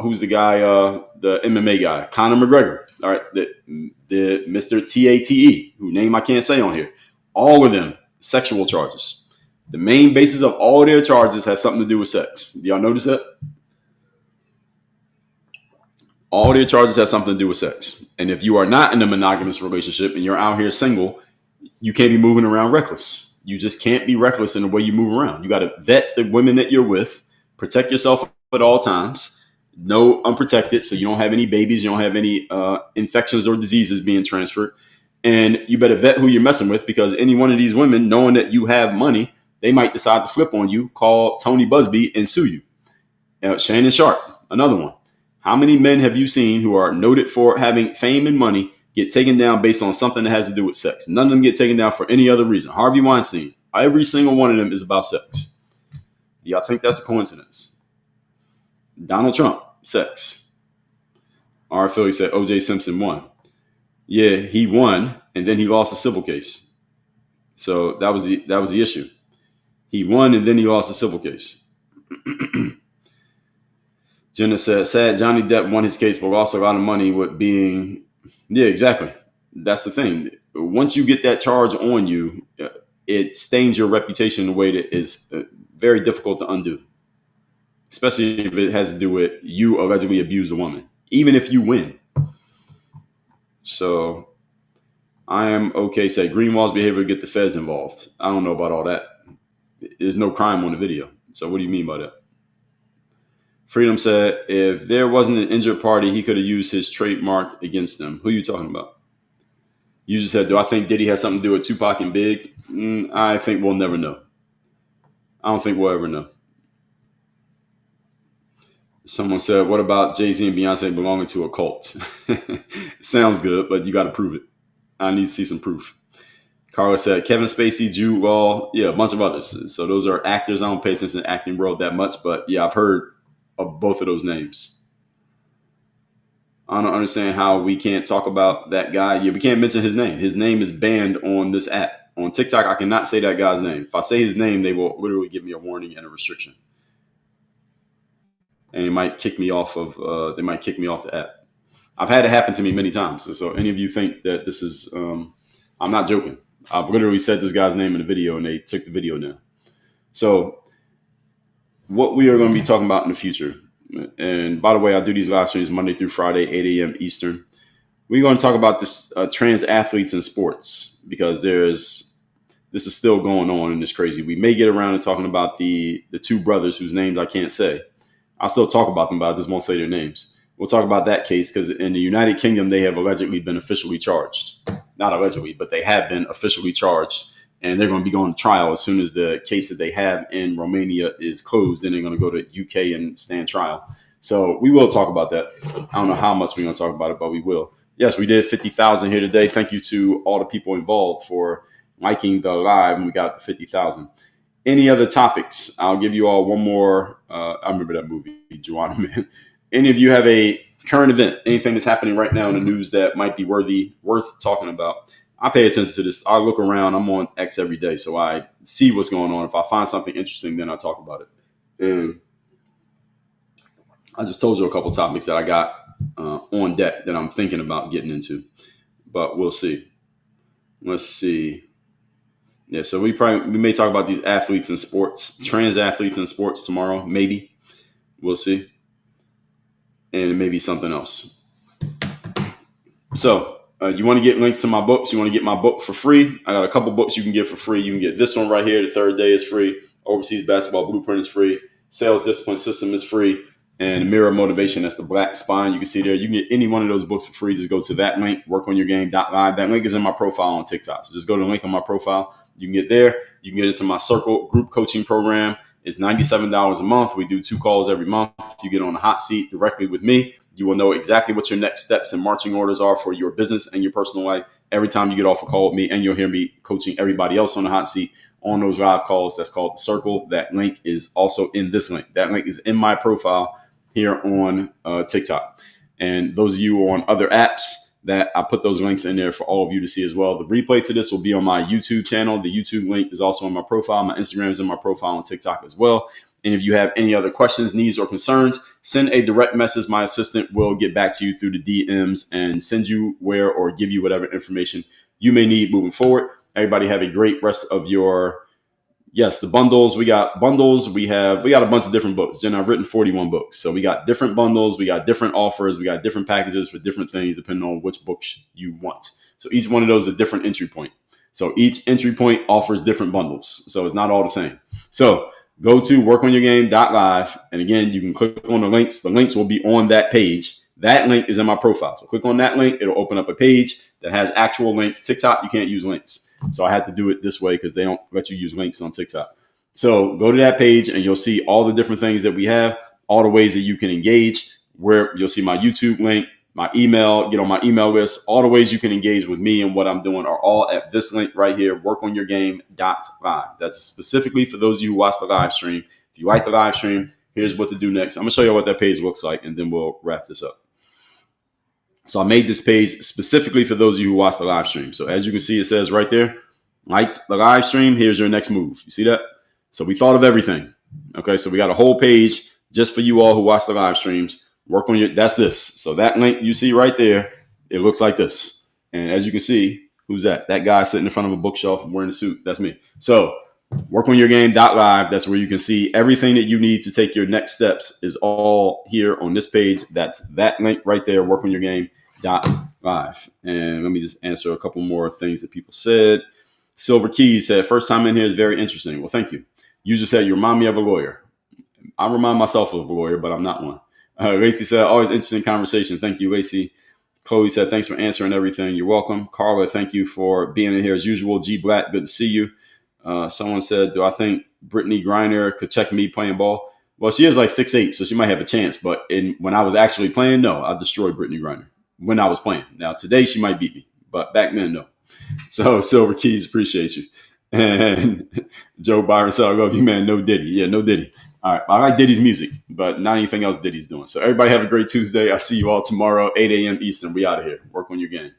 Who's the guy, the MMA guy? Conor McGregor. All right. The Mr. TATE, whose name I can't say on here. All of them, sexual charges. The main basis of all their charges has something to do with sex. Do y'all notice that? All their charges have something to do with sex. And if you are not in a monogamous relationship and you're out here single, you can't be moving around reckless. You just can't be reckless in the way you move around. You got to vet the women that you're with, protect yourself at all times. no unprotected, so you don't have any babies, you don't have any infections or diseases being transferred. And you better vet who you're messing with, because any one of these women, knowing that you have money, they might decide to flip on you, call Tony Busby, and sue you. Shannon Sharp, another one. How many men have you seen who are noted for having fame and money get taken down based on something that has to do with sex? None of them get taken down for any other reason. Harvey Weinstein, every single one of them is about sex. Do y'all think that's a coincidence? Donald Trump, sex. R. Philly said O.J. Simpson won. Yeah, he won, and then he lost a civil case. So that was the issue. He won, and then he lost a civil case. Jenna said, sad Johnny Depp won his case, but lost a lot of money with being... Yeah, exactly. That's the thing. Once you get that charge on you, it stains your reputation in a way that is very difficult to undo, especially if it has to do with you allegedly abused a woman, even if you win. So I am okay. Say Greenwald's behavior to get the feds involved. I don't know about all that. There's no crime on the video. So what do you mean by that? Freedom said, if there wasn't an injured party, he could have used his trademark against them. Who are you talking about? You just said, do I think Diddy has something to do with Tupac and Big? I think we'll never know. I don't think we'll ever know. Someone said, what about Jay-Z and Beyonce belonging to a cult? Sounds good, but you got to prove it. I need to see some proof. Carla said, Kevin Spacey, Jude Law, yeah, a bunch of others. So those are actors. I don't pay attention to the acting world that much, but yeah, I've heard of both of those names. I don't understand how we can't talk about that guy. Yeah, we can't mention his name. His name is banned on this app. On TikTok, I cannot say that guy's name. If I say his name, they will literally give me a warning and a restriction. And it might kick me off of, they might kick me off the app. I've had it happen to me many times. So any of you think that this is, I'm not joking. I've literally said this guy's name in the video and they took the video down. So what we are going to be talking about in the future, and by the way, I do these live streams Monday through Friday, 8 a.m. Eastern. We're going to talk about this trans athletes in sports, because this is still going on and it's crazy. We may get around to talking about the two brothers whose names I can't say. I'll still talk about them, but I just won't say their names. We'll talk about that case because in the United Kingdom, they have allegedly been officially charged. Not allegedly, but they have been officially charged. And they're going to be going to trial as soon as the case that they have in Romania is closed. Then they're going to go to UK and stand trial. So we will talk about that. I don't know how much we're going to talk about it, but we will. Yes, we did 50,000 here today. Thank you to all the people involved for liking the live, and we got up to 50,000. Any other topics? I'll give you all one more. I remember that movie, Joanna Man. Any of you have a current event, anything that's happening right now in the news that might be worth talking about? I pay attention to this. I look around. I'm on X every day, so I see what's going on. If I find something interesting, then I talk about it. And I just told you a couple topics that I got on deck that I'm thinking about getting into, but we'll see. Let's see. Yeah, so we may talk about these athletes in sports, trans athletes in sports tomorrow. Maybe. We'll see. And maybe something else. So you want to get links to my books? You want to get my book for free? I got a couple books you can get for free. You can get this one right here. The Third Day is free. Overseas Basketball Blueprint is free. Sales Discipline System is free. And Mirror Motivation, that's the black spine. You can see there. You can get any one of those books for free. Just go to that link, workonyourgame.live. That link is in my profile on TikTok. So just go to the link on my profile. You can get there. You can get into my Circle group coaching program. It's $97 a month. We do 2 calls every month. You get on the hot seat directly with me. You will know exactly what your next steps and marching orders are for your business and your personal life every time you get off a call with me. And you'll hear me coaching everybody else on the hot seat on those live calls. That's called the Circle. That link is also in this link. That link is in my profile here on TikTok. And those of you who are on other apps, that I put those links in there for all of you to see as well. The replay to this will be on my YouTube channel. The YouTube link is also on my profile. My Instagram is in my profile on TikTok as well. And if you have any other questions, needs, or concerns, send a direct message. My assistant will get back to you through the DMs and send you where or give you whatever information you may need moving forward. Everybody have a great rest of your... Yes, the bundles. We got bundles. We got a bunch of different books. Jen, I've written 41 books. So we got different bundles. We got different offers. We got different packages for different things depending on which books you want. So each one of those is a different entry point. So each entry point offers different bundles. So it's not all the same. So go to workonyourgame.live. And again, you can click on the links. The links will be on that page. That link is in my profile. So click on that link. It'll open up a page that has actual links. TikTok, you can't use links. So I had to do it this way because they don't let you use links on TikTok. So go to that page and you'll see all the different things that we have, all the ways that you can engage, where you'll see my YouTube link, my email, get on my email list. All the ways you can engage with me and what I'm doing are all at this link right here, workonyourgame.live. That's specifically for those of you who watch the live stream. If you like the live stream, here's what to do next. I'm going to show you what that page looks like, and then we'll wrap this up. So I made this page specifically for those of you who watch the live stream. So as you can see, it says right there, like the live stream, here's your next move. You see that? So we thought of everything. Okay, so we got a whole page just for you all who watch the live streams. Work on your, that's this. So that link you see right there, it looks like this. And as you can see, who's that? That guy sitting in front of a bookshelf wearing a suit. That's me. So workonyourgame.live. That's where you can see everything that you need to take your next steps is all here on this page. That's that link right there, workonyourgame.live. And let me just answer a couple more things that people said. Silver Keys said, first time in here is very interesting. Well, thank you. User said, you remind me of a lawyer. I remind myself of a lawyer, but I'm not one. Lacey said, always interesting conversation. Thank you, Lacey. Chloe said, thanks for answering everything. You're welcome. Carla, thank you for being in here as usual. G Black, good to see you. Someone said, do I think Brittany Griner could check me playing ball? Well, she is like 6'8", so she might have a chance. But when I was actually playing, no, I destroyed Brittany Griner when I was playing. Now, today she might beat me, but back then, no. So, Silver Keys, appreciate you. And Joe Byron said, I love you, man. No Diddy. Yeah, no Diddy. All right. I like Diddy's music, but not anything else Diddy's doing. So everybody have a great Tuesday. I'll see you all tomorrow, 8 a.m. Eastern. We out of here. Work on your game.